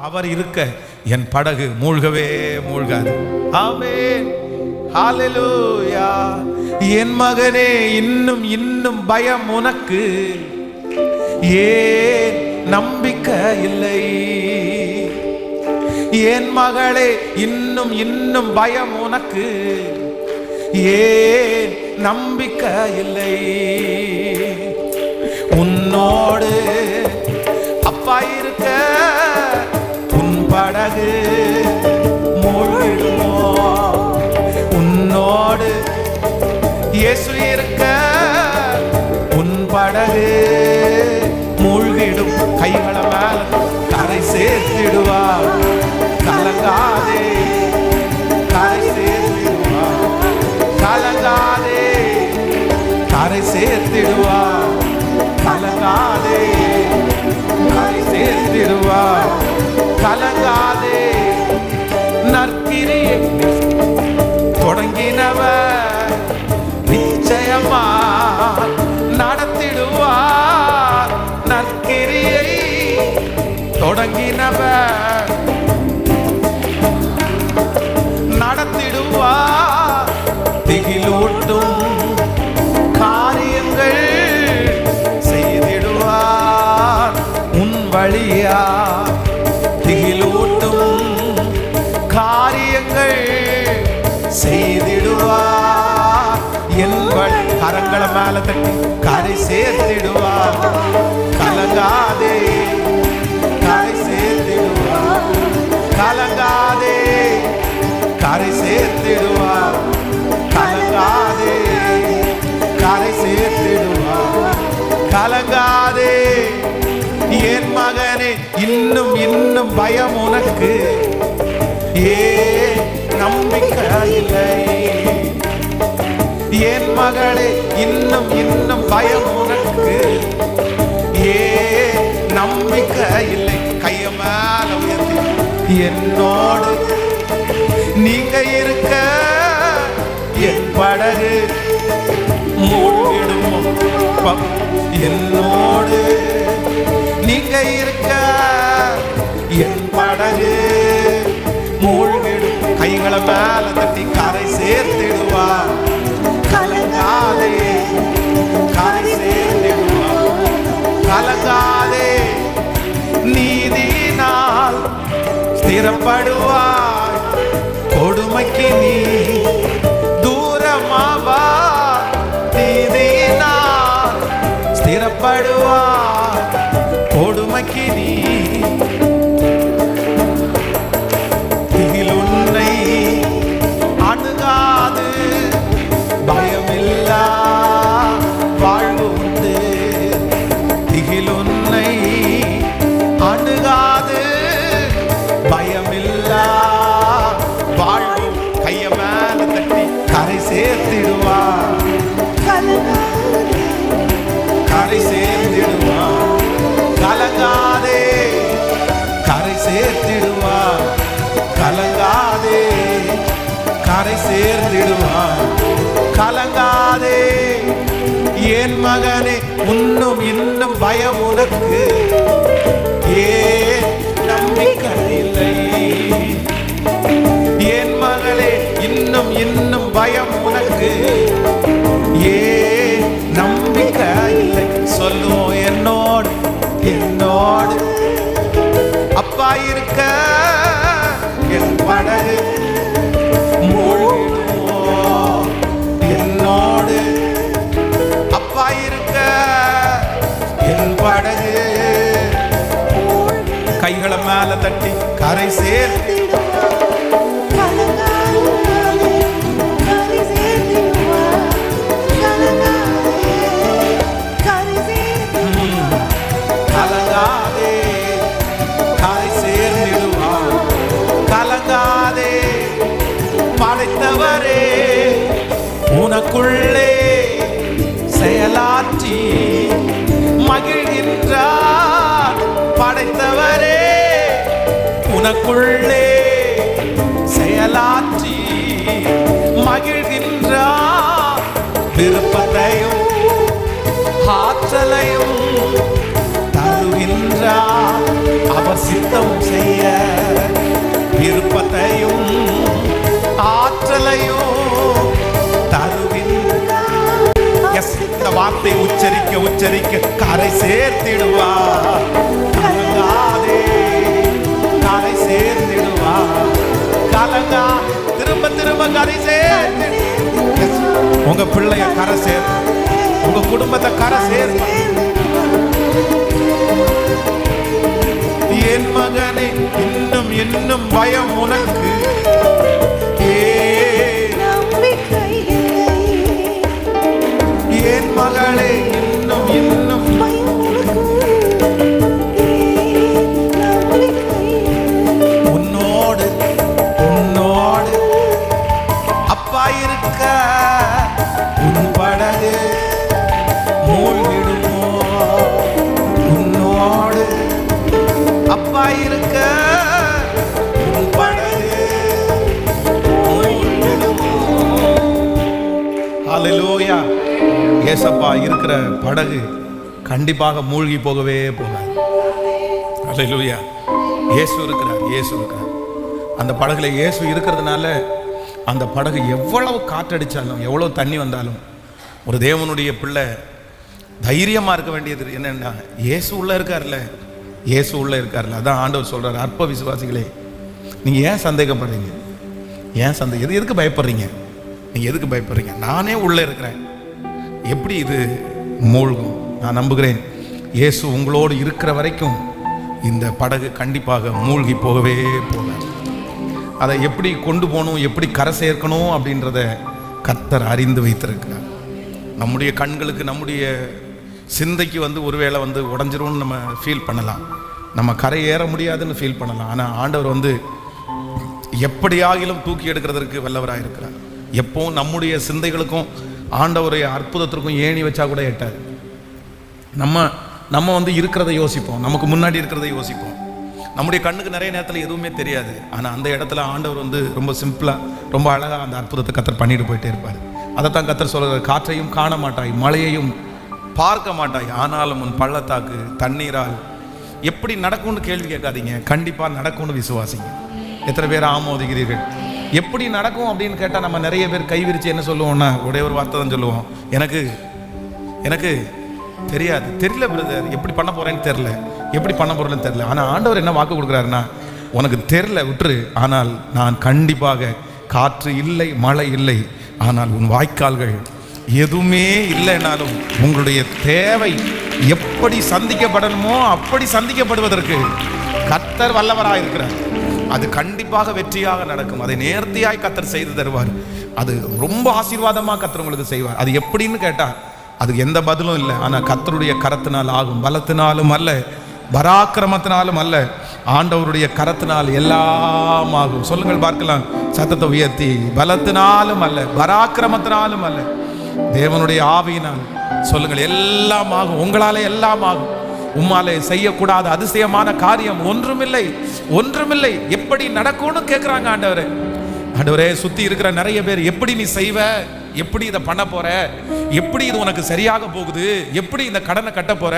அவர் இருக்க என் படகு மூழ்கவே மூழ்காது. ஆமென், ஹalleluya. என் மகனே, இன்னும் இன்னும் பயம் உனக்கு, ஏன் நம்பிக்கை இல்லை? என் மகளே, இன்னும் இன்னும் பயம் உனக்கு, ஏன் நம்பிக்கை இல்லை? உன்னோடு அப்பா இருக்க உன் படகு மூழ்கிடுமோ? உன்னோடு இயேசு இருக்க உன் படகு மூழ்கிடும். கைகளை மேல கரை சேர்த்திடுவார், கலங்காதே, கரை சேர்த்திடுவார், கலங்காதே, கரை சேர்த்திடுவார், கலங்காதே, கரை சேர்த்திடுவார், கலங்காதே. நற்கிரியை தொடங்கினவர் நிச்சயமா நடத்திடுவார். நற்கிரியை தொடங்கினவர் நடத்திடுவார். திகிலூட்டும் காரியங்கள் செய்திடுவார் உன் வழியா. திகிலூட்டும் காரியங்கள் செய்திடுவார் என் வழி. கரங்களை மேல தட்டி கரை சேர்த்திடுவார், கலங்காதே, கரை சேர்த்திடுவார், கலங்காதே, கரை சேர்த்திடுவார், கலங்காதே, கரை சேர்த்திடுவார், கலங்காதே. என் மகனே, இன்னும் இன்னும் பயம் உனக்கு, ஏன் நம்பிக்கை இல்லை? என் மகளே, இன்னும் இன்னும் பயம் உனக்கு, ஏன் நம்பிக்கை இல்லை? கைய மேல உயர்த்தி, என்னோடு நீங்க இருக்க என் படகு மூழ்கிடுமோ? என்னோடு நீங்க இருக்க என் படகு மூழ்கிடும். கைகளை மேல தட்டி கரை சேர்த்திடுவார், கலங்காதே, கரை சேர்த்திடுவார், கலங்காதே. நீதியினால் ஸ்திரப்படுவார், கொடுமைக்கு நீ தூரமாவா. நீதியினால் ஸ்திரப்படுவார், கொடுமைக்கு நீ. திகில் உன்னை அணுகாது, பயமில்லா வாழ்வு உண்டு. திகில் உன்னை அணுகாது, பயமில்லா வாழ்வு. கைய மேல தட்டி கரை சேர்த்திடுவார், கரை சேர்த்திடுவார், கலங்காதே, கரை சேர்த்திடுவார், கலங்காதே, கரை சேர்த்திடுவார், கலங்காதே. என் மகனே, இன்னும் இன்னும் பயம் உனக்கு, ஏன் நம்பிக்கை இல்லை? என் மகளே, இன்னும் இன்னும் பயம் உனக்கு, ஏன் நம்பிக்கை இல்லை? சொல்லுவோம், என்னோடு என்னோடு அப்பா இருக்க என் படகு மூழ்கிடுமோ? என்னோடு அப்பா இருக்க என் படகு. கைகளை மேல தட்டி கரை சேர்த்து, கலங்காதே, கரை சேர்ந்திடுவார், கலங்காதே. படைத்தவரே, உனக்குள்ளே செயலாற்றி மகிழ்கின்றார். படைத்தவரே, உனக்குள்ளே செயலாற்றி மகிழ்கின்றார். விருப்பத்தையும் ஆற்றலையும் தருகின்றார், அவர் சித்தம் செய்ய உச்சரிக்க கரை சேர்த்திடுவா. கலங்காதே, கரை சேர்த்திடுவா. கலங்கா, திரும்ப திரும்ப கரை சேர்த்து உங்க பிள்ளைய கரை சேர், உங்க குடும்பத்தை கரை சேர். என் மகனே இன்னும் இன்னும் பயம் உனக்கு, என் மகளே இன்னும் இன்னும் உன்னோடு உன்னோடு அப்பா இருக்க உன் படகு மூழ்கிடுமோ. உன்னோடு அப்பா இருக்க உன் படகு மூழ்கிடுமோ. ஹல்லேலூயா. ஏசப்பா இருக்கிற படகு கண்டிப்பாக மூழ்கி போகவே போகாது. ஹல்லேலூயா. இயேசு இருக்கிறார், இயேசு இருக்கிறார். அந்த படகுல இயேசு இருக்கிறதுனால அந்த படகு எவ்வளவு காற்றடிச்சாலும் எவ்வளவு தண்ணி வந்தாலும் ஒரு தேவனுடைய பிள்ளை தைரியமா இருக்க வேண்டியது என்னன்னா, இயேசு உள்ள இருக்கார்ல, இயேசு உள்ள இருக்கார்ல. அதான் ஆண்டவர் சொல்றாரு, அற்ப விசுவாசிகளே நீங்க ஏன் சந்தேகப்படுறீங்க, ஏன் சந்தேகம், எதுக்கு பயப்படுறீங்க, நீங்க எதுக்கு பயப்படுறீங்க, நானே உள்ள இருக்கிறேன். எப்படி இது மூழ்கும்? நான் நம்புகிறேன் இயேசு உங்களோடு இருக்கிற வரைக்கும் இந்த படகு கண்டிப்பாக மூழ்கி போகவே போகாது. அதை எப்படி கொண்டு போகணும், எப்படி கரை சேர்க்கணும் அப்படின்றத கர்த்தர் அறிந்து வைத்திருக்கிறார். நம்முடைய கண்களுக்கு நம்முடைய சிந்தைக்கு ஒருவேளை உடஞ்சிரும்னு நம்ம ஃபீல் பண்ணலாம், நம்ம கரை ஏற முடியாதுன்னு ஃபீல் பண்ணலாம். ஆனால் ஆண்டவர் எப்படியாகிலும் தூக்கி எடுக்கிறதற்கு வல்லவராக இருக்கிறார். எப்பவும் நம்முடைய சிந்தைகளுக்கும் ஆண்டவருடைய அற்புதத்திற்கும் ஏணி வச்சா கூட எட்டாது. நம்ம இருக்கிறத யோசிப்போம், நமக்கு முன்னாடி இருக்கிறத யோசிப்போம். நம்முடைய கண்ணுக்கு நிறைய நேரத்தில் எதுவுமே தெரியாது. ஆனால் அந்த இடத்துல ஆண்டவர் ரொம்ப சிம்பிளாக ரொம்ப அழகாக அந்த அற்புதத்தை கர்த்தர் பண்ணிட்டு போயிட்டே இருப்பார். அதைத்தான் கர்த்தர் சொல்கிறார், காற்றையும் காண மாட்டாய், மழையையும் பார்க்க மாட்டாய், ஆனாலும் உன் பள்ளத்தாக்கு தண்ணீரால். எப்படி நடக்கும்னு கேள்வி கேட்காதீங்க, கண்டிப்பாக நடக்கும்னு விசுவாசிங்க. எத்தனை பேர் ஆமோதிக்கிறீர்கள்? எப்படி நடக்கும் அப்படின்னு கேட்டால் நம்ம நிறைய பேர் கைவிரிச்சு என்ன சொல்லுவோம்னா ஒரே ஒரு வார்த்தை தான் சொல்லுவோம், எனக்கு தெரியாது, தெரியல பிரதர், எப்படி பண்ண போறேன்னு தெரியல, எப்படி பண்ண போறேன்னு தெரியல. ஆனால் ஆண்டவர் என்ன வாக்கு கொடுக்குறாருன்னா, உனக்கு தெரியல விட்டுரு, ஆனால் நான் கண்டிப்பாக காற்று இல்லை மழை இல்லை, ஆனால் உன் வாய்க்கால்கள் எதுவுமே இல்லைனாலும் உங்களுடைய தேவை எப்படி சந்திக்கப்படணுமோ அப்படி சந்திக்கப்படுவதற்கு கர்த்தர் வல்லவராக இருக்கிறார். அது கண்டிப்பாக வெற்றியாக நடக்கும். அதை நேர்த்தியாய் கர்த்தர் செய்து தருவார். அது ரொம்ப ஆசீர்வாதமாக கர்த்தர் உங்களுக்கு செய்வார். அது எப்படின்னு கேட்டால் அதுக்கு எந்த பதிலும் இல்லை. ஆனால் கர்த்தருடைய கரத்தினால் ஆகும், பலத்தினாலும் அல்ல, பராக்கிரமத்தினாலும் அல்ல, ஆண்டவருடைய கரத்தினால் எல்லாம் ஆகும். சொல்லுங்கள் பார்க்கலாம் சத்தத்தை உயர்த்தி, பலத்தினாலும் அல்ல, பராக்கிரமத்தினாலும் அல்ல, தேவனுடைய ஆவியினால் சொல்லுங்கள், எல்லாம் ஆகும். உங்களாலே எல்லாம் ஆகும். உம்மாலே செய்யக்கூடாத அதிசயமான காரியம் ஒன்றுமில்லை, ஒன்றுமில்லை. எப்படி நடக்கும்னு கேட்குறாங்க ஆண்டவரே. ஆண்டவரே, சுத்தி இருக்கிற நிறைய பேர் எப்படி நீ செய்வ, எப்படி இதை பண்ண போற, எப்படி இது உனக்கு சரியாக போகுது, எப்படி இந்த கடனை கட்ட போற,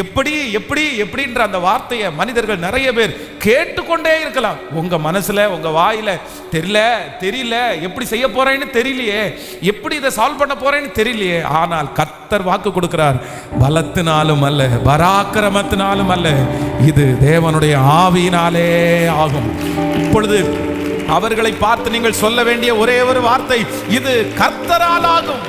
எப்படி எப்படி எப்படின்ற அந்த வார்த்தையை மனிதர்கள் நிறைய பேர் கேட்டுக்கொண்டே இருக்கலாம். உங்க மனசுல உங்க வாயில தெரியல எப்படி செய்ய போறேன்னு தெரியலையே, எப்படி இதை சால்வ் பண்ண போறேன்னு தெரியலையே. ஆனால் கர்த்தர் வாக்கு கொடுக்கிறார், பலத்தினாலும் அல்ல, பராக்கிரமத்தினாலும் அல்ல, இது தேவனுடைய ஆவியினாலே ஆகும். இப்பொழுது அவர்களை பார்த்து நீங்கள் சொல்ல வேண்டிய ஒரே ஒரு வார்த்தை, இது கர்த்தரால் ஆகும்,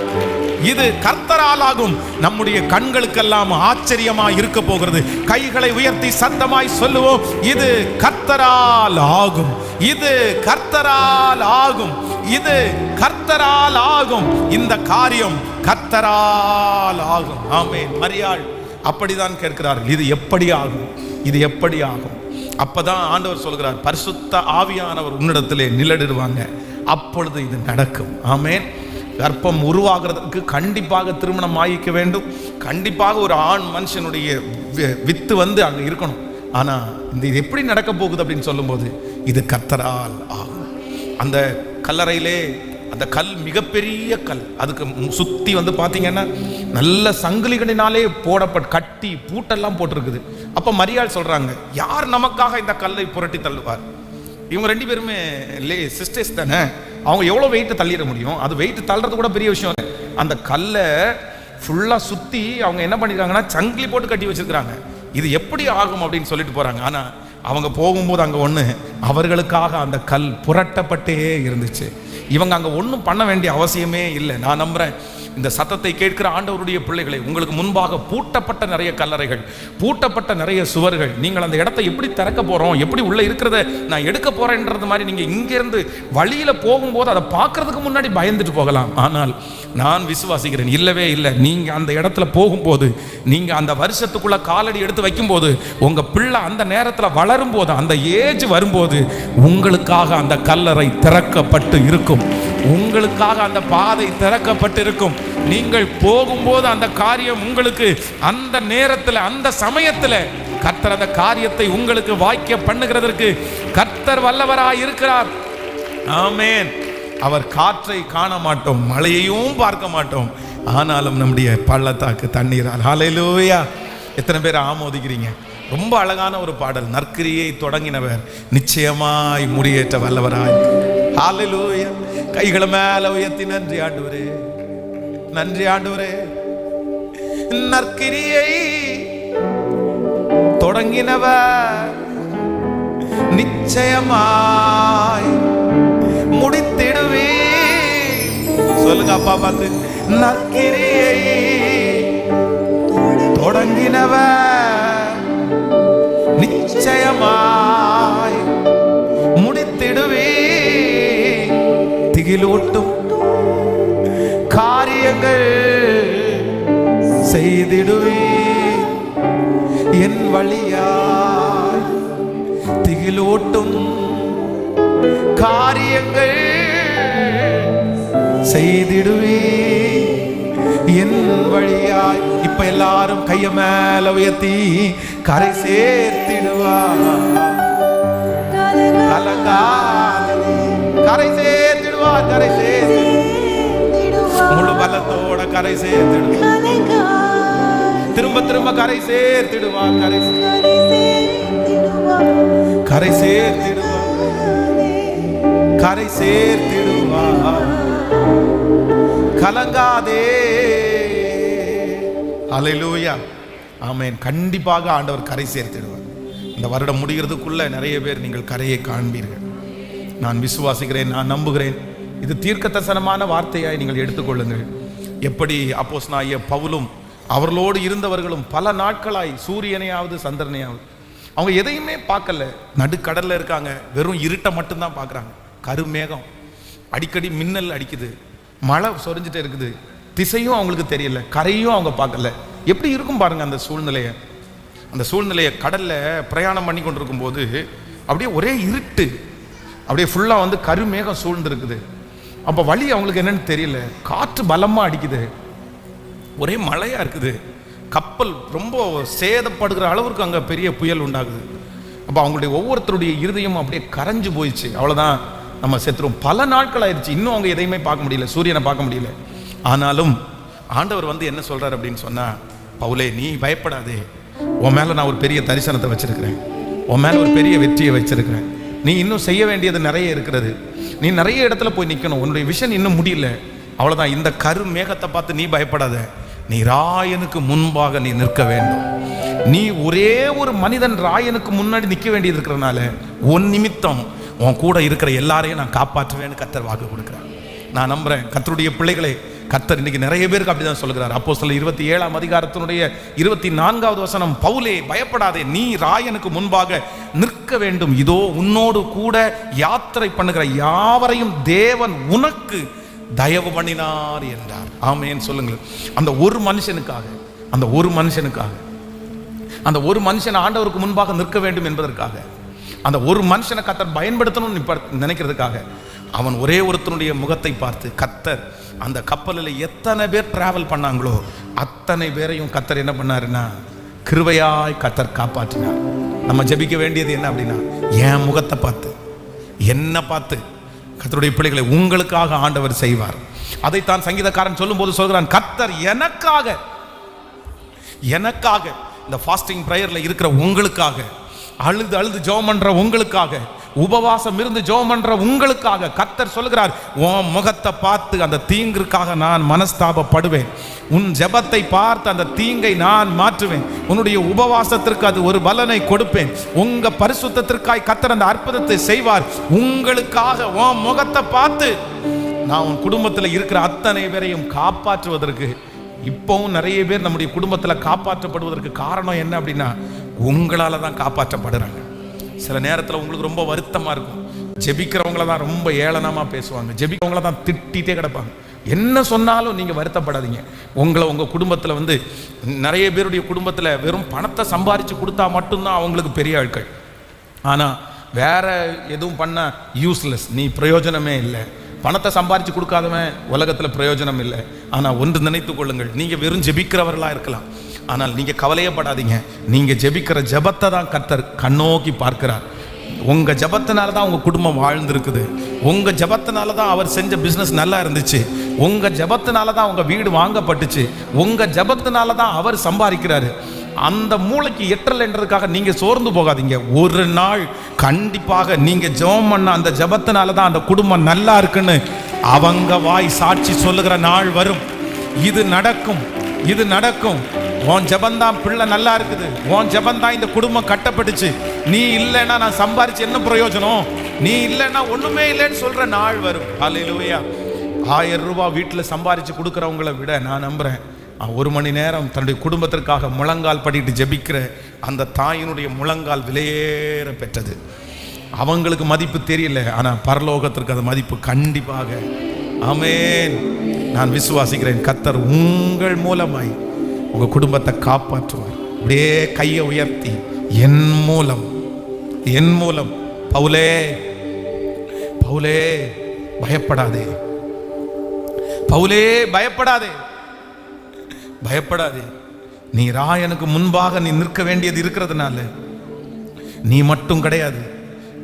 இது கர்த்தரால் ஆகும். நம்முடைய கண்களுக்கெல்லாம் ஆச்சரியமா இருக்க போகிறது. கைகளை உயர்த்தி சத்தமாய் சொல்லுவோம், இது கர்த்தரால் ஆகும், இது கர்த்தரால் ஆகும், இது கர்த்தரால் ஆகும், இந்த காரியம் கர்த்தரால் ஆகும். ஆமென். மரியாள் அப்படிதான் கேட்கிறார்கள், இது எப்படி ஆகும், இது எப்படி ஆகும். அப்பதான் ஆண்டவர் சொல்கிறார், பரிசுத்த ஆவியானவர் உன்னிடத்திலே நிழலிடுவாங்க, அப்பொழுது இது நடக்கும். ஆமென். கர்ப்பம் உருவாகிறதுக்கு கண்டிப்பாக திருமணம் ஆகிக்க வேண்டும். கண்டிப்பாக ஒரு ஆண் மனுஷனுடைய வித்து அங்க இருக்கணும். ஆனா இது எப்படி நடக்க போகுது அப்படின்னு சொல்லும்போது இது கர்த்தரால் ஆகும். அந்த கல்லறையிலே அந்த கல் மிகப்பெரிய கல், அதுக்கு சுத்தி பாத்தீங்கன்னா நல்ல சங்கிலிகளினாலே போடப்பட்ட கட்டி பூட்டெல்லாம் போட்டிருக்குது. அப்ப மரியாள் சொல்றாங்க, யார் நமக்காக இந்த கல்லை புரட்டி தள்ளுவார்? இவங்க ரெண்டு பேருமே சிஸ்டர்ஸ் தானே, அவங்க எவ்வளோ வெயிட் தள்ளிட முடியும்? அது வெயிட் தள்ளுறது கூட பெரிய விஷயம். அந்த கல்லை ஃபுல்லாக சுற்றி அவங்க என்ன பண்ணியிருக்காங்கன்னா சங்கிலி போட்டு கட்டி வச்சிருக்கிறாங்க. இது எப்படி ஆகும் அப்படின்னு சொல்லிட்டு போகிறாங்க. ஆனால் அவங்க போகும்போது அங்கே ஒன்று, அவர்களுக்காக அந்த கல் புரட்டப்பட்டே இருந்துச்சு. இவங்க அங்கே ஒன்றும் பண்ண வேண்டிய அவசியமே இல்லை. நான் நம்புகிறேன் இந்த சத்தத்தை கேட்கிற ஆண்டவருடைய பிள்ளைகளை, உங்களுக்கு முன்பாக பூட்டப்பட்ட நிறைய கல்லறைகள், பூட்டப்பட்ட நிறைய சுவர்கள், நீங்கள் அந்த இடத்தை எப்படி திறக்க போகிறோம், எப்படி உள்ளே இருக்கிறத நான் எடுக்க போகிறேன்றது மாதிரி நீங்கள் இங்கேருந்து வழியில் போகும்போது அதை பார்க்கறதுக்கு முன்னாடி பயந்துட்டு போகலாம். ஆனால் நான் விசுவாசிக்கிறேன், இல்லவே இல்லை. நீங்கள் அந்த இடத்துல போகும்போது, நீங்கள் அந்த வருஷத்துக்குள்ளே காலடி எடுத்து வைக்கும்போது, உங்கள் பிள்ளை அந்த நேரத்தில் வளரும் போது, அந்த ஏஜ் வரும்போது உங்களுக்காக அந்த கல்லறை திறக்கப்பட்டு இருக்கும், உங்களுக்காக அந்த பாதை திறக்கப்பட்டு இருக்கும். நீங்கள் போகும்போது அந்த காரியம் உங்களுக்கு அந்த நேரத்தில், அந்த சமயத்தில் கர்த்தர் அந்த காரியத்தை உங்களுக்கு வாய்க்க பண்ணுகிறதற்கு கர்த்தர் வல்லவராய் இருக்கிறார். ஆமென். அவர் காற்றை காண மாட்டோம், மழையையும் பார்க்க மாட்டோம், ஆனாலும் நம்முடைய பள்ளத்தாக்கு தண்ணீரால். ஹல்லேலூயா. எத்தனை பேர் ஆமோதிக்கிறீங்க? ரொம்ப அழகான ஒரு பாடல். நற்கிரியை தொடங்கினவர் நிச்சயமாய் முடியேற்ற வல்லவராய். ஹல்லேலூயா. கைகளை மேல உயர்த்தி நன்றி ஆண்டவரே, நன்றி ஆண்டவரே. நற்கிரியை தொடங்கினவர் நிச்சயமாய் முடித்திடுவே. சொல்லுங்க அப்பா பார்த்து. நற்கிரியை தொடங்கினவர் நிச்சயமாய் முடித்திடுவே. திகிலூட்டும் காரியங்கள் செய்திடுவே. என் வழியாய் திகிலூட்டும் காரியங்கள் செய்திடுவே. என் வழியாய். இப்ப எல்லாரும் கைய மேல உயர்த்தி கரை சேர்த்திடுவார். கரை சேர்த்திடுவார், கரை சேர்த்திடுவார். முழு பலத்தோட கரை சேர்த்திடுவார். திரும்ப திரும்ப கரை சேர்த்திடுவார், கரை கரை சேர்த்திடுவார், கரை சேர்த்திடுவார். கலங்காதே. ஹல்லேலூயா. ஆமென். கண்டிப்பாக ஆண்டவர் கரை சேர்த்திடுவார். இந்த வருடம் முடிகிறதுக்குள்ள நிறைய பேர் நீங்கள் கரையை காண்பீர்கள். நான் விசுவாசிக்கிறேன், நான் நம்புகிறேன். இது தீர்க்கதரிசனமான வார்த்தையாய் நீங்கள் எடுத்துக்கொள்ளுங்கள். எப்படி அப்போஸ்தலனாகிய பவுலும் அவர்களோடு இருந்தவர்களும் பல நாட்களாய் சூரியனையாவது சந்திரனையாவது அவங்க எதையுமே பார்க்கல. நடுக்கடல்ல இருக்காங்க, வெறும் இருட்டை மட்டும்தான் பார்க்குறாங்க. கருமேகம், அடிக்கடி மின்னல் அடிக்குது, மழை சொரிஞ்சிட்டே இருக்குது, திசையும் அவங்களுக்கு தெரியல, கரையும் அவங்க பார்க்கல. எப்படி இருக்கும் பாருங்க அந்த சூழ்நிலையை. அந்த சூழ்நிலையை கடல்ல பிரயாணம் பண்ணி கொண்டிருக்கும் போது அப்படியே ஒரே இருட்டு, அப்படியே ஃபுல்லாக வந்து கருமேகம் சூழ்ந்துருக்குது. அப்போ வழி அவங்களுக்கு என்னன்னு தெரியல. காற்று பலமாக அடிக்குது, ஒரே மழையாக இருக்குது. கப்பல் ரொம்ப சேதப்படுகிற அளவுக்கு அங்கே பெரிய புயல் உண்டாகுது. அப்போ அவங்களுடைய ஒவ்வொருத்தருடைய இருதயமும் அப்படியே கரைஞ்சு போயிடுச்சு. அவ்வளோதான், நம்ம செத்துரும். பல நாட்கள் ஆயிடுச்சு, இன்னும் அவங்க எதையுமே பார்க்க முடியல, சூரியனை பார்க்க முடியல. ஆனாலும் ஆண்டவர் வந்து என்ன சொல்கிறார் அப்படின்னு சொன்னால், பவுலே நீ பயப்படாதே, உன் மேலே நான் ஒரு பெரிய தரிசனத்தை வச்சிருக்கிறேன், உன் மேலே ஒரு பெரிய வெற்றியை வச்சிருக்கிறேன். நீ இன்னும் செய்ய வேண்டியது நிறைய இருக்கிறது, நீ நிறைய இடத்துல போய் நிற்கணும், உன்னுடைய விஷன் இன்னும் முடியல. அவ்வளோதான். இந்த கரு மேகத்தை பார்த்து நீ பயப்படாத, நீ ராயனுக்கு முன்பாக நீ நிற்க வேண்டும். நீ ஒரே ஒரு மனிதன் ராயனுக்கு முன்னாடி நிற்க வேண்டியது இருக்கிறனால உன் நிமித்தம் உன் கூட இருக்கிற எல்லாரையும் நான் காப்பாற்றுவேன்னு கர்த்தர் வாக்கு கொடுக்குறேன். நான் நம்புறேன் கர்த்தருடைய பிள்ளைகளை. கர்த்தர் இன்னைக்கு நிறைய பேருக்கு அப்படிதான் சொல்லுகிறார். அப்போஸ்தலர் 27ஆம் அதிகாரத்தினுடைய 24வது வசனம், பவுலே பயப்படாதே, நீ ராயனுக்கு முன்பாக நிற்க வேண்டும், இதோ உன்னோடு கூட யாத்திரை பண்ணுகிற யாவரையும் தேவன் உனக்கு தயவு பண்ணினார் என்றார். ஆமென் சொல்லுங்கள். அந்த ஒரு மனுஷனுக்காக, அந்த ஒரு மனுஷனுக்காக, அந்த ஒரு மனுஷன் ஆண்டவருக்கு முன்பாக நிற்க வேண்டும் என்பதற்காக, அந்த ஒரு மனுஷனை கர்த்தர் பயன்படுத்தணும்னு நினைக்கிறதுக்காக, அவன் ஒரே ஒருத்தனுடைய முகத்தை பார்த்து கர்த்தர் அந்த கப்பலில் எத்தனை பேர் டிராவல் பண்ணாங்களோ அத்தனை பேரையும் கர்த்தர் என்ன பண்ணாருன்னா கிருபையாய் கர்த்தர் காப்பாற்றினார். நம்ம ஜெபிக்க வேண்டியது என்ன அப்படின்னா, என் முகத்தை பார்த்து, என்ன பார்த்து கர்த்தருடைய பிள்ளைகளை உங்களுக்காக ஆண்டவர் செய்வார். அதைத்தான் சங்கீதக்காரன் சொல்லும் போது சொல்கிறான், கர்த்தர் எனக்காக, எனக்காக இந்த ஃபாஸ்டிங் பிரேயர்ல இருக்கிற உங்களுக்காக, அழுது அழுது ஜெபம் பண்ற உங்களுக்காக, உபவாசம் இருந்து ஜெபம் பண்ற உங்களுக்காக கர்த்தர் சொல்கிறார், உன் முகத்தை பார்த்து அந்த தீங்கிற்காக நான் மனஸ்தாபப்படுவேன், உன் ஜெபத்தை பார்த்து அந்த தீங்கை நான் மாற்றுவேன், உன்னுடைய உபவாசத்திற்கு அது ஒரு பலனை கொடுப்பேன், உங்க பரிசுத்தத்திற்காய் கர்த்தர் அந்த அற்புதத்தை செய்வார். உங்களுக்காக உன் முகத்தை பார்த்து நான் உன் குடும்பத்தில் இருக்கிற அத்தனை பேரையும் காப்பாற்றுவதற்கு. இப்பவும் நிறைய பேர் நம்முடைய குடும்பத்தில் காப்பாற்றப்படுவதற்கு காரணம் என்ன அப்படின்னா, உங்களால தான் காப்பாற்றப்படுறாங்க. சில நேரத்தில் உங்களுக்கு ரொம்ப வருத்தமாக இருக்கும். ஜெபிக்கிறவங்கள தான் ரொம்ப ஏளனமாக பேசுவாங்க, ஜெபிக்கிறவங்கள தான் திட்டிகிட்டே கிடப்பாங்க. என்ன சொன்னாலும் நீங்கள் வருத்தப்படாதீங்க. உங்கள் குடும்பத்தில் நிறைய பேருடைய குடும்பத்தில் வெறும் பணத்தை சம்பாரித்து கொடுத்தா மட்டும்தான் அவங்களுக்கு பெரிய ஆட்கள். ஆனால் வேற எதுவும் பண்ண யூஸ்லெஸ், நீ பிரயோஜனமே இல்லை. பணத்தை சம்பாரித்து கொடுக்காதவன் உலகத்தில் பிரயோஜனம் இல்லை. ஆனால் ஒன்று நினைத்து கொள்ளுங்கள், நீங்கள் வெறும் ஜெபிக்கிறவர்களாக இருக்கலாம், ஆனால் நீங்கள் கவலையப்படாதீங்க. நீங்கள் ஜெபிக்கிற ஜெபத்தை தான் கர்த்தர் கண்ணோக்கி பார்க்கிறார். உங்கள் ஜெபத்தினால தான் உங்கள் குடும்பம் வாழ்ந்துருக்குது. உங்கள் ஜெபத்தினால தான் அவர் செஞ்ச பிஸ்னஸ் நல்லா இருந்துச்சு. உங்கள் ஜெபத்தினால தான் உங்கள் வீடு வாங்கப்பட்டுச்சு. உங்கள் ஜெபத்தினால தான் அவர் சம்பாதிக்கிறாரு. அந்த மூளைக்கு எட்டல் என்றதுக்காக நீங்க சோர்ந்து போகாதீங்க. ஒரு நாள் கண்டிப்பாக நீங்க ஜெபம் பண்ண அந்த ஜெபத்தினால தான் அந்த குடும்பம் நல்லா இருக்குன்னு அவங்க வாய் சாட்சி சொல்லுகிற நாள் வரும். இது நடக்கும், இது நடக்கும். உன் ஜெபந்தான் பிள்ளை நல்லா இருக்குது, உன் ஜெபந்தான் இந்த குடும்பம் கட்டப்பட்டுச்சு. நீ இல்லைன்னா நான் சம்பாரிச்சு என்ன பிரயோஜனம், நீ இல்லைன்னா ஒண்ணுமே இல்லைன்னு சொல்ற நாள் வரும். ஹல்லேலூயா. 1000 ரூபாய் வீட்டில் சம்பாரிச்சு கொடுக்குறவங்களை விட நான் நம்புறேன், 1 மணி நேரம் தன்னுடைய குடும்பத்திற்காக முழங்கால் படிட்டு ஜெபிக்கிற அந்த தாயினுடைய முழங்கால் விலையேற பெற்றது. அவங்களுக்கு மதிப்பு தெரியல, ஆனால் பரலோகத்திற்கு அது மதிப்பு கண்டிப்பாக. ஆமென். நான் விசுவாசிக்கிறேன், கர்த்தர் உங்கள் மூலமாய் உங்க குடும்பத்தை காப்பாற்றுவார். அப்படியே கையை உயர்த்தி, என் மூலம், என் மூலம். பவுலே, பவுலே பயப்படாதே, பவுலே பயப்படாதே, பயப்படாதே. நீ ராயனுக்கு முன்பாக நீ நிற்க வேண்டியது இருக்கிறதுனால நீ மட்டும் கிடையாது,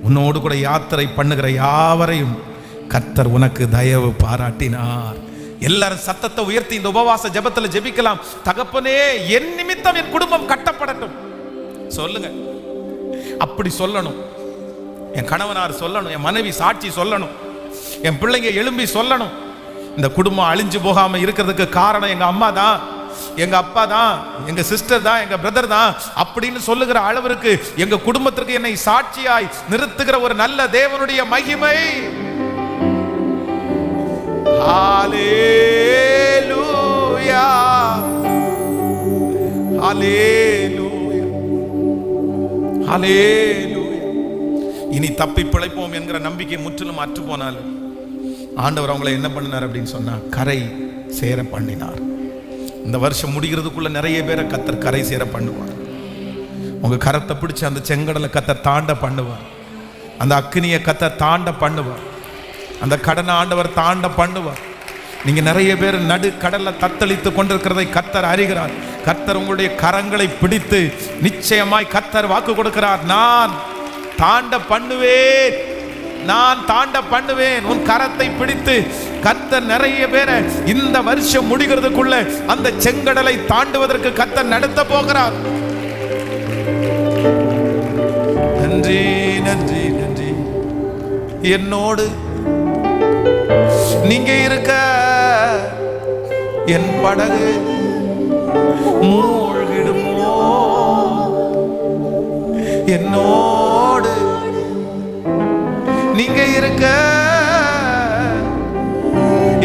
உன்னோடு கூட யாத்திரை பண்ணுகிற யாவரையும் கர்த்தர் உனக்கு தயவு பாராட்டினார். எல்லாரும் சத்தத்தை உயர்த்தி இந்த உபவாச ஜெபத்தில் ஜெபிக்கலாம். தகப்பனே, என் நிமித்தம் என் குடும்பம் கட்டப்படட்டும் சொல்லுங்க. அப்படி சொல்லணும். என் கணவனார் சொல்லணும், என் மனைவி சாட்சி சொல்லணும், என் பிள்ளைங்க எழும்பி சொல்லணும். இந்த குடும்பம் அழிஞ்சு போகாம இருக்கிறதுக்கு காரணம் எங்க அம்மா தான், எங்க அப்பா தான், எங்க சிஸ்டர் தான், எங்க பிரதர் தான் அப்படின்னு சொல்லுகிற அளவிற்கு எங்க குடும்பத்திற்கு என்னை சாட்சியாய் நிறுத்துகிற ஒரு நல்ல தேவனுடைய மகிமை. ஹல்லேலூயா, ஹல்லேலூயா, ஹல்லேலூயா. இனி தப்பி பிழைப்போம் என்கிற நம்பிக்கை முற்றிலும் அற்று போனாலும் ஆண்டவர் அவங்களை என்ன பண்ணினார் அப்படின்னு சொன்னா, கரை சேர பண்ணினார். இந்த வருஷம் முடிகிறதுக்குள்ள நிறைய பேரை கர்த்தர் கரை சேர பண்ணுவார். உங்க கரத்தை பிடிச்சு அந்த செங்கடலை கர்த்தர் தாண்ட பண்ணுவார், அந்த அக்னியை கர்த்தர் தாண்ட பண்ணுவார், அந்த கடனை ஆண்டவர் தாண்ட பண்ணுவார். நீங்க நிறைய பேர் நடு கடல்ல தத்தளித்து கொண்டிருக்கிறதை கர்த்தர் அறிகிறார். கர்த்தர் உங்களுடைய கரங்களை பிடித்து நிச்சயமாய் கர்த்தர் வாக்கு கொடுக்கிறார், நான் தாண்ட பண்ணுவேன், நான் தாண்ட பண்ணுவேன். உன் கரத்தை பிடித்து கர்த்தர் நிறைய பேரை இந்த வருஷம் முடிகிறதுக்குள்ள அந்த செங்கடலை தாண்டுவதற்கு கர்த்தர் நடத்த போகிறார். நன்றி, நன்றி, நன்றி. என்னோடு நீங்க இருக்க என் படகு மூழ்கிடுமோ, என்னோடு நீங்க இருக்க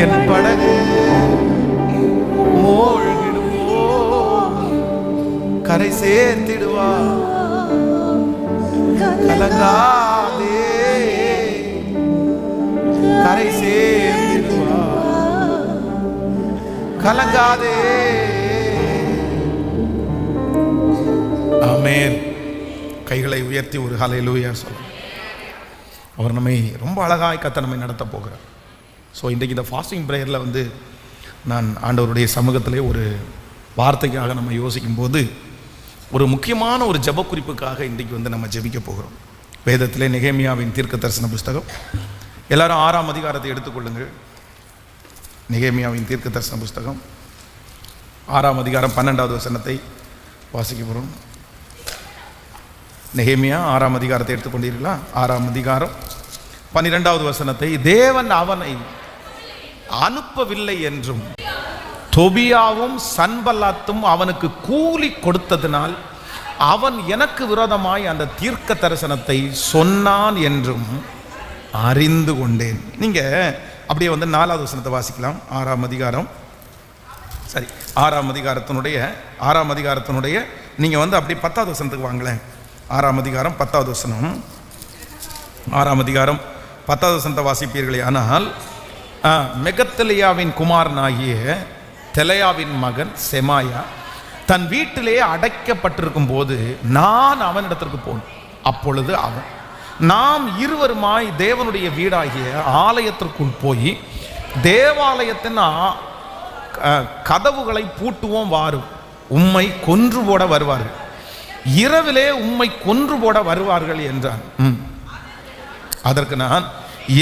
என் படகு மூழ்கிடுமோ, கரை சேர்த்திடுவா, கலங்காதே, கரை சேர்த்திடுவா, கலங்காதே. ஆமென். கைகளை உயர்த்தி ஒரு ஹல்லேலூயா சொல்லுங்க. அவர் நம்மை ரொம்ப அழகாய் கர்த்தர் நம்மை நடத்த போகிறார். ஸோ இன்றைக்கு இந்த ஃபாஸ்டிங் ப்ரேயரில் நான் ஆண்டவருடைய சமூகத்திலே ஒரு வார்த்தைக்காக நம்ம யோசிக்கும் போது ஒரு முக்கியமான ஒரு ஜெப குறிப்புக்காக இன்றைக்கு நம்ம ஜெபிக்க போகிறோம். வேதத்திலே நெகேமியாவின் தீர்க்க தரிசன புஸ்தகம், எல்லாரும் 6ஆம் அதிகாரத்தை எடுத்துக்கொள்ளுங்கள். நெகேமியாவின் தீர்க்க தரிசன புஸ்தகம் 6ஆம் அதிகாரம் 12வது வசனத்தை வாசிக்க போகிறோம். நெகேமியா 6ஆம் அதிகாரத்தை எடுத்துக்கொண்டீர்களா? 6ஆம் அதிகாரம் 12வது வசனத்தை, தேவன் அவனை அனுப்பவில்லை என்றும் தொபியாவும் சன்பல்லாத்தும் அவனுக்கு கூலி கொடுத்ததினால் அவன் எனக்கு விரோதமாய் அந்த தீர்க்க தரிசனத்தை சொன்னான் என்றும் அறிந்து கொண்டேன். நீங்க அப்படியே 4வது வசனத்தை வாசிக்கலாம். 6ஆம் அதிகாரம் 6ஆம் அதிகாரத்தினுடைய நீங்க அப்படியே 10வது வசனத்துக்கு வாங்களேன். 6ஆம் அதிகாரம் 10வது வசனம். 6ஆம் அதிகாரம் 10வது வசனத்தை வாசிப்பீர்களே. ஆனால் மெகத்தலியாவின் குமாரனாகிய தெலையாவின் மகன் செமாயா தன் வீட்டிலே அடைக்கப்பட்டிருக்கும் போது நான் அவனிடத்திற்கு போனேன். அப்பொழுது அவன், நாம் இருவருமாய் தேவனுடைய வீடாகிய ஆலயத்திற்குள் போய் தேவாலயத்தின் கதவுகளை பூட்டுவோம், வாரும், உம்மை கொன்று போட வருவார்கள், இரவிலே உம்மை கொன்று போட வருவார்கள் என்றான். அதற்கு நான்,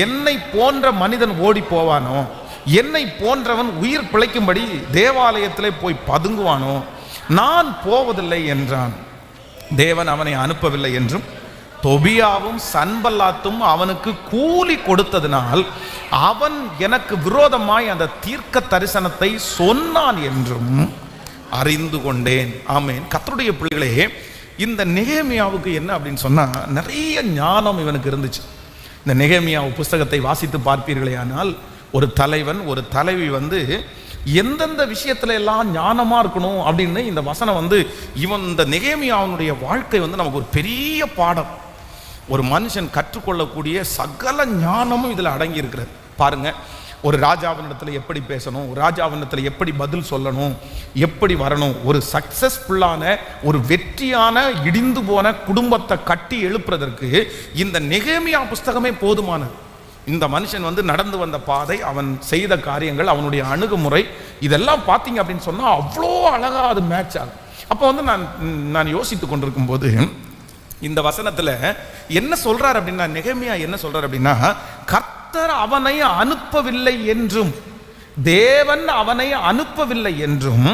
என்னை போன்ற மனிதன் ஓடி போவானோ, என்னை போன்றவன் உயிர் பிழைக்கும்படி தேவாலயத்திலே போய் பதுங்குவானோ, நான் போவதில்லை என்றான். தேவன் அவனை அனுப்பவில்லை என்றும் தொபியாவும் சன்பல்லாத்தும் அவனுக்கு கூலி கொடுத்ததினால் அவன் எனக்கு விரோதமாய் அந்த தீர்க்க தரிசனத்தை சொன்னான் என்றும் அறிந்து கொண்டேன். ஆமென். கர்த்தருடைய பிள்ளைகளே, இந்த நெகேமியாவுக்கு என்ன அப்படின்னு சொன்னா, நிறைய ஞானம் இவனுக்கு இருந்துச்சு. இந்த நெகேமியா புஸ்தகத்தை வாசித்து பார்ப்பீர்களே ஆனால், ஒரு தலைவன் ஒரு தலைவி எந்தெந்த விஷயத்துல எல்லாம் ஞானமா இருக்கணும் அப்படின்னு இந்த வசனம் இவன் இந்த நெகேமியாவுடைய வாழ்க்கை நமக்கு ஒரு பெரிய பாடம். ஒரு மனுஷன் கற்றுக்கொள்ளக்கூடிய சகல ஞானமும் இதுல அடங்கி இருக்கிறது. பாருங்க, ஒரு ராஜாவினிடத்துல எப்படி பேசணும், ஒரு ராஜாவினிடத்துல எப்படி பதில் சொல்லணும், எப்படி வரணும், ஒரு சக்சஸ்ஃபுல்லான ஒரு வெற்றியான இடிந்து போன குடும்பத்தை கட்டி எழுப்புறதற்கு இந்த நெகேமியா புஸ்தகமே போதுமானது. இந்த மனுஷன் நடந்து வந்த பாதை, அவன் செய்த காரியங்கள், அவனுடைய அணுகுமுறை, இதெல்லாம் பார்த்தீங்க அப்படின்னு சொன்னா அவ்வளோ அழகா அது மேட்ச் ஆகும். அப்போ நான் யோசித்து கொண்டிருக்கும் போது இந்த வசனத்துல என்ன சொல்றாரு அப்படின்னா, நெகேமியா என்ன சொல்றாரு அப்படின்னா, கர்த்தர் அவனை அனுப்பவில்லை என்றும், தேவன் அவனை அனுப்பவில்லை என்றும்,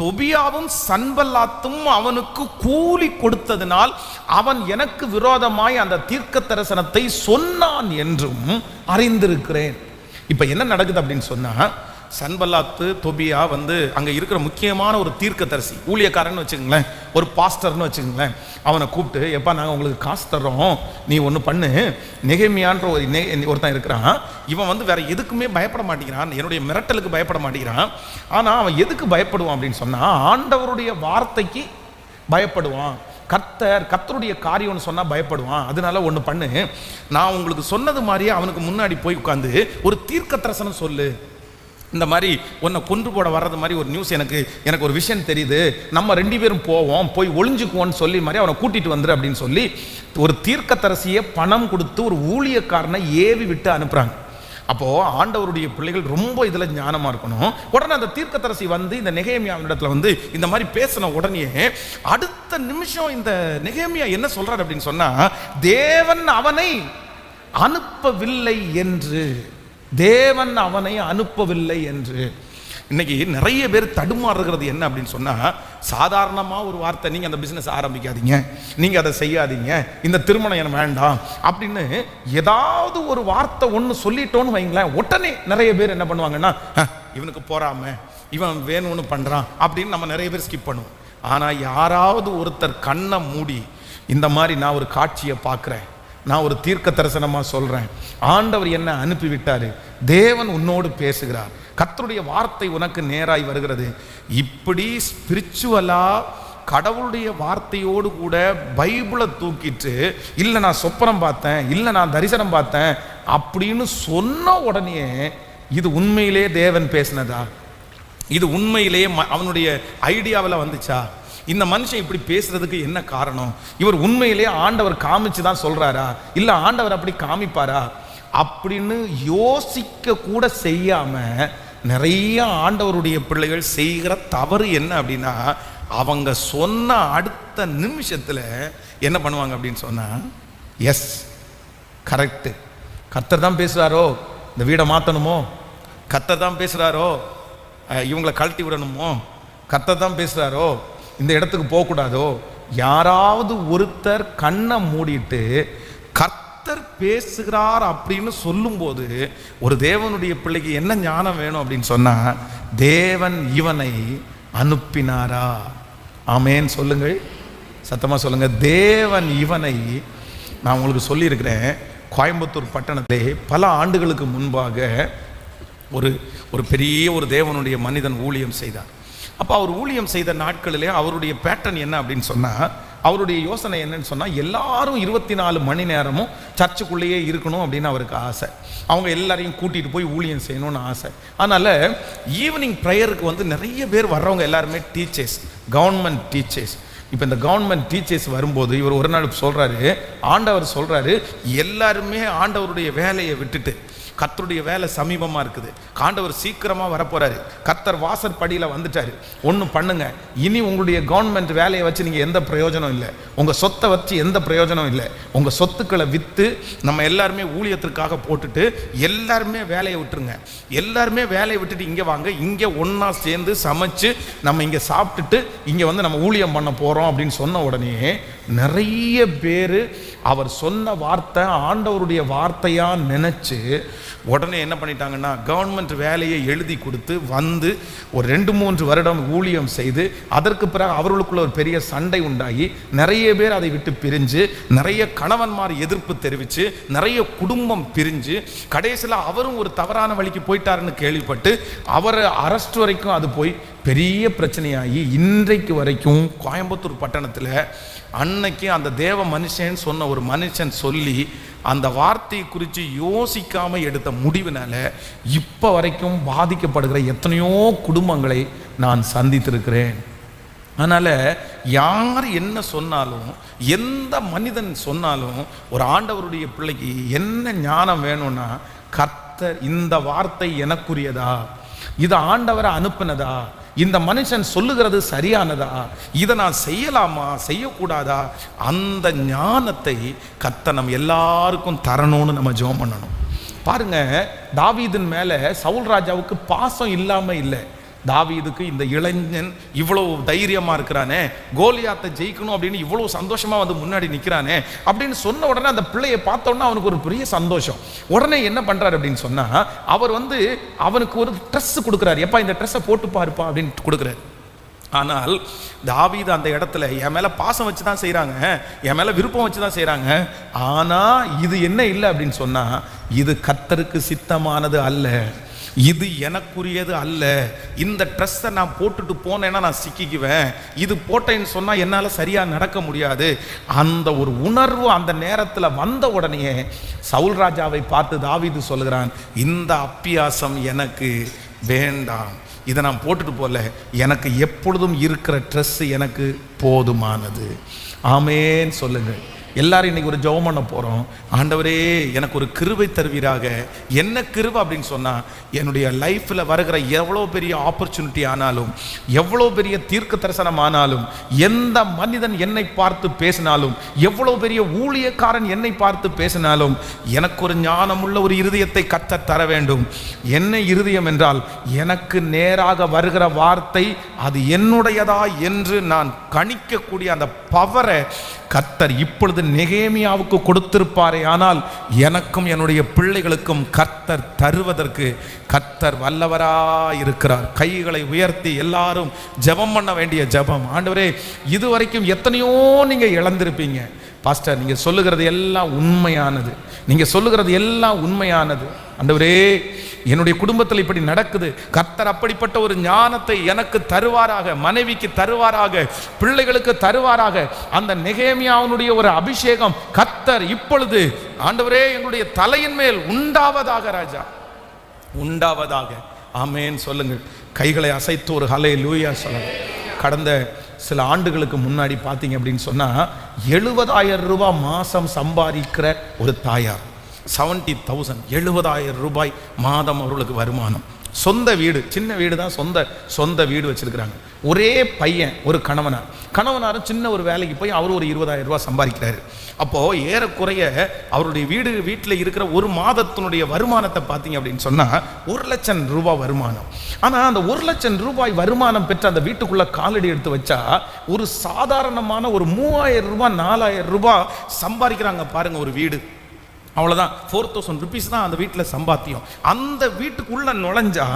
தொபியாவும் சன்பல்லாத்தும் அவனுக்கு கூலி கொடுத்ததினால் அவன் எனக்கு விரோதமாய் அந்த தீர்க்க தரிசனத்தை சொன்னான் என்றும் அறிந்திருக்கிறேன். இப்ப என்ன நடக்குது அப்படின்னு சொன்னா, சன்பல்லாத்து தொபியா அங்க இருக்கிற முக்கியமான ஒரு தீர்க்கதரிசி, ஊழியக்காரன்னு வச்சுக்கோங்களேன், ஒரு பாஸ்டர்னு வச்சுக்கோங்களேன், அவனை கூப்பிட்டு, எப்பா நாங்கள் உங்களுக்கு காசு தர்றோம், நீ ஒன்று பண்ணு, நெகேமியான்ற ஒருத்தன் இருக்கிறான், இவன் வேற எதுக்குமே பயப்பட மாட்டேங்கிறான், என்னுடைய மிரட்டலுக்கு பயப்பட மாட்டேங்கிறான், ஆனால் அவன் எதுக்கு பயப்படுவான் அப்படின்னு சொன்னால், ஆண்டவருடைய வார்த்தைக்கு பயப்படுவான், கர்த்தருடைய காரியம்னு சொன்னால் பயப்படுவான், அதனால ஒன்று பண்ணு, நான் உங்களுக்கு சொன்னது மாதிரியே அவனுக்கு முன்னாடி போய் உட்காந்து ஒரு தீர்க்க தரிசனம் சொல்லு, இந்த மாதிரி உன்னை கொன்று போட வர்றது மாதிரி ஒரு நியூஸ் எனக்கு ஒரு விஷயம் தெரியுது, நம்ம 2 பேரும் போவோம், போய் ஒளிஞ்சுக்குவோன்னு சொல்லி மாதிரி அவனை கூட்டிட்டு வந்துரு அப்படின்னு சொல்லி ஒரு தீர்க்கதரிசியை பணம் கொடுத்து ஒரு ஊழியக்காரனை ஏவி விட்டு அனுப்புறாங்க. அப்போ ஆண்டவருடைய பிள்ளைகள் ரொம்ப இதுல ஞானமா இருக்கணும். உடனே அந்த தீர்க்கதரிசி இந்த நெகேமியாவினிடத்துல இந்த மாதிரி பேசின உடனே அடுத்த நிமிஷம் இந்த நெகேமியா என்ன சொல்றாரு அப்படின்னு சொன்னா, தேவன் அவனை அனுப்பவில்லை என்று, தேவன் அவனை அனுப்பவில்லை என்று. இன்னைக்கு நிறைய பேர் தடுமாறுகிறது என்ன அப்படின்னு சொன்னா, சாதாரணமா ஒரு வார்த்தை, நீங்க அந்த பிசினஸ் ஆரம்பிக்காதீங்க, நீங்க அதை செய்யாதீங்க, இந்த திருமணம் எனக்கு வேண்டாம் அப்படின்னு ஏதாவது ஒரு வார்த்தை ஒன்று சொல்லிட்டோன்னு வைங்களேன், உடனே நிறைய பேர் என்ன பண்ணுவாங்கன்னா, இவனுக்கு போறாம, இவன் வேணும்னு பண்றான் அப்படின்னு நம்ம நிறைய பேர் ஸ்கிப் பண்ணுவோம். ஆனா யாராவது ஒருத்தர் கண்ணை மூடி இந்த மாதிரி நான் ஒரு காட்சியை பார்க்கிறேன், நான் ஒரு தீர்க்க தரிசனமா சொல்றேன், ஆண்டவர் என்ன அனுப்பி விட்டாரு, தேவன் உன்னோடு பேசுகிறார், கர்த்தருடைய வார்த்தை உனக்கு நேராய் வருகிறது, இப்படி ஸ்பிரிச்சுவலா கடவுளுடைய வார்த்தையோடு கூட பைபிளை தூக்கிட்டு, இல்லை நான் சொப்பனம் பார்த்தேன், இல்லை நான் தரிசனம் பார்த்தேன் அப்படின்னு சொன்ன உடனே, இது உண்மையிலே தேவன் பேசினதா, இது உண்மையிலேயே அவனுடைய ஐடியாவில் வந்துச்சா, இந்த மனுஷன் இப்படி பேசுறதுக்கு என்ன காரணம், இவர் உண்மையிலேயே ஆண்டவர் காமிச்சு தான் சொல்றாரா, இல்ல ஆண்டவர் அப்படி காமிப்பாரா அப்படின்னு யோசிக்க கூட செய்யாம நிறைய ஆண்டவருடைய பிள்ளைகள் செய்கிற தவறு என்ன அப்படின்னா, அவங்க சொன்ன அடுத்த நிமிஷத்துல என்ன பண்ணுவாங்க அப்படின்னு சொன்னா, எஸ் கரெக்ட், கர்த்தர் தான் பேசுறாரோ, இந்த வீடை மாத்தணுமோ, கர்த்தர் தான் பேசுறாரோ, இவங்களை கழட்டி விடணுமோ, கர்த்தர் தான் பேசுறாரோ, இந்த இடத்துக்கு போகக்கூடாதோ, யாராவது ஒருத்தர் கண்ணை மூடிட்டு கர்த்தர் பேசுகிறார் அப்படின்னு சொல்லும்போது ஒரு தேவனுடைய பிள்ளைக்கு என்ன ஞானம் வேணும் அப்படின்னு சொன்னா, தேவன் இவனை அனுப்பினாரா? ஆமேன் சொல்லுங்கள், சத்தமா சொல்லுங்க. தேவன் இவனை, நான் உங்களுக்கு சொல்லியிருக்கிறேன், கோயம்புத்தூர் பட்டணத்திலே பல ஆண்டுகளுக்கு முன்பாக ஒரு பெரிய ஒரு தேவனுடைய மனிதன் ஊழியம் செய்தார். அப்போ அவர் ஊழியம் செய்த நாட்களிலே அவருடைய பேட்டர்ன் என்ன அப்படின்னு சொன்னால், அவருடைய யோசனை என்னன்னு சொன்னால், எல்லாரும் 24 மணி நேரமும் சர்ச்சுக்குள்ளேயே இருக்கணும் அப்படின்னு அவருக்கு ஆசை. அவங்க எல்லாரையும் கூட்டிகிட்டு போய் ஊழியம் செய்யணும்னு ஆசை. அதனால் ஈவினிங் ப்ரேயருக்கு நிறைய பேர் வர்றவங்க எல்லாருமே டீச்சர்ஸ், கவர்மெண்ட் டீச்சர்ஸ். இப்போ இந்த கவர்மெண்ட் டீச்சர்ஸ் வரும்போது இவர் ஒரு நாள் சொல்கிறாரு, ஆண்டவர் சொல்கிறாரு, எல்லாருமே ஆண்டவருடைய வேலையை விட்டுட்டு, கர்த்தருடைய வேலை சமீபமாக இருக்குது, ஆண்டவர் சீக்கிரமாக வரப்போறாரு, கர்த்தர் வாசற்படியில் வந்துட்டாரு, ஒன்றும் பண்ணுங்க, இனி உங்களுடைய கவர்மெண்ட் வேலையை வச்சு நீங்கள் எந்த பிரயோஜனம் இல்லை, உங்கள் சொத்தை வச்சு எந்த பிரயோஜனம் இல்லை, உங்கள் சொத்துக்களை விற்று நம்ம எல்லாருமே ஊழியத்திற்காக போட்டுட்டு எல்லாருமே வேலையை விட்டுருங்க, எல்லாருமே வேலையை விட்டுட்டு இங்கே வாங்க, இங்கே ஒன்றா சேர்ந்து சமைச்சு நம்ம இங்கே சாப்பிட்டுட்டு இங்கே நம்ம ஊழியம் பண்ண போகிறோம் அப்படின்னு சொன்ன உடனே நிறைய பேர் அவர் சொன்ன வார்த்தை ஆண்டவருடைய வார்த்தையாக நினச்சி உடனே என்ன பண்ணிட்டாங்கன்னா, கவர்மெண்ட் வேலையை எழுதி கொடுத்து வந்து ஒரு 2-3 வருடம் ஊழியம் செய்து அதற்கு பிறகு அவர்களுக்குள்ள ஒரு பெரிய சண்டை உண்டாகி நிறைய பேர் அதை விட்டு பிரிஞ்சு, நிறைய கணவன்மார் எதிர்ப்பு தெரிவித்து, நிறைய குடும்பம் பிரிஞ்சு, கடைசியில் அவரும் ஒரு தவறான வழிக்கு போயிட்டாருன்னு கேள்விப்பட்டு அவரை அரெஸ்ட் வரைக்கும் அது போய் பெரிய பிரச்சனையாகி இன்றைக்கு வரைக்கும் கோயம்புத்தூர் பட்டணத்தில் அன்னைக்கு அந்த தேவ மனுஷன் சொன்ன ஒரு மனுஷன் சொல்லி அந்த வார்த்தையை குறித்து யோசிக்காமல் எடுத்த முடிவினால இப்போ வரைக்கும் பாதிக்கப்படுகிற எத்தனையோ குடும்பங்களை நான் சந்தித்திருக்கிறேன். அதனால் யார் என்ன சொன்னாலும், எந்த மனிதன் சொன்னாலும், ஒரு ஆண்டவருடைய பிள்ளைக்கு என்ன ஞானம் வேணும்னா, கர்த்தர் இந்த வார்த்தை எனக்குரியதா, இது ஆண்டவரை அனுப்பினதா, இந்த மனுஷன் சொல்லுகிறது சரியானதா, இதை நான் செய்யலாமா செய்யக்கூடாதா, அந்த ஞானத்தை கர்த்தர் நம்ம எல்லாருக்கும் தரணும்னு நம்ம ஜெபம் பண்ணணும். பாருங்க, தாவீதின் மேலே சவுல் ராஜாவுக்கு பாசம் இல்லாமல் இல்லை. தாவீதுக்கு இந்த இளைஞன் இவ்வளவு தைரியமாக இருக்கிறானே, கோலியாத்தை ஜெயிக்கணும் அப்படின்னு இவ்வளோ சந்தோஷமாக முன்னாடி நிற்கிறானே அப்படின்னு சொன்ன உடனே அந்த பிள்ளையை பார்த்தோன்னா அவனுக்கு ஒரு பெரிய சந்தோஷம். உடனே என்ன பண்ணுறாரு அப்படின்னு சொன்னால், அவர் அவனுக்கு ஒரு ட்ரெஸ் கொடுக்குறாரு. எப்பா இந்த ட்ரெஸ்ஸை போட்டு பாருப்பா அப்படின்னு கொடுக்குறாரு. ஆனால் தாவீது அந்த இடத்துல என் மேலே பாசம் வச்சு தான் செய்கிறாங்க, என் மேலே விருப்பம் வச்சு தான் செய்கிறாங்க, ஆனால் இது என்ன இல்லை அப்படின்னு சொன்னால், இது கர்த்தருக்கு சித்தமானது அல்ல, இது எனக்குரியது அல்ல, இந்த ட்ரெஸ்ஸை நான் போட்டுட்டு போனேன்னா நான் சிக்கிக்குவேன், இது போட்டேன்னு சொன்னால் என்னால் சரியாக நடக்க முடியாது. அந்த ஒரு உணர்வு அந்த நேரத்தில் வந்த உடனே சவுல் ராஜாவை பார்த்து தாவீது சொல்கிறான், இந்த அப்பியாசம் எனக்கு வேண்டாம், இதை நான் போட்டுட்டு போகல, எனக்கு எப்பொழுதும் இருக்கிற ட்ரெஸ்ஸு எனக்கு போதுமானது. ஆமேன்னு சொல்லுங்கள். எல்லாரும் இன்னைக்கு ஒரு ஜெபம் பண்ண போகிறோம். ஆண்டவரே எனக்கு ஒரு கிருபை தருவீராக. என்ன கிருபை அப்படின்னு சொன்னால், என்னுடைய லைஃப்பில் வருகிற எவ்வளோ பெரிய ஆப்பர்ச்சுனிட்டி ஆனாலும், எவ்வளோ பெரிய தீர்க்க தரிசனம் ஆனாலும், எந்த மனிதன் என்னை பார்த்து பேசினாலும், எவ்வளோ பெரிய ஊழியக்காரன் என்னை பார்த்து பேசினாலும், எனக்கு ஒரு ஞானமுள்ள ஒரு இருதயத்தை கர்த்தர் தர வேண்டும். என்ன இருதயம் என்றால், எனக்கு நேராக வருகிற வார்த்தை அது என்னுடையதா என்று நான் கணிக்கக்கூடிய அந்த பவரை கர்த்தர் இப்பொழுது நெகேமியாவுக்கு கொடுத்திருப்பாரே, ஆனால் எனக்கும் என்னுடைய பிள்ளைகளுக்கும் கர்த்தர் தருவதற்கு கர்த்தர் வல்லவராயிருக்கிறார். கைகளை உயர்த்தி எல்லாரும் ஜெபம் பண்ண வேண்டிய ஜெபம். ஆண்டவரே, இதுவரைக்கும் எத்தனையோ நீங்கள் இழந்திருப்பீங்க பாஸ்டர், நீங்கள் சொல்லுகிறது எல்லாம் உண்மையானது, நீங்கள் சொல்லுகிறது எல்லாம் உண்மையானது. ஆண்டவரே, என்னுடைய குடும்பத்தில் இப்படி நடக்குது, கர்த்தர் அப்படிப்பட்ட ஒரு ஞானத்தை எனக்கு தருவாராக, மனைவிக்கு தருவாராக, பிள்ளைகளுக்கு தருவாராக. அந்த நெகேமியாவுடைய ஒரு அபிஷேகம் கர்த்தர் இப்பொழுது ஆண்டவரே எங்களுடைய தலையின் மேல் உண்டாவதாக, ராஜா உண்டாவதாக. ஆமேன் சொல்லுங்கள். கைகளை அசைத்து ஒரு ஹல்லேலூயா சொல்லுங்க. கடந்த சில ஆண்டுகளுக்கு முன்னாடி பார்த்தீங்க அப்படின்னு சொன்னால், 70,000 ரூபாய் மாதம் சம்பாதிக்கிற ஒரு தாயார், 70,000 70,000 ரூபாய் மாதம் அவர்களுக்கு வருமானம். சொந்த வீடு, சின்ன வீடு தான், சொந்த வீடு வச்சிருக்கிறாங்க. ஒரே பையன், ஒரு கணவனாரும் சின்ன ஒரு வேலைக்கு போய் அவர் ஒரு 20,000 ரூபாய் சம்பாதிக்கிறாரு. அப்போது ஏறக்குறைய அவருடைய வீட்டில் இருக்கிற ஒரு மாதத்தினுடைய வருமானத்தை பார்த்தீங்க அப்படின்னு சொன்னால் 1,00,000 ரூபாய் வருமானம். ஆனால் அந்த 1,00,000 ரூபாய் வருமானம் பெற்ற அந்த வீட்டுக்குள்ளே காலடி எடுத்து வச்சா ஒரு சாதாரணமான ஒரு 3,000 ரூபாய் 4,000 ரூபாய் சம்பாதிக்கிறாங்க பாருங்க ஒரு வீடு. அவ்வளோதான், 4,000 rupees தான் அந்த வீட்டில் சம்பாத்தியம். அந்த வீட்டுக்குள்ளே நுழைஞ்சா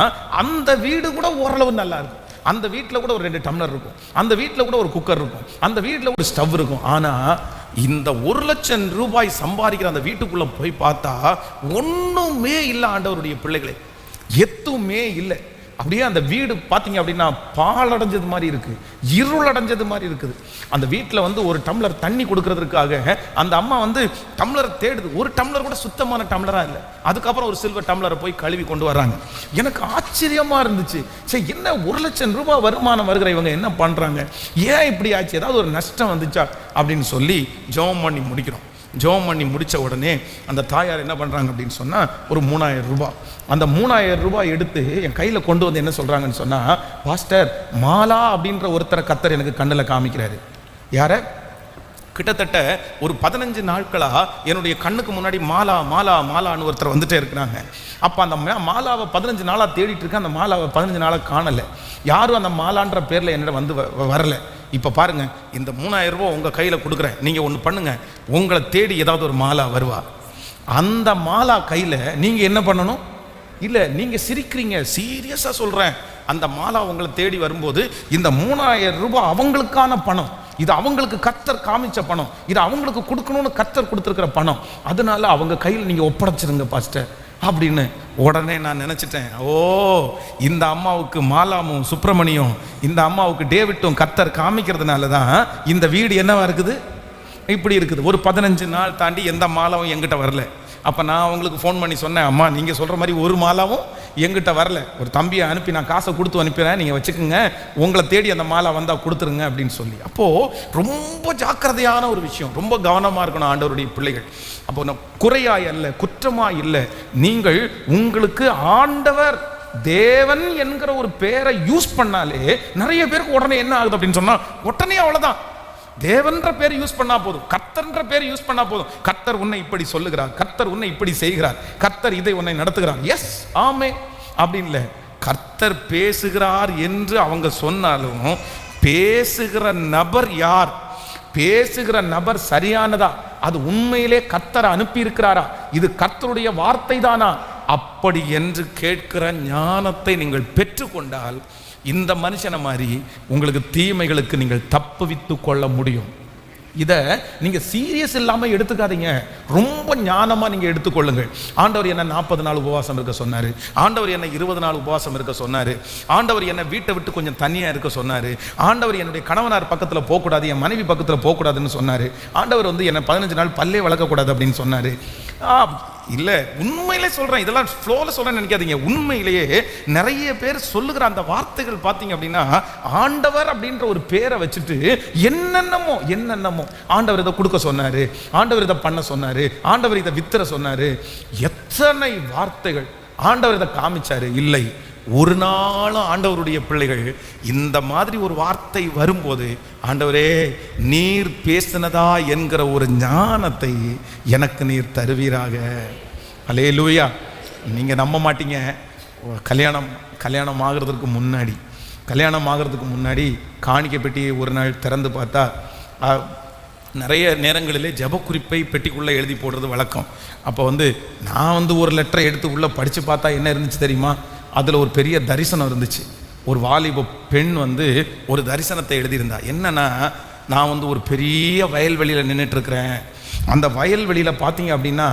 அந்த வீடு கூட ஓரளவு நல்லா இருக்கும். அந்த வீட்டில் கூட ஒரு 2 டம்ளர் இருக்கும், அந்த வீட்டில் கூட ஒரு குக்கர் இருக்கும், அந்த வீட்டில் ஒரு ஸ்டவ் இருக்கும். ஆனால் இந்த 1,00,000 ரூபாய் சம்பாதிக்கிற அந்த வீட்டுக்குள்ளே போய் பார்த்தா ஒன்றுமே இல்லை ஆண்டவருடைய பிள்ளைகளே, எதுவுமே இல்லை. அப்படியே அந்த வீடு பார்த்தீங்க அப்படின்னா பாலடைஞ்சது மாதிரி இருக்குது, இருளடைஞ்சது மாதிரி இருக்குது. அந்த வீட்டில் ஒரு டம்ளர் தண்ணி கொடுக்கறதுக்காக அந்த அம்மா டம்ளரை தேடுது. ஒரு டம்ளர் கூட சுத்தமான டம்ளராக இல்லை. அதுக்கப்புறம் ஒரு சில்வர் டம்ளரை போய் கழுவி கொண்டு வர்றாங்க. எனக்கு ஆச்சரியமாக இருந்துச்சு, சரி என்ன 1,00,000 ரூபாய் வருமானம் வருகிற இவங்க என்ன பண்ணுறாங்க, ஏன் இப்படி ஆச்சு, ஏதாவது ஒரு நஷ்டம் வந்துச்சா அப்படின்னு சொல்லி ஜெபம் பண்ணி முடிக்கிறோம். ஜெபம் பண்ணி முடித்த உடனே அந்த தாயார் என்ன பண்ணுறாங்க அப்படின்னு சொன்னால் ஒரு 3,000 ரூபாய், அந்த 3,000 ரூபாய் எடுத்து என் கையில் கொண்டு வந்து என்ன சொல்கிறாங்கன்னு சொன்னால், பாஸ்டர் மாலா அப்படின்ற ஒருத்தரை கர்த்தர் எனக்கு கண்ணில் காமிக்கிறாரு. யாரை? கிட்டத்தட்ட ஒரு 15 நாட்களாக என்னுடைய கண்ணுக்கு முன்னாடி மாலா மாலா மாலான்னு ஒருத்தர் வந்துட்டே இருக்கிறாங்க. அப்போ அந்த மாலாவை 15 நாளாக தேடிட்டு இருக்கேன். அந்த மாலாவை 15 நாளாக காணலை. யாரும் அந்த மாலான்ற பேரில் என்னிடம் வரலை. இப்போ பாருங்கள், இந்த 3,000 ரூபா உங்கள் கையில் கொடுக்குறேன், நீங்கள் ஒன்று பண்ணுங்கள், உங்களை தேடி ஏதாவது ஒரு மாலா வருவா. அந்த மாலா கையில் நீங்கள் என்ன பண்ணணும்? இல்லை, நீங்கள் சிரிக்கிறீங்க, சீரியஸாக சொல்கிறேன். அந்த மாலா உங்களை தேடி வரும்போது இந்த 3,000 ரூபாய் அவங்களுக்கான பணம், இது அவங்களுக்கு கர்த்தர் காமிச்ச பணம், இது அவங்களுக்கு கொடுக்கணும்னு கர்த்தர் கொடுத்துருக்கிற பணம். அதனால அவங்க கையில் நீங்கள் ஒப்படைச்சிருங்க பாஸ்டர் அப்படின்னு. உடனே நான் நினச்சிட்டேன், ஓ இந்த அம்மாவுக்கு மாலாமும் சுப்பிரமணியம், இந்த அம்மாவுக்கு டேவிட்டும் கர்த்தர் காமிக்கிறதுனால தான் இந்த வீடு என்னவா இருக்குது, இப்படி இருக்குது. ஒரு 15 நாள் தாண்டி எந்த மாலாவும் எங்கிட்ட வரல. அப்போ நான் அவங்களுக்கு ஃபோன் பண்ணி சொன்னேன், அம்மா நீங்கள் சொல்கிற மாதிரி ஒரு மாலாவும் எங்கிட்ட வரல, ஒரு தம்பியை அனுப்பி நான் காசை கொடுத்து அனுப்பிடுறேன், நீங்கள் வச்சுக்கோங்க, உங்களை தேடி அந்த மாலா வந்தால் கொடுத்துருங்க அப்படின்னு சொல்லி. அப்போது ரொம்ப ஜாக்கிரதையான ஒரு விஷயம், ரொம்ப கவனமாக இருக்கணும் ஆண்டவருடைய பிள்ளைகள். அப்போ நான் குறையாய் அல்ல, குற்றமாய் இல்லை, நீங்கள் உங்களுக்கு ஆண்டவர் தேவன் என்கிற ஒரு பேரை யூஸ் பண்ணாலே நிறைய பேருக்கு உடனே என்ன ஆகுது அப்படின்னு சொன்னால், உடனே அவ்வளோதான், தேவன்ற பேர் யூஸ் பண்ணா போதும், கர்த்தர்ன்ற பேர் யூஸ் பண்ணா போதும், கர்த்தர் உன்னை இப்படி சொல்லுகிறார், கர்த்தர் உன்னை இப்படி செய்கிறார், கர்த்தர் இதை உன்னை நடத்துகிறார், எஸ் ஆமே அப்படின்னு இல்லை. கர்த்தர் பேசுகிறார் என்று அவங்க சொன்னாலும் பேசுகிற நபர் யார், பேசுகிற நபர் சரியானதா, அது உண்மையிலே கர்த்தர் அனுப்பி இருக்கிறாரா, இது கர்த்தருடைய வார்த்தை தானா, அப்படி என்று கேட்கிற ஞானத்தை நீங்கள் பெற்றுக்கொண்டால் இந்த மனுஷனை மாதிரி உங்களுக்கு தீமைகளுக்கு நீங்கள் தப்புவித்து கொள்ள முடியும். இதை நீங்கள் சீரியஸ் இல்லாமல் எடுத்துக்காதீங்க, ரொம்ப ஞானமாக நீங்கள் எடுத்துக்கொள்ளுங்கள். ஆண்டவர் என்ன 40 நாள் உபவாசம் இருக்க சொன்னார், ஆண்டவர் என்ன 20 நாள் உபவாசம் இருக்க சொன்னார், ஆண்டவர் என்ன வீட்டை விட்டு கொஞ்சம் தனியாக இருக்க சொன்னார், ஆண்டவர் என்னுடைய கணவனார் பக்கத்தில் போகக்கூடாது, என் மனைவி பக்கத்தில் போகக்கூடாதுன்னு சொன்னார், ஆண்டவர் என்னை 15 நாள் பல்லே வளர்க்கக்கூடாது அப்படின்னு சொன்னார். இல்லை, உண்மையிலே சொல்கிறேன், இதெல்லாம் ஃப்ளோவில் சொல்கிறேன்னு நினைக்காதீங்க. உண்மையிலேயே நிறைய பேர் சொல்லுகிற அந்த வார்த்தைகள் பார்த்தீங்க அப்படின்னா, ஆண்டவர் அப்படின்ற ஒரு பேரை வச்சுட்டு என்னென்னமோ ஆண்டவர் இதை கொடுக்க சொன்னார், ஆண்டவர் இதை பண்ண சொன்னார், ஆண்டவர் இதை வித்துற சொன்னார், எத்தனை வார்த்தைகள் ஆண்டவர் இதை காமிச்சாரு. இல்லை, ஒரு நாளும் ஆண்டவருடைய பிள்ளைகள் இந்த மாதிரி ஒரு வார்த்தை வரும்போது, ஆண்டவரே நீர் பேசினதா என்கிற ஒரு ஞானத்தை எனக்கு நீர் தருவீராக. அல்லேலூயா. நீங்கள் நம்ப மாட்டீங்க, கல்யாணம் ஆகிறதுக்கு முன்னாடி காணிக்கை பெட்டி ஒரு நாள் திறந்து பார்த்தா நிறைய நேரங்களிலே ஜபக்குறிப்பை பெட்டிக்குள்ளே எழுதி போடுறது வழக்கம். அப்போ நான் ஒரு லெட்டரை எடுத்து உள்ளே படித்து பார்த்தா என்ன இருந்துச்சு தெரியுமா, அதில் ஒரு பெரிய தரிசனம் இருந்துச்சு. ஒரு வாலிப பெண் ஒரு தரிசனத்தை எழுதியிருந்தா. என்னன்னா, நான் ஒரு பெரிய வயல்வெளியில் நின்றுட்டுருக்கிறேன், அந்த வயல்வெளியில் பார்த்தீங்க அப்படின்னா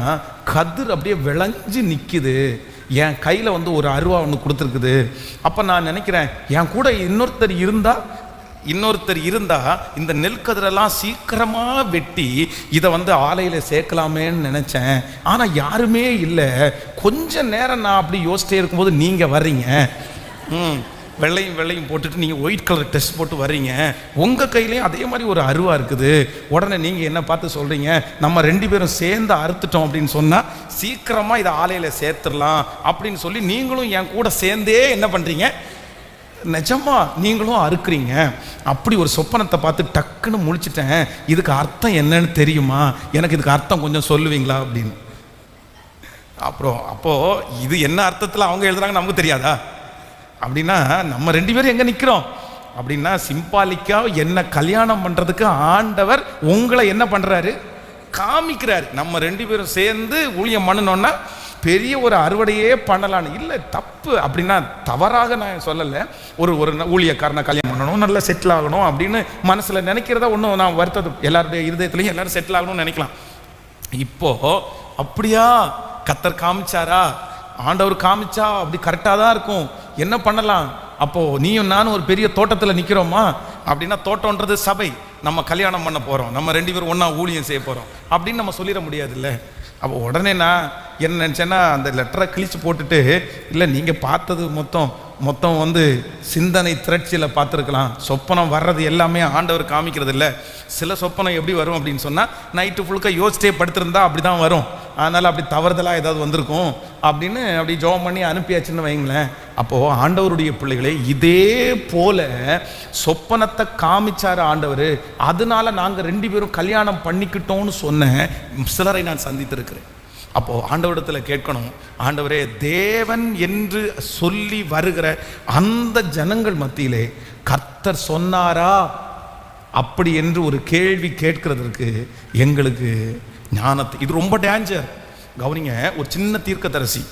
கதிர் அப்படியே விளைஞ்சு நிற்கிது, என் கையில் ஒரு அருவா ஒன்று கொடுத்துருக்குது. அப்போ நான் நினைக்கிறேன், என் கூட இன்னொருத்தர் இருந்தால் இந்த நெல்கதிரெல்லாம் சீக்கிரமாக வெட்டி இதை ஆலையில் சேர்க்கலாமேன்னு நினச்சேன். ஆனால் யாருமே இல்லை. கொஞ்ச நேரம் நான் அப்படி யோசிச்சிட்டே இருக்கும்போது நீங்கள் வர்றீங்க. வெள்ளையும் வெள்ளையும் போட்டுட்டு நீங்கள் ஒயிட் கலர் ட்ரெஸ் போட்டு வர்றீங்க, உங்கள் கையிலையும் அதே மாதிரி ஒரு அருவா இருக்குது. உடனே நீங்கள் என்ன பார்த்து சொல்கிறீங்க, நம்ம 2 பேரும் சேர்ந்து அறுத்துட்டோம் அப்படின்னு சொன்னால் சீக்கிரமாக இதை ஆலையில் சேர்த்துடலாம் அப்படின்னு சொல்லி நீங்களும் என் கூட சேர்ந்தே என்ன பண்ணுறீங்க, நிஜமா நீங்களும் அறுக்குறீங்க. அப்படி ஒரு சொப்பனத்தை பார்த்து டக்குன்னு முழிச்சிட்டேன், இதுக்கு அர்த்தம் என்னன்னு தெரியுமா, எனக்கு இதுக்கு அர்த்தம் கொஞ்சம் சொல்லுவீங்களா அப்படின்னு. அப்போது இது என்ன அர்த்தத்தில் அவங்க எழுதுறாங்க நமக்கு தெரியாதா? அப்படின்னா நம்ம 2 பேரும் எங்கே நிற்கிறோம் அப்படின்னா, சிம்பாலிக்காக என்ன கல்யாணம் பண்ணுறதுக்கு ஆண்டவர் உங்களை என்ன பண்ணுறாரு, காமிக்கிறாரு. நம்ம 2 பேரும் சேர்ந்து ஊழியம் பண்ணணுன்னா பெரிய ஒரு அறுவடையே பண்ணலான்னு இல்லை, தப்பு அப்படின்னா தவறாக நான் சொல்லலை. ஒரு ஊழியக்காரனை கல்யாணம் பண்ணணும், நல்லா செட்டில் ஆகணும் அப்படின்னு மனசில் நினைக்கிறதா ஒன்றும் நான் வருத்தது, எல்லாருடைய இருதயத்துலையும் எல்லாரும் செட்டில் ஆகணும்னு நினைக்கலாம். இப்போ அப்படியா கர்த்தர் காமிச்சாரா, ஆண்டவர் காமிச்சா அப்படி கரெக்டாக தான் இருக்கும், என்ன பண்ணலாம்? அப்போது நீயும் நானும் ஒரு பெரிய தோட்டத்தில் நிற்கிறோமா அப்படின்னா, தோட்டம்ன்றது சபை, நம்ம கல்யாணம் பண்ண போகிறோம், நம்ம 2 பேரும் ஒன்றா ஊழியம் செய்ய போகிறோம் அப்படின்னு நம்ம சொல்லிட முடியாதுல்ல. அப்போ உடனே நான் என்ன நினச்சேன்னா, அந்த லெட்டரை கிழிச்சு போட்டுட்டு, இல்லை நீங்கள் பார்த்தது மொத்தம் வந்து சிந்தனை திரட்சியில் பார்த்துருக்கலாம், சொப்பனம் வர்றது எல்லாமே ஆண்டவர் காமிக்கிறது இல்லை. சில சொப்பனம் எப்படி வரும் அப்படின்னு சொன்னால், நைட்டு ஃபுல்லுக்காக யோசிச்சே படுத்திருந்தா அப்படி தான் வரும், அதனால் அப்படி தவறுதலாக ஏதாவது வந்திருக்கும் அப்படின்னு அப்படி ஜெபம் பண்ணி அனுப்பியாச்சுன்னு வைங்களேன். அப்போது ஆண்டவருடைய பிள்ளைகளே, இதே போல் சொப்பனத்தை காமிச்சார் ஆண்டவர், அதனால நாங்கள் 2 பேரும் கல்யாணம் பண்ணிக்கிட்டோம்னு சொன்ன சிலரை நான் சந்தித்திருக்கிறேன். அப்போது ஆண்டவரிடத்தில் கேட்கணும், ஆண்டவரே, தேவன் என்று சொல்லி வருகிற அந்த ஜனங்கள் மத்தியிலே கர்த்தர் சொன்னாரா அப்படி என்று ஒரு கேள்வி கேட்கிறதற்கு எங்களுக்கு ஞானத்தை, இது ரொம்ப டேஞ்சர். கவனிங்க, ஒரு சின்ன தீர்க்கதரிசி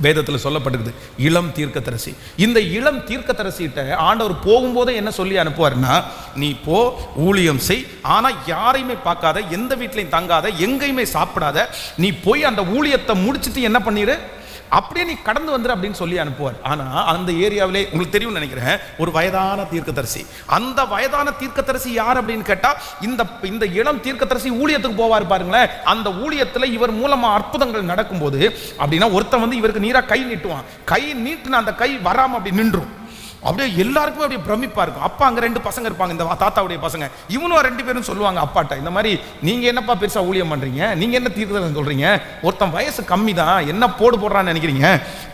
வேதத்தில் சொல்லப்பட்டிருக்குது, இளம் தீர்க்கதரிசி. இந்த இளம் தீர்க்கதரிசிகிட்ட ஆண்டவர் போகும்போதே என்ன சொல்லி அனுப்புவார்னா, நீ போ, ஊழியம் செய், ஆனால் யாரையுமே பார்க்காத, எந்த வீட்லையும் தங்காத, எங்கேயுமே சாப்பிடாத, நீ போய் அந்த ஊழியத்தை முடிச்சுட்டு என்ன பண்ணிடு, அப்படியே நீ கடந்து வந்துரு அப்படின்னு சொல்லி அனுப்புவார். ஆனால் அந்த ஏரியாவிலே உங்களுக்கு தெரியும்னு நினைக்கிறேன், ஒரு வயதான தீர்க்கதரிசி. அந்த வயதான தீர்க்கதரிசி யார் அப்படின்னு கேட்டால், இந்த இளம் தீர்க்கதரிசி ஊழியத்துக்கு போவார் பாருங்களேன். அந்த ஊழியத்தில் இவர் மூலமாக அற்புதங்கள் நடக்கும்போது அப்படின்னா, ஒருத்தன் வந்து இவருக்கு நீராக கை நீட்டுவான், கை நீட்டுன அந்த கை வராமல் அப்படி நின்றும். அப்படியே எல்லாருக்குமே அப்படியே பிரமிப்பா இருக்கும். அப்பா அங்கே 2 பசங்க இருப்பாங்க, இந்த தாத்தாவுடைய பசங்க, இவனும் 2 பேரும் சொல்லுவாங்க அப்பாட்ட, இந்த மாதிரி நீங்கள் என்னப்பா பெருசா ஊழியம் பண்ணுறீங்க, நீங்கள் என்ன தீர்க்கதரிசனம் சொல்கிறீங்க, ஒருத்தன் வயசு கம்மி தான், என்ன போடுறான்னு நினைக்கிறீங்க,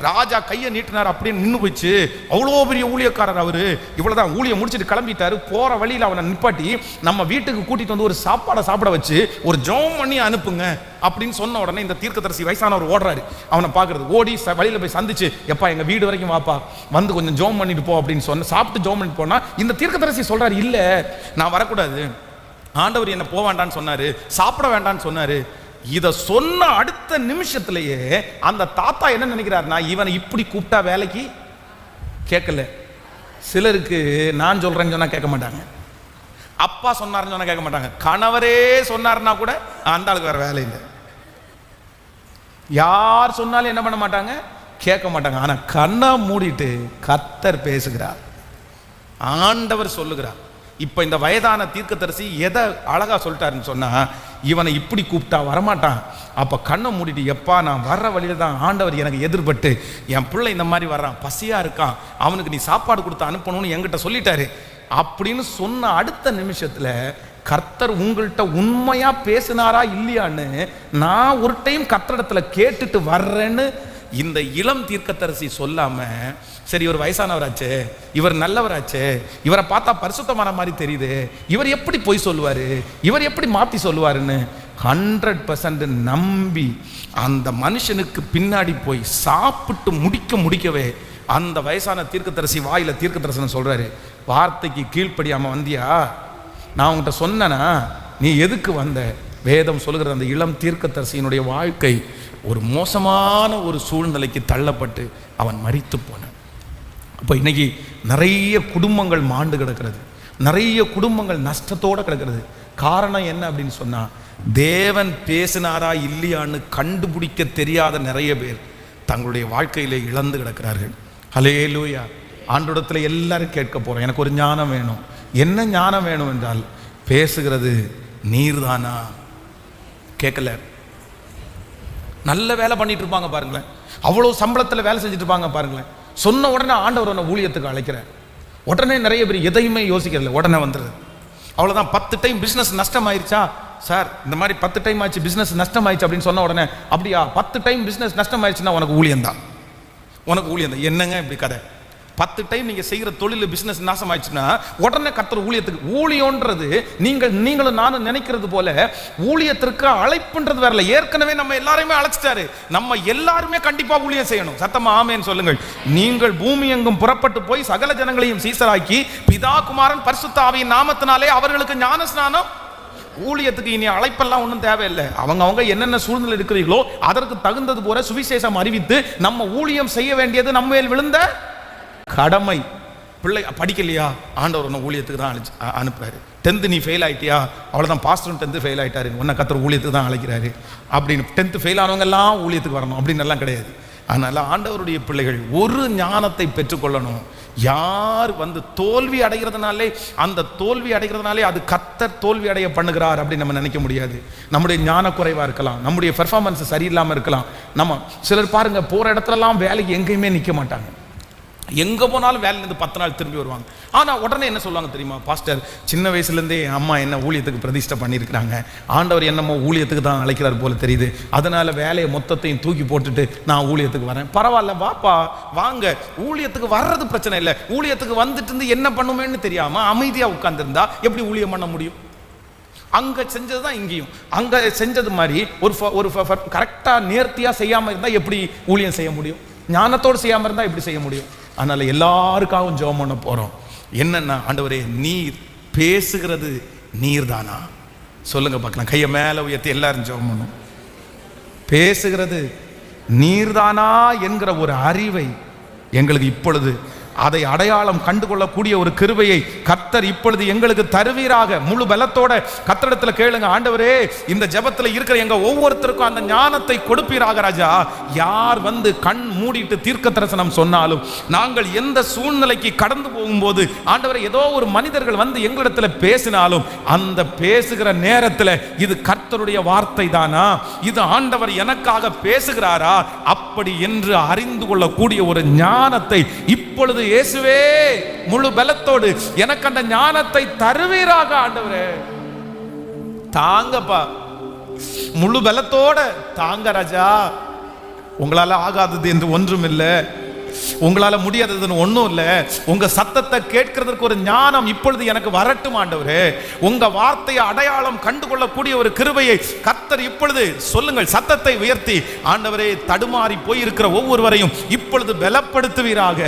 ராஜா கையை நீட்டினார் அப்படியே நின்று போயிடுச்சு, அவ்வளோ பெரிய ஊழியக்காரர் அவர், இவ்வளோதான் ஊழியம் முடிச்சுட்டு கிளம்பிட்டாரு, போகிற வழியில் அவனை நிப்பாட்டி நம்ம வீட்டுக்கு கூட்டிகிட்டு வந்து ஒரு சாப்பாடை சாப்பிட வச்சு ஒரு ஜெபம் பண்ணி அனுப்புங்க அப்படின்னு சொன்ன உடனே இந்த தீர்க்கதரிசி வயசானவர் ஓடுறாரு, அவனை பார்க்கறது, ஓடி வழியில் போய் சந்திச்சு, எப்பா எங்கள் வீடு வரைக்கும் வாப்பா, வந்து கொஞ்சம் ஜெபம் பண்ணிட்டு போ அப்படின்னு சொன்ன, சாப்பிட்டு ஜெபம் பண்ணிட்டு போனா, இந்த தீர்க்கதரிசி சொல்றாரு, இல்லை நான் வரக்கூடாது, ஆண்டவர் என்ன போக வேண்டான்னு சொன்னாரு, சாப்பிட வேண்டான்னு சொன்னாரு. இதை சொன்ன அடுத்த நிமிஷத்திலேயே அந்த தாத்தா என்ன நினைக்கிறாருன்னா, இவனை இப்படி கூப்பிட்டா வேலைக்கு கேட்கல. சிலருக்கு நான் சொல்றேன்னு சொன்னா கேட்க மாட்டாங்க, அப்பா சொன்னாருன்னு சொன்னா கேட்க மாட்டாங்க, கணவரே சொன்னாருன்னா கூட அந்த ஆளுக்கு வேற வேலை இல்லை, யார் சொன்னாலும் என்ன பண்ண மாட்டாங்க, கேட்க மாட்டாங்க. ஆனா கண்ணை மூடிட்டு கர்த்தர் பேசுகிறார், ஆண்டவர் சொல்லுகிறார். இப்ப இந்த வயதான தீர்க்கதரிசி எதை அழகா சொல்லிட்டாருன்னு சொன்னா, இவனை இப்படி கூப்பிட்டா வரமாட்டான், அப்ப கண்ணை மூடிட்டு, எப்பா நான் வர்ற வழியில தான் ஆண்டவர் எனக்கு எதிர்பட்டு என் பிள்ளை இந்த மாதிரி வர்றான், பசியா இருக்கான், அவனுக்கு நீ சாப்பாடு கொடுத்து அனுப்பணும்னு என்கிட்ட சொல்லிட்டாரு அப்படின்னு சொன்ன அடுத்த நிமிஷத்துல கர்த்தர் உங்கள்கிட்ட உண்மையா பேசினாரா இல்லையான்னு நான் ஒரு டைம் கர்த்தரிடத்துல கேட்டுட்டு வர்றேன்னு இந்த இளம் தீர்க்கதரிசி சொல்லாம, சரி இவர் வயசானவராச்சே, இவர் நல்லவராச்சே, இவரை பார்த்தா பரிசுத்தமான மாதிரி தெரியுது, இவர் எப்படி பொய் சொல்லுவாரு, இவர் எப்படி மாற்றி சொல்லுவாருன்னு 100% நம்பி அந்த மனுஷனுக்கு பின்னாடி போய் சாப்பிட்டு முடிக்கவே அந்த வயசான தீர்க்கதரிசி வாயில தீர்க்கதரிசனம் சொல்றாரு, வார்த்தைக்கு கீழ்ப்படியாம வந்தியா, நான் உங்கள்கிட்ட சொன்னனா, நீ எதுக்கு வந்த? வேதம் சொல்லுகிறது, அந்த இளம் தீர்க்கதரிசியினுடைய வாழ்க்கை ஒரு மோசமான ஒரு சூழ்நிலைக்கு தள்ளப்பட்டு அவன் மரித்து போனான். அப்போ இன்னைக்கு நிறைய குடும்பங்கள் மாண்டு கிடக்கிறது, நிறைய குடும்பங்கள் நஷ்டத்தோடு கிடக்கிறது. காரணம் என்ன அப்படின்னு சொன்னா, தேவன் பேசினாரா இல்லையான்னு கண்டுபிடிக்க தெரியாத நிறைய பேர் தங்களுடைய வாழ்க்கையிலே இழந்து கிடக்கிறார்கள். ஹல்லேலூயா. ஆண்டவரிடத்தில் எல்லாரும் கேட்க போறோம், எனக்கு ஒரு ஞானம் வேணும். என்ன ஞானம் வேணும் என்றால், பேசுகிறது நீர்தானா? கேட்கல. நல்ல வேலை பண்ணிட்டு இருப்பாங்க பாருங்களேன், அவ்வளோ சம்பளத்தில் வேலை செஞ்சுட்டு இருப்பாங்க பாருங்களேன், சொன்ன உடனே ஆண்டவர் உன்னை ஊழியத்துக்கு அழைக்கிறார். உடனே நிறைய பேர் எதையுமே யோசிக்கிறதில்ல, உடனே வந்துடுது. அவ்வளோதான். 10 டைம் பிஸ்னஸ் நஷ்டம் ஆயிடுச்சா சார், இந்த மாதிரி 10 டைம் ஆச்சு பிஸ்னஸ் நஷ்டம் ஆயிடுச்சு அப்படின்னு சொன்ன உடனே, அப்படியா 10 டைம் பிஸ்னஸ் நஷ்டம் ஆயிடுச்சுன்னா உனக்கு ஊழியம் தான், உனக்கு ஊழியம் தான். என்னங்க இப்படி கதை? 10 டைம் நீங்கள் செய்கிற தொழில் பிஸ்னஸ் நாசம் ஆயிடுச்சுன்னா உடனே கர்த்தர் ஊழியத்துக்கு. ஊழியன்றது நீங்களும் நானும் நினைக்கிறது போல ஊழியத்திற்கு அழைப்புன்றது வரல. ஏற்கனவே நம்ம எல்லாரையுமே அழைச்சிட்டாரு. நம்ம எல்லாருமே கண்டிப்பா ஊழியம் செய்யணும். சத்தமா ஆமேன்னு சொல்லுங்கள். நீங்கள் பூமி எங்கும் புறப்பட்டு போய் சகல ஜனங்களையும் சீசராக்கி பிதா குமாரன் பரிசுத்த ஆவியின் நாமத்தினாலே அவர்களுக்கு ஞான ஸ்நானம். ஊழியத்துக்கு இனி அழைப்பெல்லாம் ஒன்றும் தேவையில்லை. அவங்க என்னென்ன சூழ்நிலை இருக்கிறீர்களோ அதற்கு தகுந்தது போல சுவிசேஷம் அறிவித்து நம்ம ஊழியம் செய்ய வேண்டியது நம்ம மேல் விழுந்த கடமை. பிள்ளை படிக்கலையா, ஆண்டவர் ஒன்று ஊழியத்துக்கு தான் அனுப்புறாரு. 10th நீ ஃபெயில் ஆகிட்டியா, அவ்வளோதான், பாஸ்டரும் 10th ஃபெயில் ஆகிட்டாரு, உன்னை கர்த்தர் ஊழியத்துக்கு தான் அழைக்கிறாரு அப்படின்னு 10th ஃபெயில் ஆனவங்க எல்லாம் ஊழியத்துக்கு வரணும் அப்படின்னு எல்லாம் கிடையாது. அதனால் ஆண்டவருடைய பிள்ளைகள் ஒரு ஞானத்தை பெற்றுக்கொள்ளணும். யார் தோல்வி அடைகிறதுனாலே, அந்த தோல்வி அடைகிறதுனாலே அது கர்த்தர் தோல்வி அடைய பண்ணுகிறார் அப்படின்னு நம்ம நினைக்க முடியாது. நம்முடைய ஞான குறைவாக இருக்கலாம், நம்முடைய பெர்ஃபார்மன்ஸ் சரியில்லாமல் இருக்கலாம். நம்ம சிலர் பாருங்க, போகிற இடத்துலலாம் வேலைக்கு எங்கேயுமே நிற்க மாட்டாங்க, எங்கே போனாலும் வேலையிலேருந்து 10 நாள் திரும்பி வருவாங்க. ஆனால் உடனே என்ன சொல்லுவாங்க தெரியுமா, பாஸ்டர் சின்ன வயசுலேருந்தே என் அம்மா என்ன ஊழியத்துக்கு பிரதிஷ்டை பண்ணியிருக்கிறாங்க, ஆண்டவர் என்னமோ ஊழியத்துக்கு தான் அழைக்கிறார் போல தெரியுது, அதனால் வேலையை மொத்தத்தையும் தூக்கி போட்டுட்டு நான் ஊழியத்துக்கு வரேன். பரவாயில்ல வாப்பா வாங்க, ஊழியத்துக்கு வர்றது பிரச்சனை இல்லை. ஊழியத்துக்கு வந்துட்டு இருந்து என்ன பண்ணுமேன்னு தெரியாமல் அமைதியாக உட்காந்துருந்தா எப்படி ஊழியம் பண்ண முடியும்? அங்கே செஞ்சது தான் இங்கேயும், அங்கே செஞ்சது மாதிரி ஒரு கரெக்டாக நேர்த்தியாக செய்யாமல் இருந்தால் எப்படி ஊழியம் செய்ய முடியும்? ஞானத்தோடு செய்யாமல் இருந்தால் எப்படி செய்ய முடியும்? அதனால் எல்லாருக்காகவும் ஜெபம் பண்ண போகிறோம். என்னன்னா, ஆண்டவரே நீர் பேசுகிறது நீர் தானா? சொல்லுங்க பார்க்கலாம். கையை மேலே உயர்த்தி எல்லாரும் ஜெபம் பண்ணும். பேசுகிறது நீர் தானா என்கிற ஒரு அறிவை எங்களுக்கு இப்பொழுது, அதை அடையாளம் கண்டுகொள்ளக்கூடிய ஒரு கிருபையை கர்த்தர் இப்பொழுது எங்களுக்கு தருவீராக. முழு பலத்தோட கர்த்தரிடத்தில் கேளுங்க, ஆண்டவரே இந்த ஜெபத்தில் இருக்கிற எங்க ஒவ்வொருத்தருக்கும் அந்த ஞானத்தை கொடுப்பீராக ராஜா. யார் கண் மூடிட்டு தீர்க்க தரிசனம் சொன்னாலும், நாங்கள் எந்த சூழ்நிலைக்கு கடந்து போகும்போது ஆண்டவரே ஏதோ ஒரு மனிதர்கள் எங்களிடத்தில் பேசினாலும், அந்த பேசுகிற நேரத்தில் இது கர்த்தருடைய வார்த்தை தானா, இது ஆண்டவர் எனக்காக பேசுகிறாரா, அப்படி என்று அறிந்து கொள்ளக்கூடிய ஒரு ஞானத்தை இப்பொழுது இயேசுவே முழு பலத்தோடு எனக்கு அந்த ஞானத்தை தருவீராக. ஆண்டவரே தாங்கப்பா, முழு பலத்தோட தாங்க ராஜா. உங்களால ஆகாதது என்று ஒன்றும் இல்லை, உங்களால முடியாததுன்னு ஒன்றும் இல்லை. உங்க சத்தத்தை கேட்கிறதுக்கு ஒரு ஞானம் இப்பொழுது எனக்கு வரட்டும் ஆண்டவரே. உங்க வார்த்தையை அடையாளம் கண்டுகொள்ளக்கூடிய ஒரு கிருபையை கர்த்தர் இப்பொழுது சொல்லுங்கள். சத்தத்தை உயர்த்தி ஆண்டவரே தடுமாறி போயிருக்கிற ஒவ்வொருவரையும் இப்பொழுது பலப்படுத்துவீராக.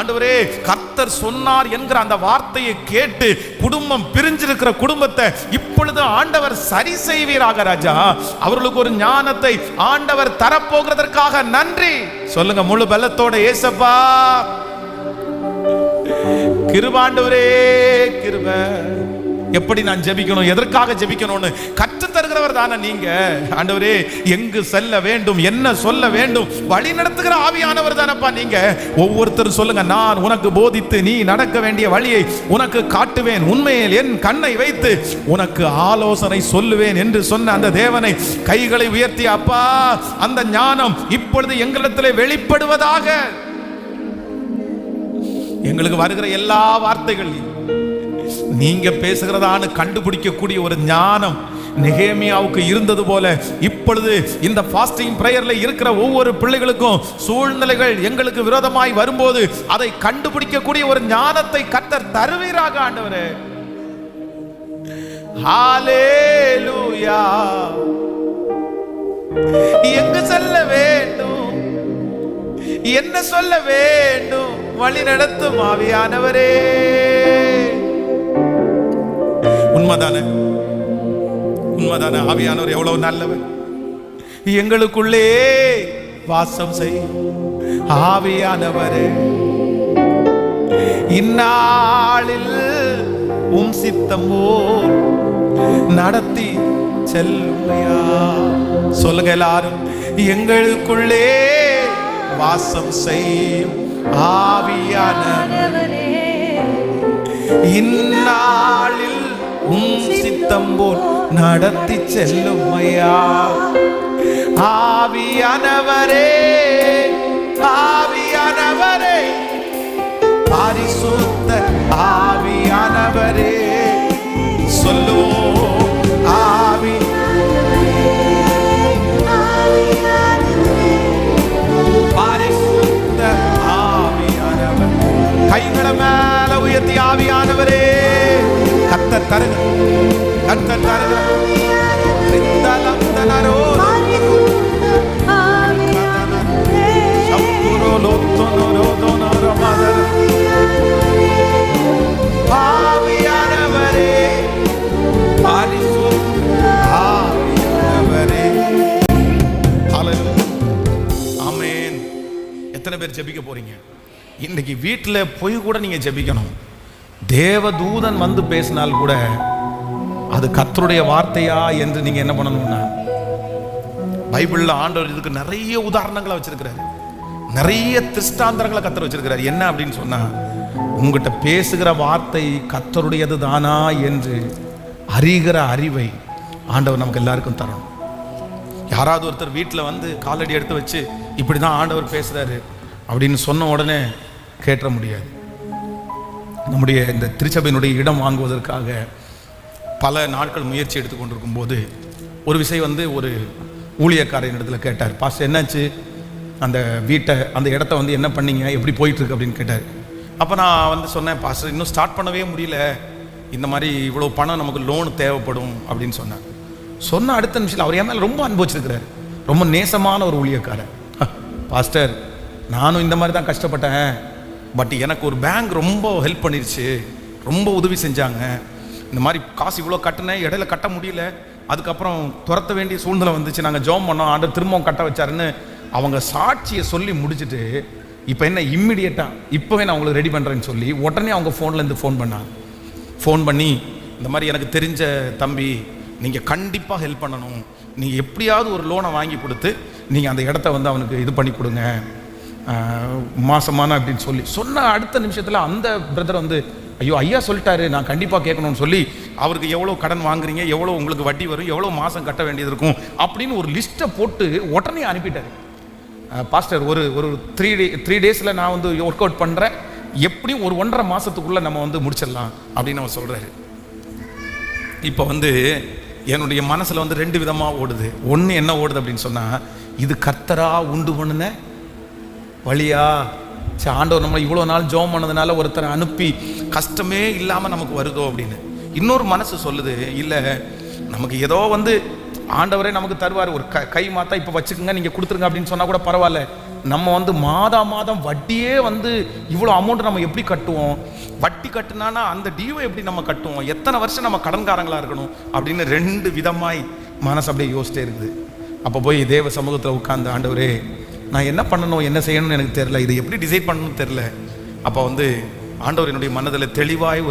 ஆண்டவரே கர்த்தர் சொன்னார் என்கிற அந்த வார்த்தையை கேட்டு குடும்பம் பிரிஞ்சிருக்கிற குடும்பத்தை இப்பொழுது ஆண்டவர் சரி செய்வீராக ராஜா. அவர்களுக்கு ஒரு ஞானத்தை ஆண்டவர் தரப்போகிறதற்காக நன்றி சொல்லுங்க. முழு பலத்தோட ஏசப்பா கிருபாண்டவரே கிருப. எப்படி நான் ஜெபிக்கணும், எதற்காக ஜெபிக்கணும்னு கற்று தருகிறவர் தானே நீங்க. ஆண்டவரே எங்கு செல்ல வேண்டும், என்ன சொல்ல வேண்டும், வழி நடத்துகிற ஆவியானவர் தானப்பா நீங்க. ஒவ்வொருத்தரும் சொல்லுங்க, நான் உனக்கு போதித்து நீ நடக்க வேண்டிய வழியை உனக்கு காட்டுவேன், உண்மையில் என் கண்ணை வைத்து உனக்கு ஆலோசனை சொல்லுவேன் என்று சொன்ன அந்த தேவனை கைகளை உயர்த்தி, அப்பா அந்த ஞானம் இப்பொழுது எங்களிடத்தில் வெளிப்படுவதாக. எங்களுக்கு வருகிற எல்லா வார்த்தைகளையும் நீங்க பேசுகிறதான்னு கண்டுபிடிக்கக்கூடிய ஒரு ஞானம் நெகேமியாவுக்கு இருந்தது போல இப்பொழுது இந்த ஃபாஸ்டிங் பிரேயர்ல இருக்கிற ஒவ்வொரு பிள்ளைகளுக்கும் சூழ்நிலைகள் எங்களுக்கு விரோதமாய் வரும்போது அதை கண்டுபிடிக்கக்கூடிய ஒரு ஞானத்தை கர்த்தர் தருவீராக ஆண்டவரே. ஹalleluya. எங்கு செல்ல வேண்டும், என்ன சொல்ல வேண்டும், வழி நடத்தும் ஆவியானவரே. உண்மைதானே, உண்மைதானே. ஆவியானவர் எவ்வளவு நல்லவர். எங்களுக்குள்ளே வாசம் செய்யும் ஆவியானவரே, இந்நாளில் உம் சித்தம் போல் நடத்தி செல்லுமையா. சொல்லுங்க எல்லாரும், எங்களுக்குள்ளே வாசம் செய்யும் ஆவியானவரே, இந்நாளில் உம் சித்தம் போல் நடத்தி செல்லுமையா. ஆவியானவரே, ஆவியானவரே, ஆமென். எத்தனை பேர் ஜெபிக்க போறீங்க? இன்னைக்கு வீட்டில் போய் கூட நீங்க ஜெபிக்கணும். தேவதூதன் வந்து பேசினால் கூட அது கர்த்தருடைய வார்த்தையா என்று நீங்க என்ன பண்ணணும்னா, பைபிள்ல ஆண்டவர் இதுக்கு நிறைய உதாரணங்களை வச்சிருக்கிறாரு, நிறைய திருஷ்டாந்தரங்களை கர்த்தர் வச்சிருக்கிறார். என்ன அப்படின்னு சொன்னா, உங்ககிட்ட பேசுகிற வார்த்தை கர்த்தருடையது தானா என்று அறிகிற அறிவை ஆண்டவர் நமக்கு எல்லாருக்கும் தரணும். யாராவது ஒருத்தர் வீட்டில் வந்து காலடி எடுத்து வச்சு இப்படி தான் ஆண்டவர் பேசுகிறாரு அப்படின்னு சொன்ன உடனே கேட்ட முடியாது. நம்முடைய இந்த திருச்சபையினுடைய இடம் வாங்குவதற்காக பல நாட்கள் முயற்சி எடுத்துக்கொண்டிருக்கும் போது ஒரு விஷயம் வந்து ஒரு ஊழியக்காரன் இடத்துல கேட்டார், பாஸ்டர் என்னாச்சு, அந்த வீட்டை அந்த இடத்த வந்து என்ன பண்ணீங்க, எப்படி போயிட்டுருக்கு அப்படின்னு கேட்டார். அப்போ நான் வந்து சொன்னேன், பாஸ்டர் இன்னும் ஸ்டார்ட் பண்ணவே முடியல, இந்த மாதிரி இவ்வளோ பணம் நமக்கு லோன் தேவைப்படும் அப்படின்னு சொன்னார். சொன்ன அடுத்த நிமிஷத்தில் அவர் என் மேலே ரொம்ப அனுபவிச்சிருக்கிறார், ரொம்ப நேசமான ஒரு ஊழியக்காரர். பாஸ்டர் நானும் இந்த மாதிரி தான் கஷ்டப்பட்டேன், பட் எனக்கு ஒரு பேங்க் ரொம்ப ஹெல்ப் பண்ணிருச்சு, ரொம்ப உதவி செஞ்சாங்க. இந்த மாதிரி காசு இவ்வளோ கட்டினேன், இடையில கட்ட முடியல, அதுக்கப்புறம் துரத்த வேண்டிய சூழ்நிலை வந்துச்சு, நாங்கள் ஜோம் பண்ணோம், ஆண்டவர் திரும்பவும் கட்ட வச்சாருன்னு அவங்க சாட்சியை சொல்லி முடிச்சுட்டு இப்போ என்ன இம்மிடியேட்டாக இப்போவே நான் உங்களுக்கு ரெடி பண்ணுறேன்னு சொல்லி உடனே அவங்க ஃபோன்லேருந்து ஃபோன் பண்ணாங்க. ஃபோன் பண்ணி இந்த மாதிரி எனக்கு தெரிஞ்ச தம்பி, நீங்கள் கண்டிப்பாக ஹெல்ப் பண்ணணும், நீங்கள் எப்படியாவது ஒரு லோனை வாங்கி கொடுத்து நீங்கள் அந்த இடத்த வந்து அவனுக்கு இது பண்ணி கொடுங்க மாசமான அப்படின்னு சொல்லி சொன்ன அடுத்த நிமிஷத்தில் அந்த பிரதர் வந்து, ஐயோ ஐயா சொல்லிட்டாரு, நான் கண்டிப்பாக கேட்கணும்னு சொல்லி அவருக்கு எவ்வளோ கடன் வாங்குறீங்க, எவ்வளோ உங்களுக்கு வட்டி வரும், எவ்வளோ மாதம் கட்ட வேண்டியது இருக்கும் அப்படின்னு ஒரு லிஸ்ட்டை போட்டு உடனே அனுப்பிட்டார். பாஸ்டர் ஒரு 3 டேஸில் நான் வந்து ஒர்க் அவுட் பண்ணுறேன், எப்படியும் ஒரு 1.5 மாதத்துக்குள்ளே நம்ம வந்து முடிச்சிடலாம் அப்படின்னு அவர் சொல்கிறாரு. இப்போ வந்து என்னுடைய மனசில் வந்து 2 விதமாக ஓடுது. ஒன்று என்ன ஓடுது அப்படின்னு சொன்னால், இது கர்த்தரா உண்டு பண்ணுன வழியா, ஆண்டவர் நம்மளை இவ்வளோ நாள் ஜோம் பண்ணதுனால ஒருத்தரை அனுப்பி கஷ்டமே இல்லாமல் நமக்கு வருதோ அப்படின்னு. இன்னொரு மனசு சொல்லுது, இல்லை நமக்கு ஏதோ வந்து ஆண்டவரே நமக்கு தருவார், ஒரு கை மாத்தா இப்போ வச்சுக்கோங்க நீங்கள் கொடுத்துருங்க அப்படின்னு சொன்னால் கூட பரவாயில்ல, நம்ம வந்து மாதம் வட்டியே வந்து இவ்வளோ அமௌண்ட் நம்ம எப்படி கட்டுவோம், வட்டி கட்டுனானா அந்த டியூவை எப்படி நம்ம கட்டுவோம், எத்தனை வருஷம் நம்ம கடன்காரங்களாக இருக்கணும் அப்படின்னு 2 விதமாய் மனசு அப்படியே யோசிச்சிட்டே இருக்குது. அப்போ போய் தேவ சமூகத்தில் உட்கார்ந்து, ஆண்டவரே நான் என்ன பண்ணணும், என்ன செய்யணும்னு எனக்கு தெரில, இதை எப்படி டிசைட் பண்ணணும்னு தெரில. அப்போ வந்து ஆண்டவர் என்னுடைய மனதில் தெளிவாய்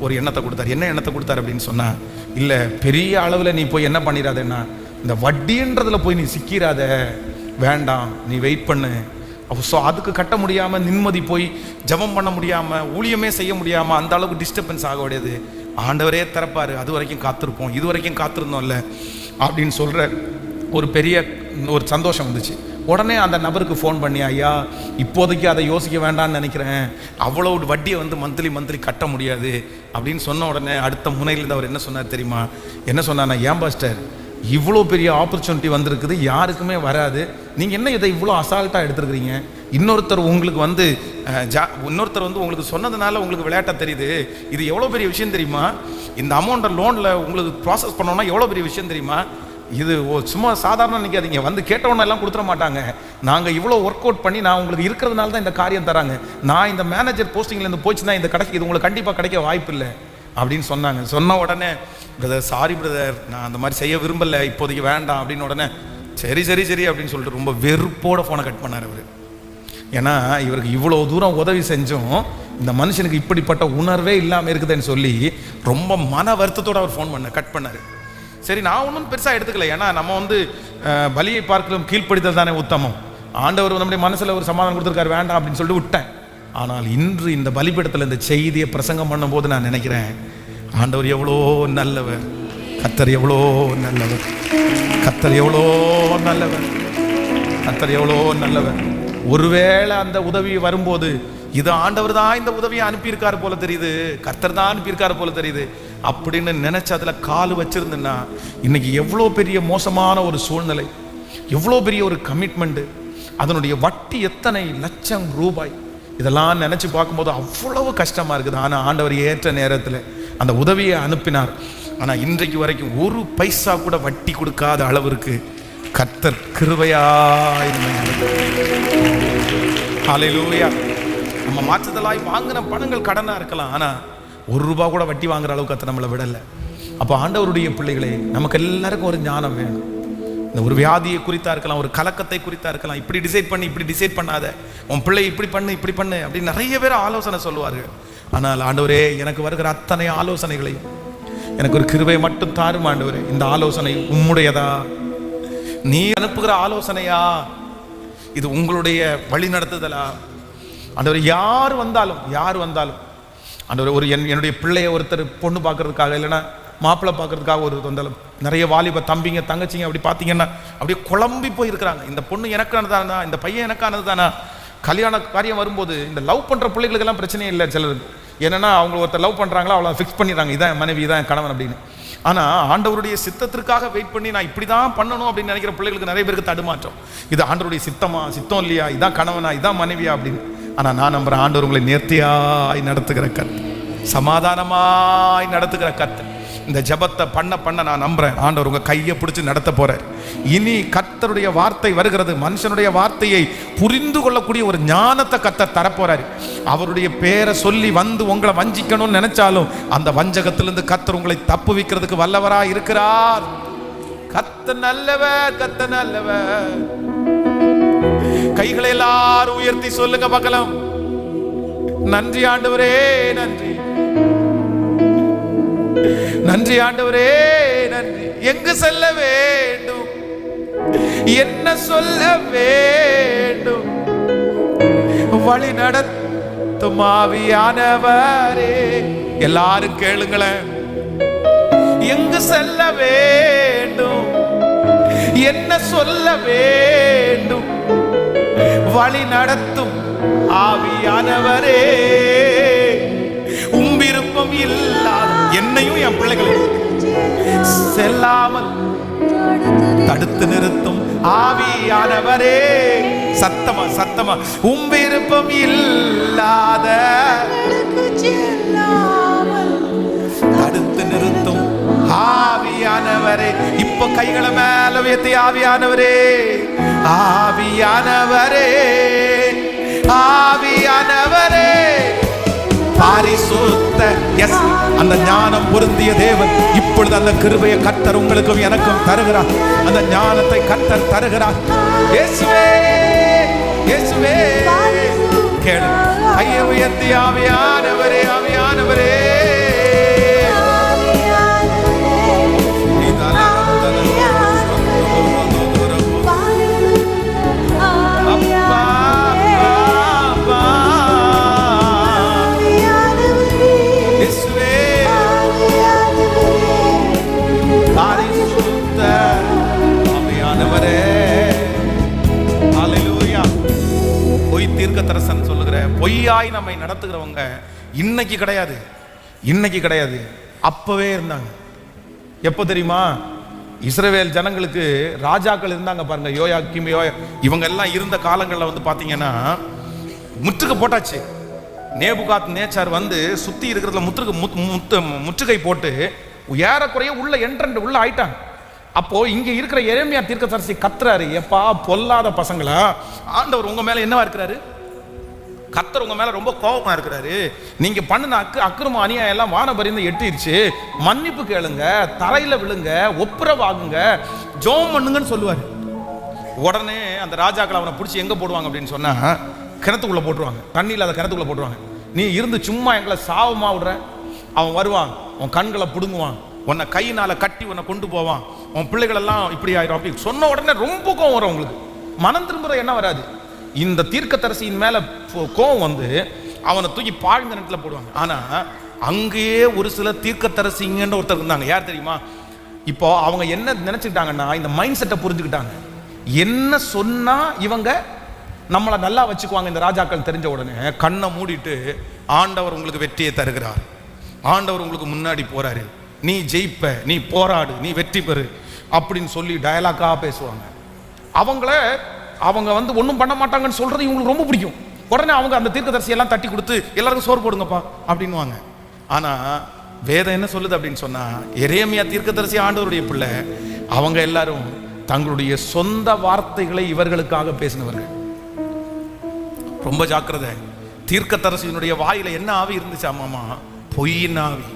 ஒரு எண்ணத்தை கொடுத்தார். என்ன எண்ணத்தை கொடுத்தார் அப்படின்னு சொன்னால், இல்லை பெரிய அளவில் நீ போய் என்ன பண்ணிடாதேன்னா, இந்த வட்டின்றதுல போய் நீ சிக்கிறாத, வேண்டாம், நீ வெயிட் பண்ணு. ஸோ அதுக்கு கட்ட முடியாமல் நிம்மதி போய் ஜபம் பண்ண முடியாமல் ஊழியமே செய்ய முடியாமல் அந்த அளவுக்கு டிஸ்டர்பன்ஸ் ஆக முடியாது, ஆண்டவரே திறப்பார், அது வரைக்கும் காத்திருப்போம், இது வரைக்கும் காத்திருந்தோம்ல அப்படின்னு சொல்கிற ஒரு பெரிய ஒரு சந்தோஷம் வந்துச்சு. உடனே அந்த நபருக்கு ஃபோன் பண்ணி, ஐயா இப்போதைக்கு அதை யோசிக்க வேண்டாம்னு நினைக்கிறேன், அவ்வளோ வட்டியை வந்து மந்த்லி கட்ட முடியாது அப்படின்னு சொன்ன உடனே அடுத்த முனையிலேருந்து அவர் என்ன சொன்னார் தெரியுமா? என்ன சொன்னார்னா, ஏன் பாஸ்டர் இவ்வளோ பெரிய ஆப்பர்ச்சுனிட்டி வந்திருக்குது, யாருக்குமே வராது, நீங்கள் என்ன இதை இவ்வளோ அசால்ட்டாக எடுத்துருக்கிறீங்க, இன்னொருத்தர் வந்து உங்களுக்கு சொன்னதுனால உங்களுக்கு விளையாட்டாக தெரியுது, இது எவ்வளோ பெரிய விஷயம் தெரியுமா, இந்த அமௌண்ட்டை லோனில் உங்களுக்கு ப்ராசஸ் பண்ணோன்னா எவ்வளோ பெரிய விஷயம் தெரியுமா, இது சும்மா சாதாரண நினைக்காதீங்க, வந்து கேட்டவொன்னே எல்லாம் கொடுத்துட மாட்டாங்க, நாங்கள் இவ்வளோ ஒர்க் அவுட் பண்ணி நான் உங்களுக்கு இருக்கிறதுனால தான் இந்த காரியம் தராங்க, நான் இந்த மேனேஜர் போஸ்டிங்லேருந்து போச்சுன்னா இந்த கடைக்கு இது உங்களுக்கு கண்டிப்பாக கிடைக்க வாய்ப்பு இல்லை அப்படின்னு சொன்னாங்க. சொன்ன உடனே, பிரதர் சாரி பிரதர், நான் அந்த மாதிரி செய்ய விரும்பலை, இப்போதைக்கு வேண்டாம் அப்படின்னு உடனே சரி அப்படின்னு சொல்லிட்டு ரொம்ப வெறுப்போட ஃபோனை கட் பண்ணார் அவர். ஏன்னா இவருக்கு இவ்வளோ தூரம் உதவி செஞ்சும் இந்த மனுஷனுக்கு இப்படிப்பட்ட உணர்வே இல்லாமல் இருக்குதுன்னு சொல்லி ரொம்ப மன வருத்தத்தோடு அவர் கட் பண்ணார். சரி, நான் ஒன்றும் பெருசாக எடுத்துக்கல, ஏன்னா நம்ம வந்து பலியை பார்க்கலும் கீழ்ப்படித்தல் தானே உத்தமம், ஆண்டவர் நம்முடைய மனசில் ஒரு சமாதானம் கொடுத்துருக்காரு, வேண்டாம் அப்படின்னு சொல்லிட்டு விட்டேன். ஆனால் இன்று இந்த பலிபீடத்தில் இந்த செய்தியை பிரசங்கம் பண்ணும்போது நான் நினைக்கிறேன், ஆண்டவர் எவ்வளோ நல்லவர், கர்த்தர் எவ்வளோ நல்லவர், கர்த்தர் எவ்வளோ நல்லவர், கர்த்தர் எவ்வளோ நல்லவர். ஒருவேளை அந்த உதவி வரும்போது இது ஆண்டவர் தான் இந்த உதவியை அனுப்பியிருக்காரு போல தெரியுது, கர்த்தர் தான் அனுப்பியிருக்காரு போல தெரியுது அப்படின்னு நினைச்சு அதில் கால் வச்சிருந்தேன்னா இன்னைக்கு எவ்வளோ பெரிய மோசமான ஒரு சூழ்நிலை, எவ்வளோ பெரிய ஒரு கமிட்மெண்ட்டு, அதனுடைய வட்டி எத்தனை லட்சம் ரூபாய், இதெல்லாம் நினச்சி பார்க்கும்போது அவ்வளவு கஷ்டமாக இருக்குது. ஆனால் ஆண்டவர் ஏற்ற நேரத்தில் அந்த உதவியை அனுப்பினார். ஆனால் இன்றைக்கு வரைக்கும் ஒரு பைசா கூட வட்டி கொடுக்காத அளவிற்கு கர்த்தர் கிருபையாய் ஹல்லேலூயா. நம்ம மாற்றுதலாய் வாங்கின பணங்கள் கடனாக இருக்கலாம், ஆனால் ₹1 கூட வட்டி வாங்குற அளவுக்கு கர்த்தர் நம்மளை விடலை. அப்போ ஆண்டவருடைய பிள்ளைகளே, நமக்கு எல்லாருக்கும் ஒரு ஞானம் வேணும். இந்த ஒரு வியாதியை குறித்தா இருக்கலாம், ஒரு கலக்கத்தை குறித்தா இருக்கலாம். இப்படி டிசைட் பண்ணி, இப்படி டிசைட் பண்ணாத, உன் பிள்ளை இப்படி பண்ணு, இப்படி பண்ணு அப்படின்னு நிறைய பேர் ஆலோசனை சொல்லுவார்கள். ஆனால் ஆண்டவரே, எனக்கு வருகிற அத்தனை ஆலோசனைகளையும் எனக்கு ஒரு கிருபை மட்டும் தாரும் ஆண்டவரே. இந்த ஆலோசனை உம்முடையதா, நீ அனுப்புகிற ஆலோசனையா, இது உங்களுடைய வழி நடத்துதலா ஆண்டவரே? யார் வந்தாலும் ஆண்டவரே, ஒரு என்னுடைய பிள்ளைய ஒருத்தர் பொண்ணு பார்க்கறதுக்காக, இல்லைன்னா மாப்பிள்ளை பார்க்கறதுக்காக ஒரு வந்தாலும், நிறைய வாலிப தம்பிங்க தங்கச்சிங்க அப்படி பார்த்தீங்கன்னா அப்படியே குழம்பி போயிருக்கிறாங்க. இந்த பொண்ணு எனக்கானது தானா, இந்த பையன் எனக்கானது தானா? கல்யாண காரியம் வரும்போது இந்த லவ் பண்ணுற பிள்ளைகளுக்கெல்லாம் பிரச்சனையே இல்லை. சிலருக்கு என்னன்னா, அவங்க ஒருத்தர் லவ் பண்ணுறாங்களா, அவ்வளோ ஃபிக்ஸ் பண்ணிடுறாங்க, இதான் மனைவி, இதான் கணவன் அப்படின்னு. ஆனால் ஆண்டவருடைய சித்தத்திற்காக வெயிட் பண்ணி நான் இப்படி தான் பண்ணணும் அப்படின்னு நினைக்கிற பிள்ளைகளுக்கு நிறைய பேருக்கு தடுமாற்றம். இது ஆண்டவருடைய சித்தம் இல்லையா, இதான் கணவனா, இதான் மனைவியா அப்படின்னு. ஆனால் நான் நம்புறேன், ஆண்டவர் உங்களை நேர்த்தியாய் நடத்துகிற கர்த்தர், சமாதானமாய் நடத்துகிற கர்த்தர். இந்த ஜபத்தை பண்ண நான் நம்புறேன், ஆண்டவர் உங்க கையை பிடிச்சி நடத்த போறார். இனி கர்த்தருடைய வார்த்தை வருகிறது. மனுஷனுடைய வார்த்தையை புரிந்து கொள்ளக்கூடிய ஒரு ஞானத்தை கர்த்தர் தரப்போறாரு. அவருடைய பேரை சொல்லி வந்து உங்களை வஞ்சிக்கணும்னு நினைச்சாலும் அந்த வஞ்சகத்திலிருந்து கர்த்தர் உங்களை தப்பு வைக்கிறதுக்கு வல்லவரா இருக்கிறார். கர்த்தர் நல்லவர், கர்த்தர் நல்லவர். கைகளை எல்லாரும் உயர்த்தி சொல்லுங்க பார்க்கலாம். நன்றி ஆண்டவரே, நன்றி நன்றி ஆண்டவரே, நன்றி. எங்கு செல்ல வேண்டும், என்ன சொல்ல வேண்டும், வழி நடத்தும் ஆவியானவரே. எல்லாரும் கேளுங்களேன். எங்கு செல்ல வேண்டும், என்ன சொல்ல வேண்டும், வழி நடத்தும் ஆவியானவரே. விருப்பம் இல்லாத என்னையும் என் பிள்ளைகளையும் செல்லாமல் தடுத்து நிறுத்தும் ஆவியானவரே. சத்தமா சத்தமா, விருப்பம் இல்லாத தடுத்து நிறுத்தும் ஆவியானவரே. இப்ப கைகளை மேல உயர்த்தி, ஆவியானவரே, ஆவியானவரே, ஆவியானவரே, பரிசுத்த எஸ் அந்த ஞானம் பொருந்திய தேவன் இப்பொழுது அந்த கிருபையை கர்த்தர் உங்களுக்கும் எனக்கும் தருகிறார். அந்த ஞானத்தை கர்த்தர் தருகிறார். இயேசுவே, இயேசுவே, கேளு. கையை உயர்த்தி, ஆவியானவரே, ஆவியானவரே, தீர்க்கதரிசனம் சொல்லுகிற பொய்யாய் நம்மை நடத்துகிறவங்க இன்னைக்கு கிடையாது, இன்னைக்கு கிடையாது, அப்பவே இருந்தாங்க. எப்போ தெரியுமா? இஸ்ரவேல் ஜனங்களுக்கு ராஜாக்கள் இருந்தாங்க பாருங்க, யோயாக்கீம், இவங்க எல்லாம் இருந்த காலங்களில் வந்து பார்த்தீங்கன்னா முற்றுகை போட்டாச்சு. நேபுகாத் நேச்சார் வந்து சுத்தி இருக்கிறதுல முற்றுகை போட்டு ஏறக்குறைய உள்ள என்ட்ரண்ட் உள்ள ஆயிட்டாங்க. அப்போ இங்க இருக்கிற எரேமியா தீர்க்கதரிசி கத்துறாரு, எப்பா பொல்லாத பசங்களா, ஆண்டவர் உங்க மேல என்னவா இருக்கிறாரு? கர்த்தர் உங்க மேல ரொம்ப கோபமா இருக்கிறாரு. நீங்க பண்ணின அக்கிரம அநியாயம் எல்லாம் வானபரிந்து எட்டிருச்சு. மன்னிப்பு கேளுங்க, தரையில விழுங்க, ஒப்புரவாகுங்க, ஜெபம் பண்ணுங்கன்னு சொல்லுவாரு. உடனே அந்த ராஜாக்கள் அவனை பிடிச்சி எங்க போடுவாங்க அப்படின்னு சொன்னா, கிணத்துக்குள்ள போட்டுருவாங்க. தண்ணியில் அதை கிணத்துக்குள்ள போட்டுருவாங்க. நீ இருந்து சும்மா எங்களை சாவமா விடுற, அவன் வருவான், உன் கண்களை பிடுங்குவான், உன்னை கையினால கட்டி உன்னை கொண்டு போவான், உன் பிள்ளைகள் எல்லாம் இப்படி ஆயிரும். அப்படி சொன்ன உடனே ரொம்ப கோவம் வரும் உங்களுக்கு. மனம் திரும்புற என்ன வராது. இந்த தீர்க்கதரிசியின் மேல கோவம் வந்து அவனை தூக்கி பாழ்ந்த நேரத்தில் போடுவாங்க. ஆனா அங்கேயே ஒரு சில தீர்க்கதரிசிங்கன்ற ஒருத்தர் இருந்தாங்க. யார் தெரியுமா? இப்போ அவங்க என்ன நினைச்சுக்கிட்டாங்கன்னா, இந்த மைண்ட் செட்டை புரிஞ்சுக்கிட்டாங்க. என்ன சொன்னா இவங்க நம்மளை நல்லா வச்சுக்குவாங்க. இந்த ராஜாக்கள் தெரிஞ்ச உடனே கண்ணை மூடிட்டு, ஆண்டவர் உங்களுக்கு வெற்றியை தருகிறார், ஆண்டவர் உங்களுக்கு முன்னாடி போறாரு, நீ ஜெயிப்ப, நீ போராடு, நீ வெற்றி பெறு அப்படின்னு சொல்லி டயலாக்காக பேசுவாங்க. அவங்க வந்து ஒன்றும் பண்ண மாட்டாங்கன்னு சொல்றது இவங்களுக்கு ரொம்ப பிடிக்கும். உடனே அவங்க அந்த தீர்க்கதரிசி எல்லாம் தட்டி கொடுத்து எல்லாருக்கும் சோறு போடுங்கப்பா அப்படின்வாங்க. ஆனா வேதம் என்ன சொல்லுது அப்படின்னு சொன்னா, எரேமியா தீர்க்கதரிசி ஆண்டவருடைய பிள்ளை, அவங்க எல்லாரும் தங்களுடைய சொந்த வார்த்தைகளை இவர்களுக்காக பேசினவர்கள். ரொம்ப ஜாக்கிரதை. தீர்க்கதரிசியினுடைய வாயில என்ன ஆவி இருந்துச்சு? ஆமாமா, பொய்யின் ஆவி.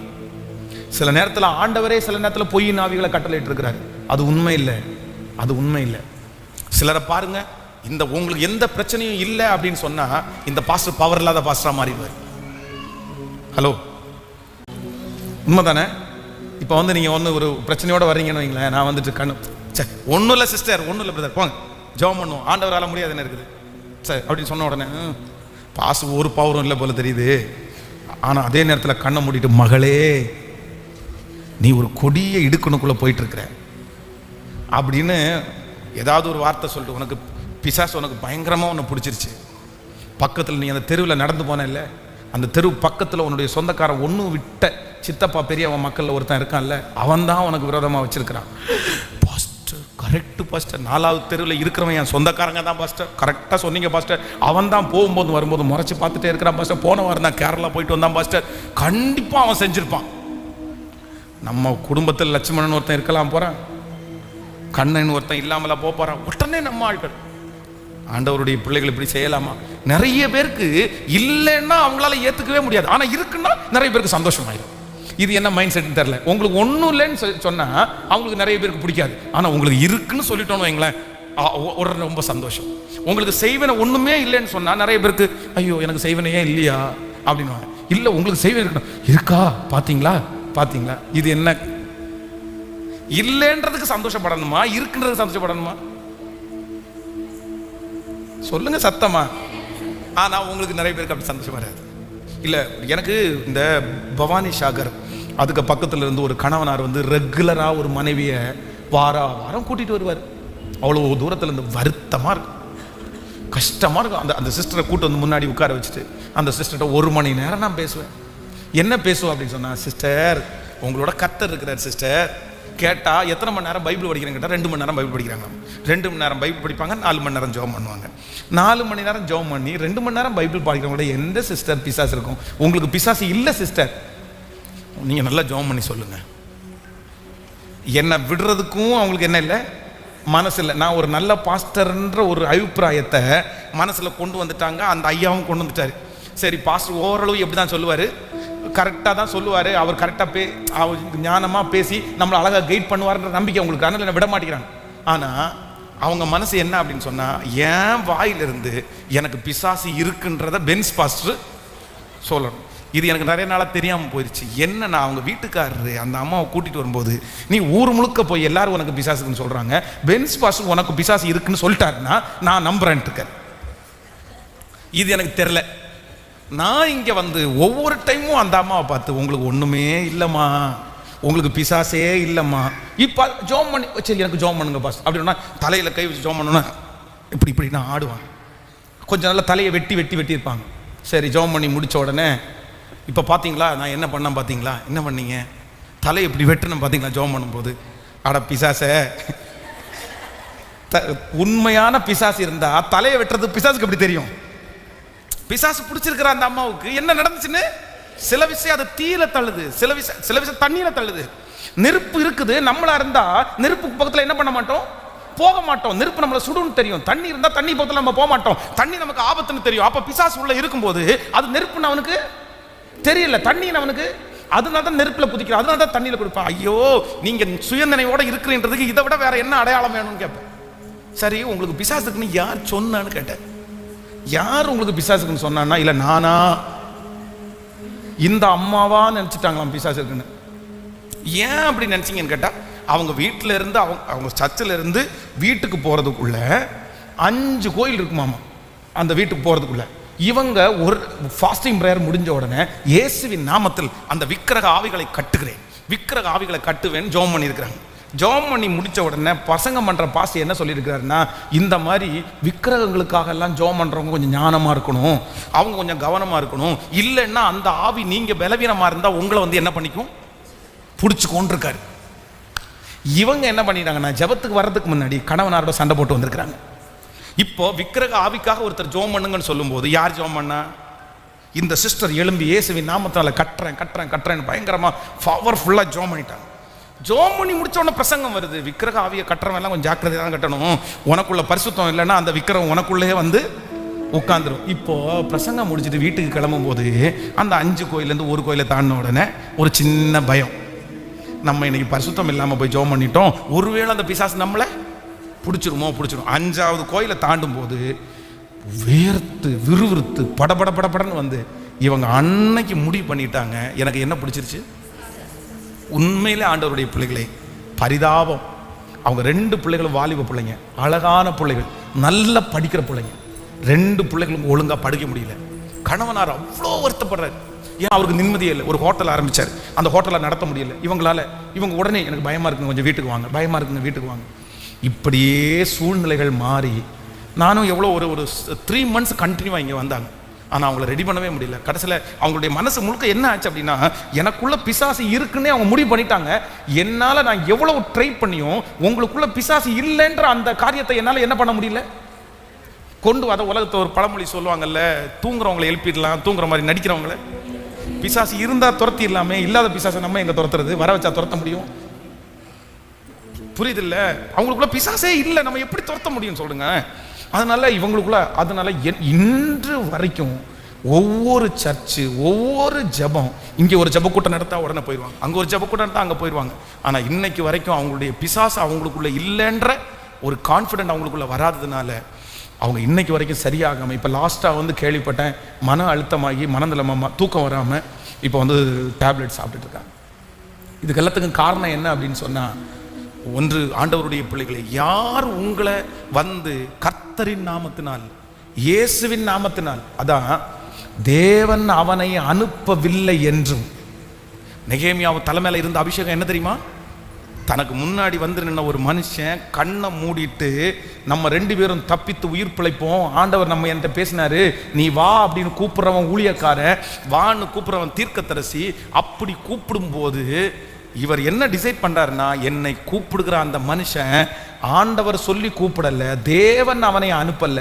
சில நேரத்தில் ஆண்டவரே சில நேரத்தில் பொய்யின் ஆவிகளை கட்டளையிட்டு இருக்கிறார். அது உண்மை இல்லை. அது உண்மை இல்லை. சிலரை பாருங்க, இந்த உங்களுக்கு எந்த பிரச்சனையும் இல்லை அப்படின்னு சொன்னா இந்த பாஸ்டர் பவர் இல்லாத பாஸ்டரா மாறிடுவார். ஹலோ, உண்மைதானே? இப்போ வந்து நீங்க ஒரு பிரச்சனையோட வர்றீங்கன்னு வைங்களேன், நான் வந்துட்டு சே ஒன்றும் இல்லை சிஸ்டர், ஒன்றும் இல்லை பிரதர், போங்க ஜெபம் பண்ணுவோம், ஆண்டவரால முடியாதுன்னு இருக்குது சரி அப்படின்னு சொன்ன உடனே பாசு ஒரு பவரும் இல்லை போல தெரியுது. ஆனால் அதே நேரத்தில் கண்ணை மூடிட்டு, மகளே நீ ஒரு கொடிய இடுக்கணுக்குள்ளே போயிட்டு இருக்கிற அப்படின்னு ஏதாவது ஒரு வார்த்தை சொல்லிட்டு, உனக்கு பிசாசு உனக்கு பயங்கரமாக உன்னை பிடிச்சிருச்சு. பக்கத்தில் நீ அந்த தெருவில் நடந்து போன இல்லை, அந்த தெரு பக்கத்தில் உன்னுடைய சொந்தக்காரன் ஒன்று விட்ட சித்தப்பா பெரியவன் மக்களில் ஒருத்தன் இருக்கான்ல, அவன் தான் உனக்கு விரோதமாக வச்சிருக்கிறான். பாஸ்டர் கரெக்டு பாஸ்டர், 4வது தெருவில் இருக்கிறவன் என் சொந்தக்காரங்க தான் பாஸ்டர், கரெக்டாக சொன்னீங்க பாஸ்டர். அவன் தான் போகும்போது வரும்போது முறைச்சி பார்த்துட்டே இருக்கிறான் பாஸ்டர். போன வாரம் தான் கேரளா போயிட்டு வந்தான் பாஸ்டர், கண்டிப்பாக அவன் செஞ்சிருப்பான். நம்ம குடும்பத்தில் லட்சுமணன் ஒருத்தன் இருக்கலாம் போகிறான், கண்ணன் ஒருத்தன் இல்லாமல போகிறான். உடனே நம்ம ஆட்கள், ஆண்டவருடைய பிள்ளைகள் இப்படி செய்யலாமா? நிறைய பேருக்கு இல்லைன்னா அவங்களால ஏற்றுக்கவே முடியாது, ஆனால் இருக்குன்னா நிறைய பேருக்கு சந்தோஷமாயிடும். இது என்ன மைண்ட் செட்னு தெரியல. உங்களுக்கு ஒன்றும் இல்லைன்னு சொன்னால் அவங்களுக்கு நிறைய பேருக்கு பிடிக்காது, ஆனால் உங்களுக்கு இருக்குன்னு சொல்லிட்டோன்னு வைங்களேன், உடனே ரொம்ப சந்தோஷம். உங்களுக்கு செய்வன ஒன்றுமே இல்லைன்னு சொன்னால் நிறைய பேருக்கு ஐயோ எனக்கு செய்வனையே இல்லையா அப்படின்னு. இல்லை, உங்களுக்கு செய்வன இருக்கணும், இருக்கா பார்த்தீங்களா பார்த்தீங்களா. இது என்ன? இல்லைன்றதுக்கு சந்தோஷப்படணுமா, இருக்குன்றதுக்கு சந்தோஷப்படணுமா? சொல்லுங்க சத்தமா. ஆனா உங்களுக்கு நிறைய பேருக்கு அப்படி சந்தோஷம் வராது. இல்லை, எனக்கு இந்த பவானி சாகர் அதுக்கு பக்கத்தில் இருந்து ஒரு கணவனார் வந்து ரெகுலராக ஒரு மனைவியை வாரம் கூட்டிகிட்டு வருவார். அவ்வளோ தூரத்தில் இருந்து வருத்தமாக இருக்கும், கஷ்டமாக இருக்கும். அந்த சிஸ்டரை கூட்டு வந்து முன்னாடி உட்கார வச்சுட்டு அந்த சிஸ்டர்கிட்ட 1 மணி நேரம் நான் பேசுவேன். என்ன பேசுவேன் அப்படின்னு சொன்னால், சிஸ்டர் உங்களோட கர்த்தர் இருக்கிறார் சிஸ்டர், கேட்டால் எத்தனை மணி நேரம் பைபிள் படிக்கிறேன்னு கேட்டால் 2 மணி நேரம் பைபிள் படிக்கிறாங்க. 2 மணி நேரம் பைபிள் படிப்பாங்க, 4 மணி நேரம் ஜெபம் பண்ணுவாங்க. 4 மணி நேரம் ஜெபம் பண்ணி 2 மணி நேரம் பைபிள் படிக்கிறவங்களோட எந்த சிஸ்டர் பிசாசு இருக்கும்? உங்களுக்கு பிசாசு இல்லை சிஸ்டர், நீங்கள் நல்லா ஜெபம் பண்ணி சொல்லுங்கள். என்னை விடுறதுக்கும் அவங்களுக்கு என்ன இல்லை, மனசு இல்லை. நான் ஒரு நல்ல பாஸ்டர்ன்ற ஒரு அபிப்பிராயத்தை மனசில் கொண்டு வந்துட்டாங்க. அந்த ஐயாவும் கொண்டு வந்துட்டார். சரி, பாஸ்டர் ஓரளவு எப்படி தான் சொல்லுவார், கரெக்டாக தான் சொல்லுவார், அவர் கரெக்டாக அவர் ஞானமாக பேசி நம்மளை அழகாக கைட் பண்ணுவார்ன்ற நம்பிக்கை அவங்களுக்கு, அதனால் என்ன விட மாட்டேங்கிறாங்க. ஆனால் அவங்க மனசு என்ன அப்படின்னு சொன்னால், என் வாயிலிருந்து எனக்கு பிசாசு இருக்குன்றத பென்ஸ் பாஸ்டர் சொல்லணும். இது எனக்கு நிறைய நாளாக தெரியாமல் போயிடுச்சு. என்னன்னா, அவங்க வீட்டுக்காரரு அந்த அம்மாவை கூட்டிகிட்டு வரும்போது, நீ ஊர் முழுக்க போய் எல்லாரும் உனக்கு பிசாசுக்குன்னு சொல்கிறாங்க, பென்ஸ் பாஸ்டர் உனக்கு பிசாசு இருக்குன்னு சொல்லிட்டாருன்னா நான் நம்புறேன்ட்டுக்க. இது எனக்கு தெரில. நான் இங்கே வந்து ஒவ்வொரு டைமும் அந்த அம்மாவை பார்த்து, உங்களுக்கு ஒன்றுமே இல்லைம்மா, உங்களுக்கு பிசாசே இல்லைம்மா, இப்போ ஜோம் பண்ணி சரி எனக்கு ஜோம் பண்ணுங்க பாஸ் அப்படின்னா தலையில் கை வச்சு ஜோம் பண்ணணும்னா இப்படி நான் ஆடுவான். கொஞ்சம் நல்லா தலையை வெட்டி இருப்பாங்க. சரி, ஜோம் பண்ணி முடித்த உடனே, இப்போ பார்த்தீங்களா நான் என்ன பண்ணேன் பார்த்தீங்களா, என்ன பண்ணீங்க, தலையை இப்படி வெட்டணும் பார்த்தீங்களா ஜோம் பண்ணும்போது. அட பிசாசை, உண்மையான பிசாசு இருந்தால் தலையை வெட்டுறது பிசாசுக்கு எப்படி தெரியும்? பிசாசு பிடிச்சிருக்கிற அந்த அம்மாவுக்கு என்ன நடந்துச்சுன்னு, சில விஷயம் அது தீயில தள்ளுது, சில விஷயம் தண்ணியில தள்ளுது. நெருப்பு இருக்குது, நம்மளா இருந்தா நெருப்புக்கு பக்கத்தில் என்ன பண்ண மாட்டோம், போக மாட்டோம். நெருப்பு நம்மளை சுடுன்னு தெரியும், தண்ணி இருந்தா தண்ணி பக்கத்தில் நம்ம போக மாட்டோம். தண்ணி நமக்கு ஆபத்துன்னு தெரியும். அப்ப பிசாசு உள்ள இருக்கும்போது அது நெருப்புன்னு அவனுக்கு தெரியல, தண்ணின்னு அவனுக்கு, அதனால தான் நெருப்புல குதிக்கிறான், அதனால தான் தண்ணியில கொடுப்பான். ஐயோ நீங்க சுயநினைவோட இருக்கிறன்றதுக்கு இதை விட வேற என்ன அடையாளம் வேணும்னு கேட்பேன். சரி, உங்களுக்கு பிசாசுக்குன்னு யார் சொன்னான்னு கேட்டேன். யார் உங்களுக்கு பிசாசுக்குன்னு சொன்னான்னா, இல்லை நானா, இந்த அம்மாவா நினைச்சிட்டாங்களாம் பிசாசு இருக்குன்னு. ஏன் அப்படி நினைச்சிங்கன்னு கேட்டா, அவங்க வீட்டில இருந்து அவங்க சர்ச்சில் இருந்து வீட்டுக்கு போறதுக்குள்ள 5 கோயில் இருக்குமாமா. அந்த வீட்டுக்கு போறதுக்குள்ள இவங்க ஒரு ஃபாஸ்டிங் பிரேயர் முடிஞ்ச உடனே இயேசுவின் நாமத்தில் அந்த விக்கிரக ஆவிகளை கட்டுகிறேன், விக்கிரக ஆவிகளை கட்டுவேன் ஜெபம் பண்ணியிருக்கிறாங்க. ஜெபம் பண்ணி முடிச்ச உடனே பசங்க பண்ற பாஸ் என்ன சொல்லியிருக்கிறாருன்னா, இந்த மாதிரி விக்கிரகங்களுக்காக எல்லாம் ஜெபம் பண்றவங்க கொஞ்சம் ஞானமா இருக்கணும், அவங்க கொஞ்சம் கவனமா இருக்கணும், இல்லைன்னா அந்த ஆவி நீங்க பலவீனமா இருந்தா உங்களை வந்து என்ன பண்ணிக்கும், பிடிச்சு கொண்டிருக்காரு. இவங்க என்ன பண்ணிட்டாங்கன்னா, ஜெபத்துக்கு வர்றதுக்கு முன்னாடி கணவனாரோட சண்டை போட்டு வந்திருக்கிறாங்க. இப்போ விக்கிரக ஆவிக்காக ஒருத்தர் ஜெபம் பண்ணுங்கன்னு சொல்லும்போது யார் ஜெபம் பண்ணா, இந்த சிஸ்டர் எழும்பி இயேசுவின் நாமத்தால கட்டுறேன் பயங்கரமா பவர்ஃபுல்லா ஜெபம் பண்ணிட்டாங்க. ஜெபம் பண்ணி முடிச்ச உடனே பிரசங்கம் வருது, விக்கிரக ஆவியை கட்டுறவன் எல்லாம் கொஞ்சம் ஜாக்கிரதையா தான் கட்டணும், உனக்குள்ள பரிசுத்தம் இல்லைன்னா அந்த விக்கிரகம் உனக்குள்ளே வந்து உட்காந்துரும். இப்போ பிரசங்கம் முடிச்சுட்டு வீட்டுக்கு கிளம்பும் போது அந்த 5 கோயிலேருந்து ஒரு கோயிலை தாண்டின உடனே ஒரு சின்ன பயம், நம்ம இன்னைக்கு பரிசுத்தம் இல்லாமல் போய் ஜெபம் பண்ணிட்டோம், ஒருவேளை அந்த பிசாசு நம்மளை பிடிச்சிரும். 5வது கோயிலை தாண்டும் போது வேர்த்து விறுவிறுத்து படபடன்னு வந்து இவங்க அன்னைக்கு முடிவு பண்ணிட்டாங்க, எனக்கு என்ன பிடிச்சிருச்சு. உண்மையிலே ஆண்டவருடைய பிள்ளைகளே, பரிதாபம். அவங்க 2 பிள்ளைகளும் வாலிப பிள்ளைங்க, அழகான பிள்ளைகள், நல்லா படிக்கிற பிள்ளைங்க. 2 பிள்ளைகளும் ஒழுங்கா படிக்க முடியல. கணவனார் அவ்வளோ வருத்தப்படுறாரு. ஏன் அவருக்கு நிம்மதியே இல்லை. ஒரு ஹோட்டல் ஆரம்பிச்சார், அந்த ஹோட்டலை நடத்த முடியல இவங்க உடனே எனக்கு பயமா இருக்குங்க, கொஞ்சம் வீட்டுக்கு வாங்க, பயமா இருக்குங்க, வீட்டுக்கு வாங்க. இப்படியே சூழ்நிலைகள் மாறி நானும் எவ்வளோ ஒரு 3 months கண்டினியூவாக இங்கே வந்தாங்க. ஆனால் அவங்கள ரெடி பண்ணவே முடியல. கடைசியில் அவங்களுடைய மனசு முழுக்க என்ன ஆச்சு அப்படின்னா, எனக்குள்ள பிசாசு இருக்குன்னே அவங்க முடிவு பண்ணிட்டாங்க. என்னால் நான் எவ்வளவு ட்ரை பண்ணியும் உங்களுக்குள்ள பிசாசு இல்லைன்ற அந்த காரியத்தை என்னால் என்ன பண்ண முடியல, கொண்டு வர. உலகத்தை ஒரு பழமொழி சொல்லுவாங்கல்ல, தூங்குறவங்களை எழுப்பிடலாம், தூங்குற மாதிரி நடிக்கிறவங்கள. பிசாசு இருந்தால் துரத்தி இல்லாம இல்லாத பிசாசை நம்ம எங்க துரத்துறது, வர வச்சா துரத்த முடியும்? புரியுது இல்ல? அவங்களுக்குள்ள பிசாசே இல்லை, நம்ம எப்படி துரத்த முடியும் சொல்லுங்க. அதனால இவங்களுக்குள்ள, அதனால இன்று வரைக்கும் ஒவ்வொரு சர்ச்சு, ஒவ்வொரு ஜபம், இங்கே ஒரு ஜப கூட்டம் நடத்தா உடனே போயிடுவாங்க, அங்கே ஒரு ஜப கூட்டம் நடத்தா அங்கே போயிடுவாங்க. ஆனால் இன்னைக்கு வரைக்கும் அவங்களுடைய பிசாசு அவங்களுக்குள்ள இல்லைன்ற ஒரு கான்ஃபிடென்ட் அவங்களுக்குள்ள வராததுனால அவங்க இன்னைக்கு வரைக்கும் சரியாகாமல், இப்போ லாஸ்ட்டாக வந்து கேள்விப்பட்டேன், மன அழுத்தமாகி மனநிலைமை, தூக்கம் வராமல் இப்போ வந்து டேப்லெட் சாப்பிட்டுட்டு இருக்காங்க. இதுக்கு எல்லாத்துக்கும் காரணம் என்ன அப்படின்னு சொன்னால், ஒன்று, ஆண்டவருடைய பிள்ளைகளை, யார் உங்களை வந்து கர்த்தரின் நாமத்தினால், இயேசுவின் நாமத்தினால், அதான் தேவன் அவனை அனுப்பவில்லை என்றும். நெகேமியாவு தலைமையில இருந்த அபிஷேகம் என்ன தெரியுமா? தனக்கு முன்னாடி வந்து நின்ன ஒரு மனுஷன் கண்ணை மூடிட்டு, நம்ம 2 பேரும் தப்பித்து உயிர் பிழைப்போம், ஆண்டவர் நம்ம என்கிட்ட பேசினாரு, நீ வா அப்படின்னு கூப்பிடுறவன் ஊழியக்காரன், வான்னு கூப்பிடுறவன் தீர்க்கதரிசி. அப்படி கூப்பிடும்போது இவர் என்ன டிசைட் பண்றாருன்னா, என்னை கூப்பிடுகிற அந்த மனுஷன் ஆண்டவர் சொல்லி கூப்பிடல, தேவன் அவனை அனுப்பல,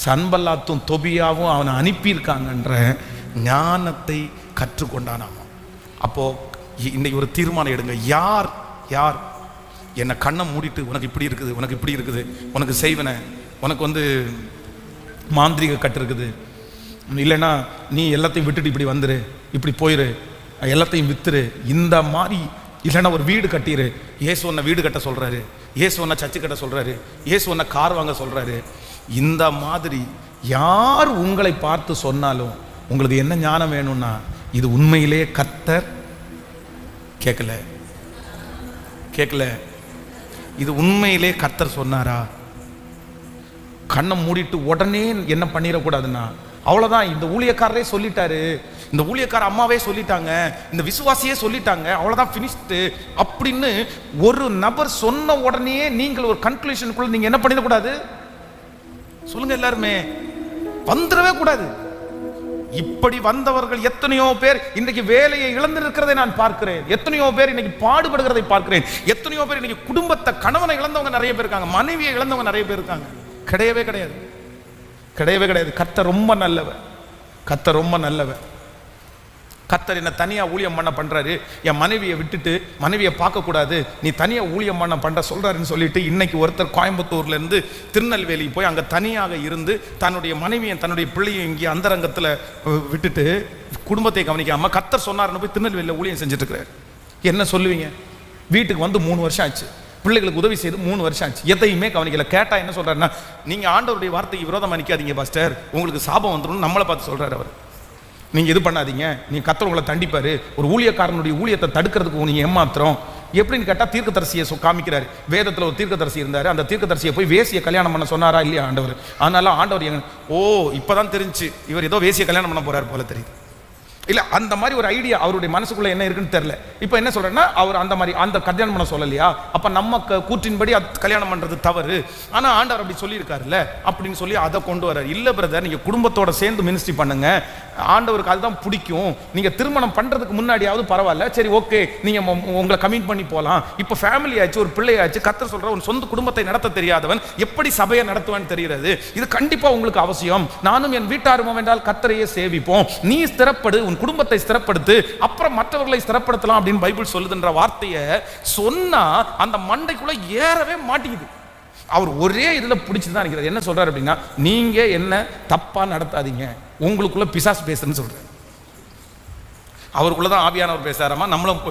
சன்பல்லாத்தும் தொபியாவும் அவனை அனுப்பியிருக்காங்கன்ற ஞானத்தை கற்றுக்கொண்டானாமா. அப்போ இன்னைக்கு ஒரு தீர்மானம் எடுங்க. யார் யார் என்னை கண்ணை மூடிட்டு உனக்கு இப்படி இருக்குது, உனக்கு இப்படி இருக்குது, உனக்கு செய்வன, உனக்கு வந்து மாந்திரிக கட்டு இருக்குது, இல்லைன்னா நீ எல்லாத்தையும் விட்டுட்டு இப்படி வந்துரு, இப்படி போயிரு, எல்லாத்தையும் வித்துரு, இந்த மாதிரி, இல்லைன்னா ஒரு வீடு கட்டிரு, இயேசு ஒன்ன வீடு கட்ட சொல்றாரு, இயேசு ஒன்ன சர்ச்சு கட்ட சொல்றாரு, இயேசு ஒன்ன கார் வாங்க சொல்றாரு, இந்த மாதிரி யார் உங்களை பார்த்து சொன்னாலும் உங்களுக்கு என்ன ஞானம் வேணும்னா, இது உண்மையிலே கர்த்தர் கேட்கல, இது உண்மையிலே கர்த்தர் சொன்னாரா? கண்ணை மூடிட்டு உடனே என்ன பண்ணிடக்கூடாதுன்னா, அவ்வளவுதான், இந்த ஊழியக்காரரே சொல்லிட்டாரு, இந்த ஊழியக்கார அம்மாவே சொல்லிட்டாங்க, இந்த விசுவாசியே சொல்லிட்டாங்க, அவ்வளவுதான் ஃபினிஷ்டு அப்படின்னு ஒரு நபர் சொன்ன உடனே நீங்கள் ஒரு கன்க்ளூஷனுக்குள்ள நீங்க என்ன பண்ணிடக்கூடாது சொல்லுங்க. எல்லாருமே வந்துடவே கூடாது. இப்படி வந்தவர்கள் எத்தனையோ பேர் இன்றைக்கு வேலையை இழந்திருக்கிறதை நான் பார்க்கிறேன். எத்தனையோ பேர் இன்னைக்கு பாடுபடுகிறதை பார்க்கிறேன். எத்தனையோ பேர் இன்னைக்கு குடும்பத்தை, கணவனை இழந்தவங்க நிறைய பேர் இருக்காங்க, மனைவியை இழந்தவங்க நிறைய பேர் இருக்காங்க. கிடையவே கிடையாது. கர்த்தர் ரொம்ப நல்லவர். கர்த்தர் என்ன தனியா ஊழியம் பண்ண பண்றாரு, என் மனைவியை விட்டுட்டு மனைவியை பார்க்க கூடாது, நீ தனியா ஊழியம் பண்ண சொல்றாருன்னு சொல்லிட்டு இன்னைக்கு ஒருத்தர் கோயம்புத்தூர்ல இருந்து திருநெல்வேலி போய் அங்க தனியாக இருந்து தன்னுடைய மனைவியும் தன்னுடைய பிள்ளையும் இங்கே அந்தரங்கத்துல விட்டுட்டு குடும்பத்தை கவனிக்காம கர்த்தர் சொன்னாருன்னு போய் திருநெல்வேலியில் ஊழியம் செஞ்சுட்டு இருக்கிறார். என்ன சொல்லுவீங்க? வீட்டுக்கு வந்து 3 வருஷம் ஆச்சு, பிள்ளைகளுக்கு உதவி செய்து 3 வருஷம் ஆச்சு, எதையுமே கவனிக்கல. கேட்டா என்ன சொல்றாருன்னா, நீங்க ஆண்டவருடைய வார்த்தைக்கு விரோதமா நிக்காதீங்க பாஸ்டர், உங்களுக்கு சாபம் வந்துடும் நம்மளை பார்த்து சொல்றாரு அவர். நீங்க இது பண்ணாதீங்க, நீங்க கர்த்தர் உங்களை தண்டிப்பாரு, ஒரு ஊழியக்காரனுடைய ஊழியத்தை தடுக்கிறதுக்கு நீங்க ஏமாத்திரம் எப்படின்னு கேட்டா தீர்க்கதரிசியை காமிக்கிறாரு. வேதத்துல ஒரு தீர்க்கதரிசி இருந்தாரு, அந்த தீர்க்கதரிசியை போய் வேசிய கல்யாணம் பண்ண சொன்னாரா இல்லையா ஆண்டவர்? அதனால ஆண்டவர் இப்பதான் தெரிஞ்சு இவர் ஏதோ வேசிய கல்யாணம் பண்ண போறாரு போல தெரியுது. இல்ல அந்த மாதிரி ஒரு ஐடியா அவருடைய மனசுக்குள்ள என்ன இருக்குன்னு தெரியல. இப்போ என்ன சொல்றேன்னா, அவர் அந்த மாதிரி அந்த கல்யாணம் பண்ண சொல்லலையா, அப்ப நம்ம கூற்றின்படி கல்யாணம் பண்றது தவறு, ஆனா ஆண்டவர் அப்படி சொல்லி இருக்காருல்ல அப்படின்னு சொல்லி அதை கொண்டு வர்றாரு. இல்ல பிரதர், நீங்க குடும்பத்தோட சேர்ந்து மினிஸ்ட்ரி பண்ணுங்க, ஆண்டவருக்கு அதுதான் பிடிக்கும். நீங்க திருமணம் பண்றதுக்கு முன்னாடியாவது பரவாயில்ல, சரி ஓகே, நீங்க உங்களை கமிட் பண்ணி போலாம். இப்ப ஃபேமிலி ஆச்சு, ஒரு பிள்ளை ஆச்சு, கர்த்தர் சொல்ற ஒரு சொந்த குடும்பத்தை நடத்த தெரியாதவன் எப்படி சபையை நடத்துவான்னு தெரிகிறது. இது கண்டிப்பா உங்களுக்கு அவசியம். நானும் என் வீட்டாருமோ என்றால் கர்த்தரையே சேவிப்போம், நீ ஸ்திரப்படு, உன் குடும்பத்தை ஸ்திரப்படுத்து, அப்புறம் மற்றவர்களை ஸ்திரப்படுத்தலாம் அப்படின்னு பைபிள் சொல்லுதுன்ற வார்த்தையை சொன்னா அந்த மண்டைக்குள்ள ஏறவே மாட்டேங்குது. அவர் ஒரே இதுல பிடிச்சுதான் இருக்கிறார். என்ன சொல்றாரு அப்படின்னா, நீங்க என்ன தப்பா நடத்தாதீங்க, உங்களுக்குள்ள பிசாசு பேசுறேன்னு சொல்றாரு. அவருக்குள்ளதான் ஆவியானவர் பேசாராமா, நம்மளும்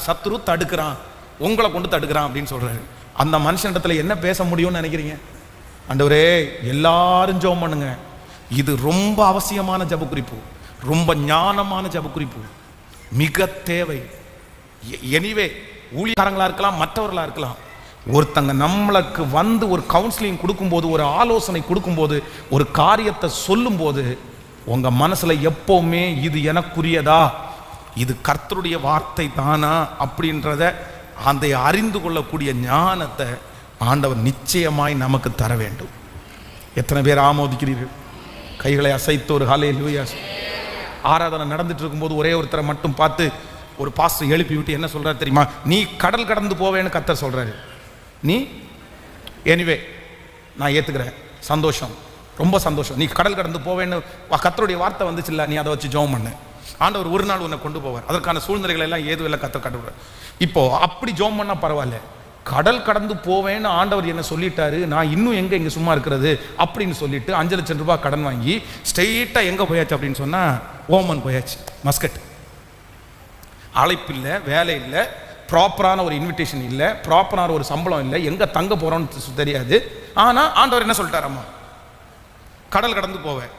சத்துரு தடுக்கிறான், உங்களை கொண்டு தடுக்கிறான் அப்படின்னு சொல்றாரு. அந்த மனுஷனிடத்துல என்ன பேச முடியும்னு நினைக்கிறீங்க? ஆண்டவரே, எல்லாரும் ஜெபம் பண்ணுங்க. இது ரொம்ப அவசியமான ஜெபக்குறிப்பு, ரொம்ப ஞானமான ஜெபக்குறிப்பு, மிக தேவை. எனிவே ஊழியக்காரங்களா இருக்கலாம், மற்றவர்களா இருக்கலாம், ஒருத்தங்க நம்மளுக்கு வந்து ஒரு கவுன்சிலிங் கொடுக்கும்போது, ஒரு ஆலோசனை கொடுக்கும்போது, ஒரு காரியத்தை சொல்லும்போது, உங்க மனசுல எப்பவுமே இது எனக்குரியதா, இது கர்த்தருடைய வார்த்தை தானா அப்படின்றத அந்த அறிந்து கொள்ளக்கூடிய ஞானத்தை ஆண்டவர் நிச்சயமாய் நமக்கு தர வேண்டும். எத்தனை பேர் ஆமோதிக்கிறீர்கள்? கைகளை அசைத்து ஒரு ஹல்லேலூயா. ஆராதனை நடந்துட்டு இருக்கும்போது ஒரே ஒருத்தரை மட்டும் பார்த்து ஒரு பாஸ்டர் எழுப்பி விட்டு என்ன சொல்றாரு தெரியுமா? நீ கடல் கடந்து போவேன்னு கர்த்தர் சொல்றாரு. நீ எனிவே நான் ஏத்துக்கிறேன், சந்தோஷம், ரொம்ப சந்தோஷம். நீ கடல் கடந்து போவேன்னு கர்த்தருடைய வார்த்தை வந்துச்சு இல்லை, நீ அதை வச்சு ஜெபம் பண்ணு. ஆண்டவர் ஒரு நாள் உன்னை கொண்டு போவார். அதற்கான சூழ்நிலைகள் எல்லாம் ஏதும் இல்லை, கர்த்தர் கட்டுவார். இப்போ அப்படி ஜெபம் பண்ணா பரவாயில்ல. கடல் கடந்து போவேன்னு ஆண்டவர் என்ன சொல்லிட்டாரு, நான் இன்னும் இங்கே சும்மா இருக்கிறது அப்படின்னு சொல்லிட்டு 5 லட்சம் ரூபாய் கடன் வாங்கி ஸ்ட்ரெயிட்டா எங்க போயாச்சு அப்படின்னு சொன்னா ஓமன் போயாச்சு. மஸ்கட். அழைப்பு இல்லை, வேலை இல்லை, ப்ராப்பரான ஒரு இன்விடேஷன் இல்லை, ப்ராப்பரான ஒரு சம்பளம் இல்லை, எங்க தங்க போறோம்னு தெரியாது. ஆனா ஆண்டவர் என்ன சொல்லிட்டாரம்மா, கடல் கடந்து போவேன்.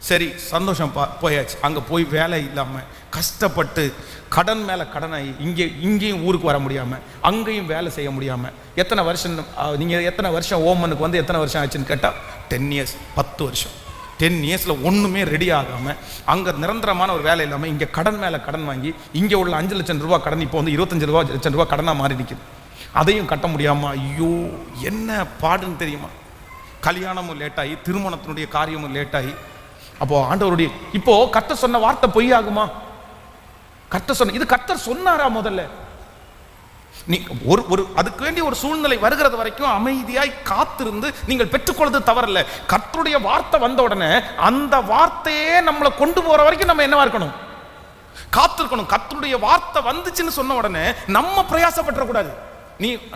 சரி, சந்தோஷம், போயாச்சு. அங்கே போய் வேலை இல்லாமல் கஷ்டப்பட்டு கடன் மேலே கடனாகி இங்கேயும் ஊருக்கு வர முடியாமல், அங்கேயும் வேலை செய்ய முடியாமல், எத்தனை வருஷம் நீங்கள் எத்தனை வருஷம் ஓமனுக்கு வந்து எத்தனை வருஷம் ஆச்சுன்னு கேட்டால் 10 இயர்ஸ், 10 வருஷம். 10 இயர்ஸில் ஒன்றுமே ரெடி ஆகாமல், அங்கே நிரந்தரமான ஒரு வேலை இல்லாமல், இங்கே கடன் மேலே கடன் வாங்கி, இங்கே உள்ள 5 லட்சம் ரூபா கடன் இப்போ வந்து 25 லட்சம் ரூபா கடனாக மாறி நிற்கிது. அதையும் கட்ட முடியாமல் ஐயோ என்ன பாடுன்னு தெரியுமா? கல்யாணமும் லேட்டாகி, திருமணத்தினுடைய காரியமும் லேட்டாகி. அப்போ ஆண்டவருடைய இப்போ கர்த்தர் சொன்ன வார்த்தை பொய்யாகுமா? கர்த்தர் சொன்ன இது கர்த்தர் சொன்னாரா? முதல்ல நீ ஒரு அதுக்கு வேண்டிய ஒரு சூழ்நிலை வருகிறது வரைக்கும் அமைதியாய் காத்திருந்து நீங்கள் பெற்றுக்கொள்வது தவறல்ல. கர்த்தருடைய வார்த்தை வந்த உடனே அந்த வார்த்தையே நம்மளை கொண்டு போற வரைக்கும் நம்ம என்னவா இருக்கணும்? காத்திருக்கணும். கர்த்தருடைய வார்த்தை வந்துச்சுன்னு சொன்ன உடனே நம்ம பிரயாசப்பட கூடாது.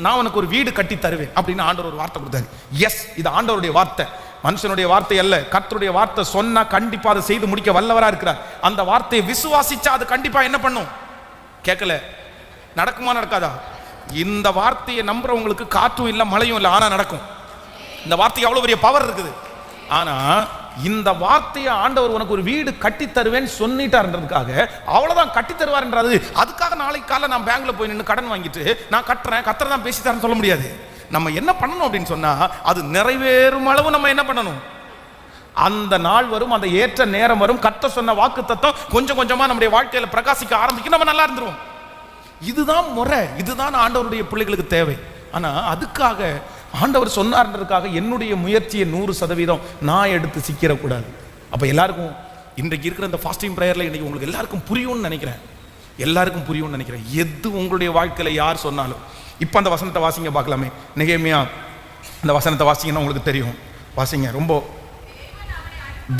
நான் உனக்கு ஒரு வீடு கட்டி தருவேன் அப்படின்னு ஆண்டவர் ஒரு வார்த்தை கொடுத்தாரு. எஸ், இது ஆண்டவருடைய வார்த்தை, மனுஷனுடைய வார்த்தை அல்ல. கர்த்தருடைய வார்த்தை சொன்னா கண்டிப்பா அதை செய்து முடிக்க வல்லவரா இருக்கிறார். அந்த வார்த்தையை விசுவாசிச்சா அது கண்டிப்பா என்ன பண்ணும்? கேட்கல, நடக்குமா நடக்காதா? இந்த வார்த்தையை நம்புறவங்களுக்கு காற்றும் இல்லை, மழையும் இல்லை, ஆனா நடக்கும். இந்த வார்த்தைக்கு அவ்வளவு பெரிய பவர் இருக்குது. ஆனா இந்த வார்த்தையை ஆண்டவர் உனக்கு ஒரு வீடு கட்டி தருவேன்னு சொல்லிட்டாருன்றதுக்காக அவ்வளவுதான் கட்டி தருவார்ன்றது. அதுக்காக நாளைக்கு காலை நான் பேங்க்ல போய் நின்று கடன் வாங்கிட்டு நான் கட்டுறேன், கர்த்தர் தான் பேசிட்டாருன்னு சொல்ல முடியாது. நம்ம என்ன பண்ணணும் அப்படின்னு சொன்னா, அது நிறைவேறும் அளவு நம்ம என்ன பண்ணணும்? அந்த நாள் வரும், அந்த ஏற்ற நேரம் வரும், கர்த்தர் சொன்ன வாக்கு தத்தம் கொஞ்சம் கொஞ்சமா நம்முடைய வாழ்க்கையில பிரகாசிக்க ஆரம்பிக்கும், நம்ம நல்லா இருந்துருவோம். இதுதான் முறை, இதுதான் ஆண்டவருடைய பிள்ளைகளுக்கு தேவை. ஆனா அதுக்காக ஆண்டவர் சொன்னார்ன்றதுக்காக என்னுடைய முயற்சியை 100% நான் எடுத்து சிக்கிடக்கூடாது. அப்ப எல்லாருக்கும் இன்றைக்கு இருக்கிற இந்த ஃபாஸ்டிங் பிரேயர்ல இன்னைக்கு உங்களுக்கு எல்லாருக்கும் புரியும்னு நினைக்கிறேன். எல்லாருக்கும் புரியும்னு நினைக்கிறேன். எது உங்களுடைய வாழ்க்கையில யார் சொன்னாலும். இப்போ அந்த வசனத்தை வாசிங்க பார்க்கலாமே. நெகேமியா அந்த வசனத்தை வாசிங்கன்னா உங்களுக்கு தெரியும். வாசிங்க. ரொம்ப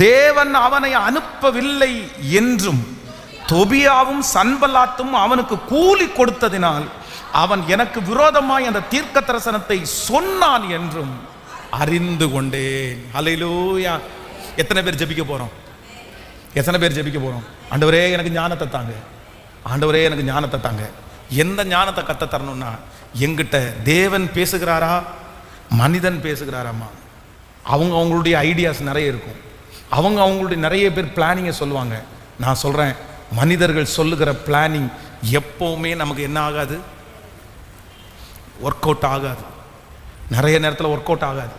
தேவன் அவனை அனுப்பவில்லை என்றும் தொபியாவும் சன்பல்லாத்தும் அவனுக்கு கூலி கொடுத்ததினால் அவன் எனக்கு விரோதமாய் அந்த தீர்க்க தரிசனத்தை சொன்னான் என்றும் அறிந்து கொண்டேன். ஹல்லேலூயா. எத்தனை பேர் ஜெபிக்க போறோம்? எத்தனை பேர் ஜெபிக்க போறோம்? ஆண்டவரே எனக்கு ஞானத்தை தாங்க, ஆண்டவரே எனக்கு ஞானத்தை தாங்க. எந்த ஞானத்தை கத்த தரணும்னா, எங்கிட்ட தேவன் பேசுகிறாரா, மனிதன் பேசுகிறாராமா? அவங்களுடைய ஐடியாஸ் நிறைய இருக்கும், அவங்களுடைய நிறைய பேர் பிளானிங்கை சொல்லுவாங்க. நான் சொல்றேன், மனிதர்கள் சொல்லுகிற பிளானிங் எப்பவுமே நமக்கு என்ன ஆகாது? ஒர்க் அவுட் ஆகாது. நிறைய நேரத்தில் ஒர்க் அவுட் ஆகாது.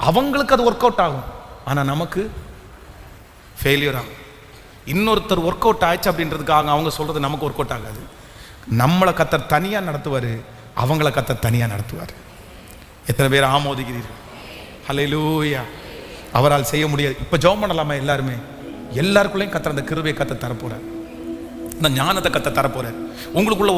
அவங்களுக்கு அது ஒர்க் அவுட் ஆகும், ஆனால் நமக்கு ஃபெயிலியர் ஆகும். இன்னொருத்தர் ஒர்க் அவுட் ஆயிடுச்சு அப்படின்றதுக்காக அவங்க சொல்றது நமக்கு ஒர்க் அவுட் ஆகாது. நம்மளை கர்த்தர் தனியாக நடத்துவார், அவங்கள கர்த்தர் தனியாக நடத்துவார். எத்தனை பேர் ஆமோதிக்கிறீர்கள்? ஹல்லேலூயா. அவரால் செய்ய முடியாது. இப்போ ஜெபம் பண்ணலாமா? எல்லாருமே, எல்லாருக்குள்ளேயும் கர்த்தர் அந்த கிருபையை கர்த்தர் தரப்போறார், இந்த ஞானத்தை கர்த்தர் தரப்போறார். உங்களுக்குள்ள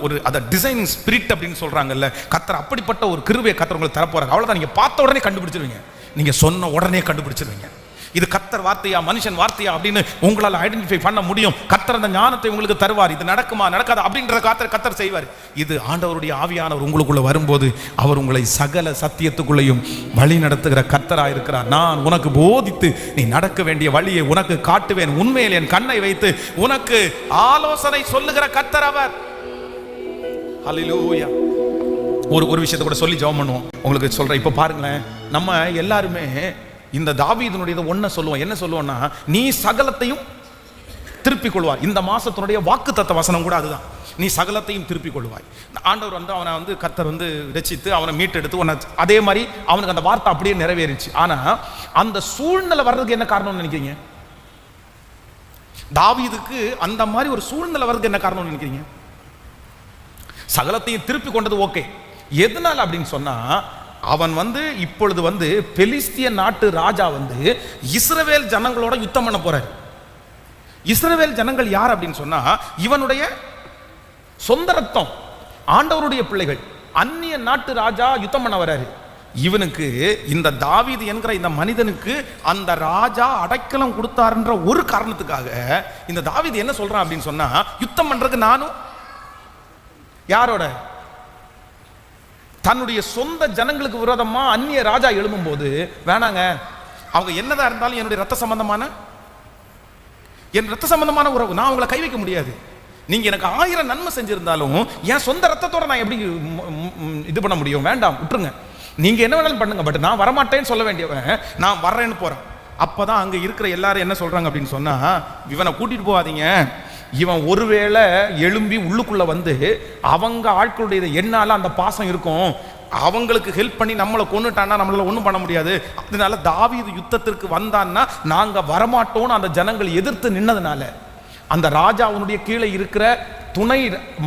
ஒரு அதை டிசைன் ஸ்பிரிட் அப்படின்னு சொல்றாங்கல்ல, கர்த்தர் அப்படிப்பட்ட ஒரு கிருபையை கர்த்தர் உங்களுக்கு தரப்போறார். அவ்வளவுதான். நீங்க பார்த்த உடனே கண்டுபிடிச்சிருவீங்க, நீங்க சொன்ன உடனே கண்டுபிடிச்சிருவீங்க. இது கர்த்தர் வார்த்தையா மனுஷன் வார்த்தையா அப்படின்னு உங்களால் ஐடென்டிஃபை பண்ண முடியும். கர்த்தர் அந்த ஞானத்தை உங்களுக்கு தருவார். இது நடக்குமா நடக்காது அப்படின்றத கர்த்தர் செய்வார். இது ஆண்டவருடைய ஆவியானவர் உங்களுக்குள்ள வரும்போது அவர் உங்களை சகல சத்தியத்துக்குள்ளேயும் வழி நடத்துகிற கர்த்தராக இருக்கிறார். நான் உனக்கு போதித்து நீ நடக்க வேண்டிய வழியை உனக்கு காட்டுவேன், உண்மையில் என் கண்ணை வைத்து உனக்கு ஆலோசனை சொல்லுகிற கர்த்தர் அவர். ஹல்லேலூயா. ஒரு விஷயத்தை கூட சொல்லி ஜெபம் பண்ணுவோம். உங்களுக்கு சொல்றேன். இப்போ பாருங்களேன், நம்ம எல்லாருமே இந்த தாவீதுனுடைய ஒன்றை சொல்லுவோம். என்ன சொல்லுவோம்னா, நீ சகலத்தையும் திருப்பிக் கொள்வாய். இந்த மாசத்தினுடைய வாக்குத்தத்த வசனம் கூட அதுதான், நீ சகலத்தையும் திருப்பிக் கொள்வாய். ஆண்டவர் வந்து அவனை வந்து கர்த்தர் வந்து ரட்சித்து அவனை மீட்டெடுத்து உன்னை, அதே மாதிரி அவனுக்கு அந்த வார்த்தை அப்படியே நிறைவேறிச்சு. ஆனா அந்த சூழ்நிலை வர்றதுக்கு என்ன காரணம்னு நினைக்கிறீங்க? தாவீதுக்கு அந்த மாதிரி ஒரு சூழ்நிலை வர்றதுக்கு என்ன காரணம்னு நினைக்கிறீங்க? சகலத்தையும் திருப்பி கொண்டது ஓகே. எதனால அப்படின்னு சொன்னா, அவன் வந்து இப்பொழுது வந்து பெலிஸ்திய நாட்டு ராஜா வந்து இஸ்ரவேல் ஜனங்களோட யுத்தம் பண்ண போறார். இஸ்ரவேல் ஜனங்கள் யார் அப்படின்னு சொன்னா, இவனுடைய சொந்த ரத்தம், ஆண்டவருடைய பிள்ளைகள். அந்நிய நாட்டு ராஜா யுத்தம் பண்ண வராரு. இவனுக்கு இந்த தாவீது என்கிற இந்த மனிதனுக்கு அந்த ராஜா அடைக்கலம் கொடுத்தாருன்ற ஒரு காரணத்துக்காக இந்த தாவீது என்ன சொல்றான் அப்படின்னு சொன்னா, யுத்தம் பண்றதுக்கு நானும் யாரோட, தன்னுடைய சொந்த ஜனங்களுக்கு விரோதமா அந்நிய ராஜா எழும்பும் போது, வேணாங்க, அவங்க என்னதான் இருந்தாலும் என்னுடைய ரத்த சம்பந்தமான, என் ரத்த சம்பந்தமான உறவு, நான் அவங்களை கை வைக்க முடியாது. நீங்க எனக்கு 1000 நன்மை செஞ்சிருந்தாலும் என் சொந்த ரத்தத்தோட நான் எப்படி இது பண்ண முடியும்? வேண்டாம், விட்டுருங்க, நீங்க என்ன வேணாலும் பண்ணுங்க, பட் நான் வரமாட்டேன்னு சொல்ல வேண்டியவன் நான் வர்றேன்னு போறேன். அப்பதான் அங்க இருக்கிற எல்லாரும் என்ன சொல்றாங்க அப்படின்னு சொன்னா, இவனை கூட்டிட்டு போகாதீங்க, இவன் ஒருவேளை எழும்பி உள்ளுக்குள்ள வந்து அவங்க ஆட்களுடைய என்னால அந்த பாசம் இருக்கும், அவங்களுக்கு ஹெல்ப் பண்ணி நம்மளை கொன்னுட்டான்னா நம்மளால ஒன்றும் பண்ண முடியாது, அதனால தாவீது யுத்தத்திற்கு வந்தான்னா நாங்க வரமாட்டோம்னு அந்த ஜனங்கள் எதிர்த்து நின்னதுனால, அந்த ராஜாவுடைய கீழே இருக்கிற துணை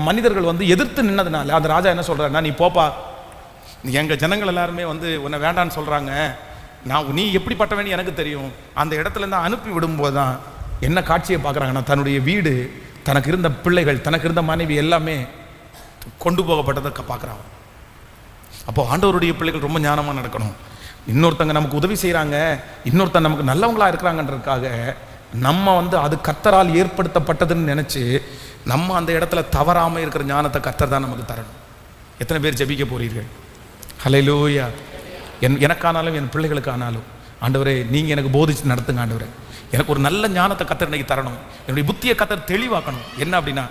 மனிதர்கள் வந்து எதிர்த்து நின்னதுனால அந்த ராஜா என்ன சொல்றாருன்னா, நீ போப்பா, எங்க ஜனங்கள் எல்லாருமே வந்து உன்னை வேண்டான்னு சொல்றாங்க, நீ எப்படிப்பட்டவன்னு எனக்கு தெரியும். அந்த இடத்துல இருந்து அனுப்பி விடும்போது தான் என்ன காட்சியை பார்க்குறாங்கன்னா, தன்னுடைய வீடு, தனக்கு இருந்த பிள்ளைகள், தனக்கு இருந்த மனைவி எல்லாமே கொண்டு போகப்பட்டதை பார்க்குறாங்க. அப்போ ஆண்டவருடைய பிள்ளைகள் ரொம்ப ஞானமாக நடக்கணும். இன்னொருத்தங்க நமக்கு உதவி செய்கிறாங்க, இன்னொருத்தங்க நமக்கு நல்லவங்களா இருக்கிறாங்கன்றதுக்காக நம்ம வந்து அது கர்த்தரால் ஏற்படுத்தப்பட்டதுன்னு நினச்சி நம்ம அந்த இடத்துல தவறாமல் இருக்கிற ஞானத்தை கர்த்தர் தான் நமக்கு தரணும். எத்தனை பேர் ஜெபிக்க போறீர்கள்? ஹல்லேலூயா. எனக்கானாலும் என் பிள்ளைகளுக்கானாலும் ஆண்டவரே நீங்கள் எனக்கு போதிச்சு நடத்துங்க. ஆண்டவரே எனக்கு ஒரு நல்ல ஞானத்தை கர்த்தர் இன்னைக்கு தரணும், என்னுடைய புத்தியை கர்த்தர் தெளிவாக்கணும். என்ன அப்படின்னா,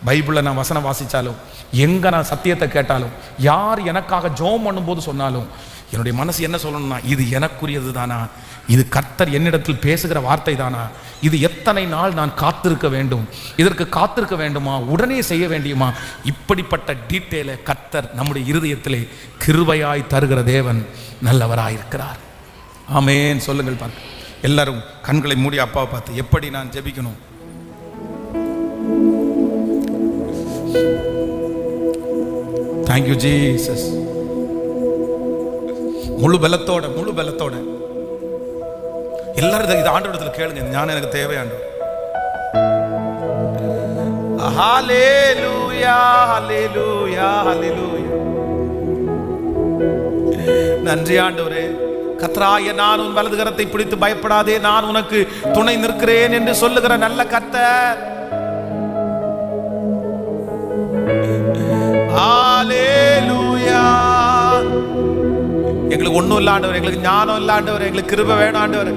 பைபிளில் நான் வசனம் வாசித்தாலும், எங்கே நான் சத்தியத்தை கேட்டாலும், யார் எனக்காக ஜெபம் பண்ணும்போது சொன்னாலும் என்னுடைய மனசு என்ன சொல்லணும்னா, இது எனக்குரியது தானா, இது கர்த்தர் என்னிடத்தில் பேசுகிற வார்த்தை தானா, இது எத்தனை நாள் நான் காத்திருக்க வேண்டும், இதற்கு காத்திருக்க வேண்டுமா, உடனே செய்ய வேண்டியுமா? இப்படிப்பட்ட டீட்டெயிலை கர்த்தர் நம்முடைய இருதயத்திலே கிருபையாய் தருகிற தேவன் நல்லவராயிருக்கிறார். ஆமென் சொல்லுங்கள். பார்க்க எல்லாரும் கண்களை மூடி அப்பாவை பார்த்து, எப்படி நான் ஜெபிக்கணும்? Thank you Jesus. முழு பலத்தோட எல்லாரும் இது ஆண்டவரிடத்துல கேளுங்க, ஞானம் எனக்கு தேவை ஆண்டவர். ஹல்லேலூயா ஹல்லேலூயா ஹல்லேலூயா. நன்றி ஆண்டவரே. கர்த்தராகிய நான் உன் வலது கரத்தை பிடித்து பயப்படாதே, நான் உனக்கு துணை நிற்கிறேன் என்று சொல்லுகிற நல்ல கர்த்தர். ஹல்லேலூயா. எங்களுக்கு ஒன்றும் இல்லை ஆண்டவர், எங்களுக்கு ஞானம் இல்லை ஆண்டவர், எங்களுக்கு கிருபை வேணும் ஆண்டவர்.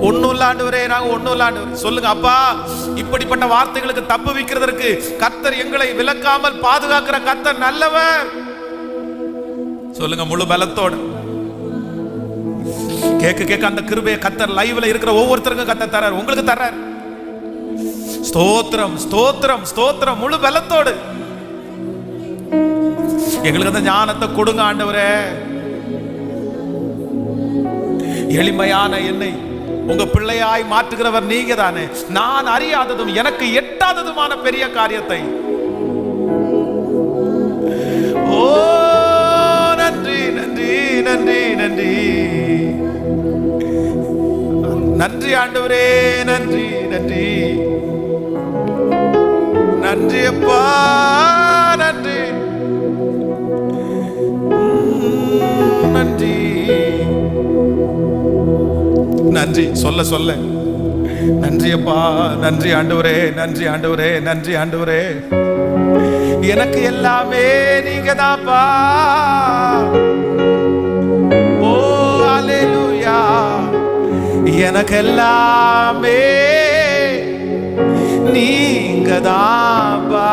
ஒன்றும் இல்லை ஆண்டவரே, நாங்கள் ஒன்றும் இல்லை ஆண்டவர். சொல்லுங்க அப்பா, இப்படிப்பட்ட வார்த்தைகளுக்கு தப்பு வைக்கிறதற்கு கர்த்தர் எங்களை விலக்காமல் பாதுகாக்கிற கர்த்தர் நல்லவர். சொல்லுங்க முழு பலத்தோடு. கேட்க அந்த கிருபையை கர்த்தர் லைவ்ல இருக்கிற ஒவ்வொருத்தருக்கும் கர்த்தர் தர்றார், உங்களுக்கு தர்றார். ஸ்தோத்திரம் ஸ்தோத்திரம் ஸ்தோத்திரம். முழு பலத்தோடு எங்களுக்கு அந்த ஞானத்தை கொடுங்க ஆண்டவரே. எளிமையான என்னை உங்க பிள்ளையாய் மாற்றுகிறவர் நீங்க தானே. நான் அறியாததும் எனக்கு எட்டாததுமான பெரிய காரியத்தை, ஓ நன்றி நன்றி நன்றி நன்றி நன்றி ஆண்டவரே, நன்றி நன்றி நன்றி அப்பா, நன்றி நன்றி நன்றி. சொல்ல சொல்ல நன்றி அப்பா, நன்றி ஆண்டவரே, நன்றி ஆண்டவரே, நன்றி ஆண்டவரே. எனக்கு எல்லாமே நீங்க தான்ப்பா. ஓ ஹல்லேலூயா. எனக்கு எல்லாமே நீங்க தான்ப்பா.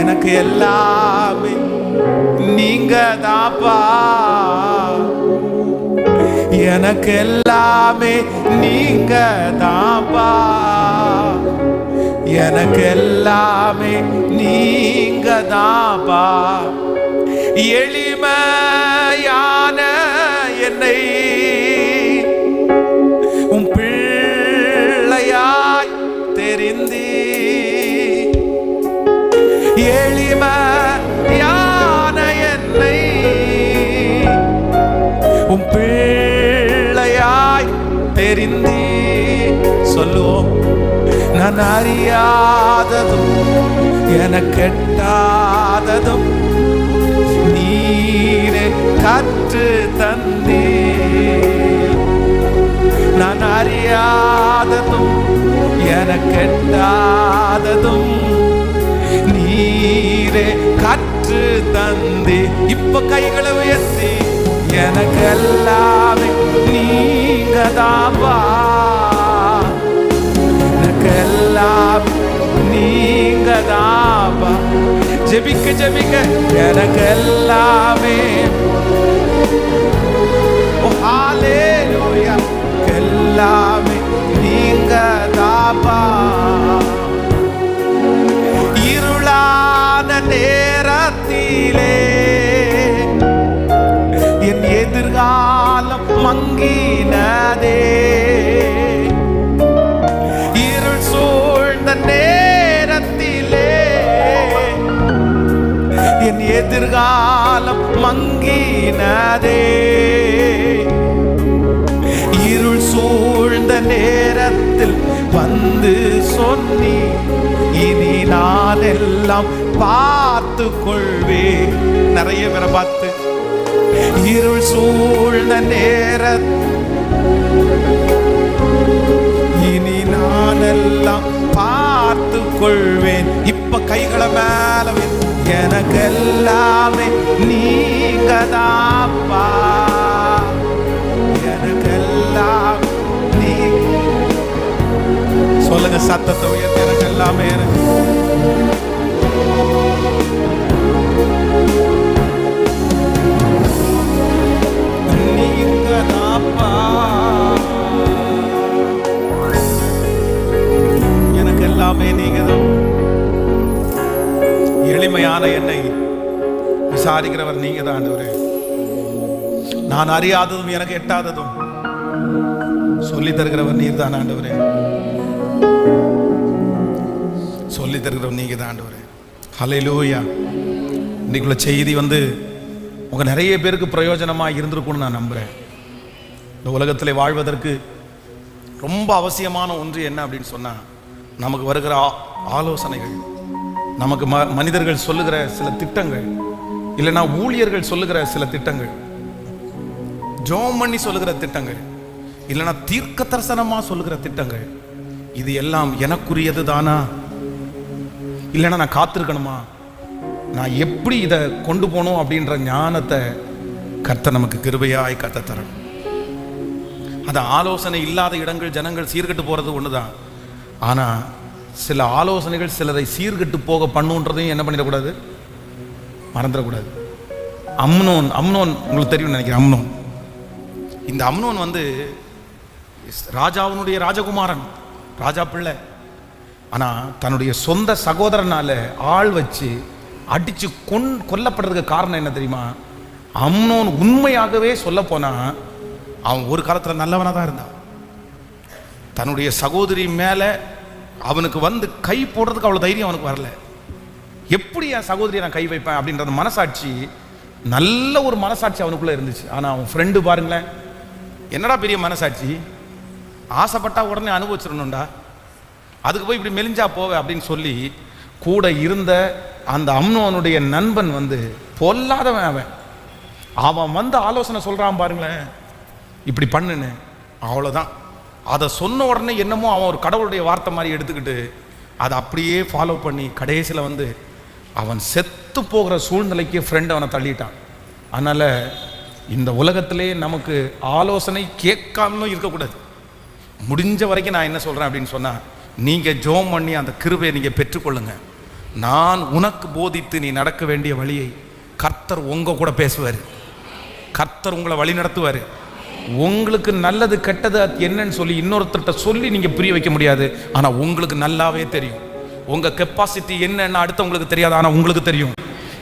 எனக்கு எல்லாமே நீங்க தான்ப்பா. எனக்கு எல்லாமே நீங்க தான்ப்பா. எனக்கு எல்லாமே நீங்க தான்ப்பா. எளிமையான என்னை உன் பிள்ளையாய் தெரிந்து, எளிமையான என்னை உன் பிள்ளையாய் தெரிந்து சொல்லுவோம். நான் அறியாததும் எனக்கு எட்டாததும் நீரே கற்று தந்தே. நான் அறியாததும் எனக்கு எட்டாததும் நீரே கற்று தந்தே. இப்ப கைகளை உயர்த்தி எனக்கு எல்லாமே நீங்க தான்ப்பா. எனக்கு எல்லாமே நீங்க தான்ப்பா. ஜெபிக்க ஜெபிக்க எனக்கு எல்லாமே. ஓ ஹalleluya. எல்லாமே நீங்க தான்ப்பா. இருளான நேரத்திலே என் எதிர்காலம் மங்கினதே. இருள் சூழ்ந்த நேரத்திலே என் எதிர்காலம் மங்கினதே. இருள் சூழ்ந்த நேரத்தில் வந்து சொன்னி, இனி நான் எல்லாம் பார்த்து கொள்வேன். நிறைய பேரை பார்த்து இருள் சூழ்ந்த நேரத்தில் இனி நான் எல்லாம் பார்த்து கொள்வேன். இப்ப கைகளை மேல எனக்கு எல்லாமே நீங்க தான்ப்பா. எனக்கு எல்லாம் நீ சொல்லுங்க சத்தத்தை உயர்த்தி எனக்கு எல்லாமே நீங்க தான்ப்பா. எனக்கு எல்லாமே நீங்க தான். எளிமையான என்னை விசாரிக்கிறவர் நீங்க தான் ஆண்டவரே. நான் அறியாததும் எனக்கு எட்டாததும் சொல்லி தருகிறவர் நீர் தான் ஆண்டவரே. சொல்லி தருகிறவர் நீங்க தான் ஆண்டவரே. ஹல்லேலூயா. இன்னைக்குள்ள செய்தி உங்க நிறைய பேருக்கு பிரயோஜனமா இருந்திருக்கும்னு நான் நம்புறேன். இந்த உலகத்தில் வாழ்வதற்கு ரொம்ப அவசியமான ஒன்று என்ன அப்படின்னு சொன்னா, நமக்கு வருகிற ஆலோசனைகள், நமக்கு மனிதர்கள் சொல்லுகிற சில திட்டங்கள், இல்லைன்னா ஊழியர்கள் சொல்லுகிற சில திட்டங்கள், ஜோம் பண்ணி சொல்லுகிற திட்டங்கள், இல்லைன்னா தீர்க்க தரிசனமா சொல்லுகிற திட்டங்கள், இது எல்லாம் எனக்குரியது தானா, இல்லைன்னா நான் காத்திருக்கணுமா, நான் எப்படி இதை கொண்டு போகணும் அப்படின்ற ஞானத்தை கர்த்தர் நமக்கு கிருபையாய் கத்த தரணும். அது ஆலோசனை இல்லாத இடங்கள் ஜனங்கள் சீர்கட்டு போறது ஒண்ணுதான். ஆனா சில ஆலோசனைகள் சிலரை சீர்கட்டு போக பண்ணுன்றதையும் என்ன பண்ணிடக்கூடாது, மறந்துடக்கூடாது. அம்னோன் உங்களுக்கு தெரியும் நினைக்கிறேன். இந்த அம்னோன் ராஜாவுடைய ராஜகுமாரன், ராஜா பிள்ளை. ஆனா தன்னுடைய சொந்த சகோதரனால ஆள் வச்சு அடிச்சு கொல்லப்படுறதுக்கு காரணம் என்ன தெரியுமா? அம்னோன் உண்மையாகவே சொல்ல போனா அவன் ஒரு காலத்துல நல்லவனா தான் இருந்தான். தன்னுடைய சகோதரி மேல அவனுக்கு கை போடுறதுக்கு அவ்வளவு தைரியம் அவனுக்கு வரல. எப்படி என் சகோதரியை நான் கை வைப்பேன் அப்படின்றது மனசாட்சி, நல்ல ஒரு மனசாட்சி அவனுக்குள்ள இருந்துச்சு. ஆனா அவன் ஃப்ரெண்டு பாருங்களேன், என்னடா பெரிய மனசாட்சி, ஆசைப்பட்டா உடனே அனுபவிச்சிடணும்டா, அதுக்கு போய் இப்படி மெலிஞ்சா போவே அப்படின்னு சொல்லி கூட இருந்த அந்த அம்னோனுடைய நண்பன் பொல்லாதவன். அவன் ஆலோசனை சொல்றான் பாருங்களேன், இப்படி பண்ணுன்னு. அவ்வளோதான். அதை சொன்ன உடனே என்னமோ அவன் ஒரு கடவுளுடைய வார்த்தை மாதிரி எடுத்துக்கிட்டு அதை அப்படியே ஃபாலோ பண்ணி கடைசியில் அவன் செத்து போகிற சூழ்நிலைக்கு ஃப்ரெண்ட் அவனை தள்ளிட்டான். அதனால் இந்த உலகத்திலே நமக்கு ஆலோசனை கேட்காம இருக்கக்கூடாது. முடிஞ்ச வரைக்கும் நான் என்ன சொல்கிறேன் அப்படின்னு சொன்னால், நீங்கள் ஜெபம் பண்ணி அந்த கிருபையை நீங்கள் பெற்றுக்கொள்ளுங்க. நான் உனக்கு போதித்து நீ நடக்க வேண்டிய வழியை கர்த்தர் உங்கள் கூட பேசுவார். கர்த்தர் உங்களை வழி நடத்துவார். உங்களுக்கு நல்லது கெட்டது என்னன்னு சொல்லி இன்னொருத்தர்கிட்ட சொல்லி நீங்கள் புரிய வைக்க முடியாது. ஆனால் உங்களுக்கு நல்லாவே தெரியும். உங்கள் கெப்பாசிட்டி என்னன்னு அடுத்தவங்களுக்கு தெரியாது, ஆனால் உங்களுக்கு தெரியும்.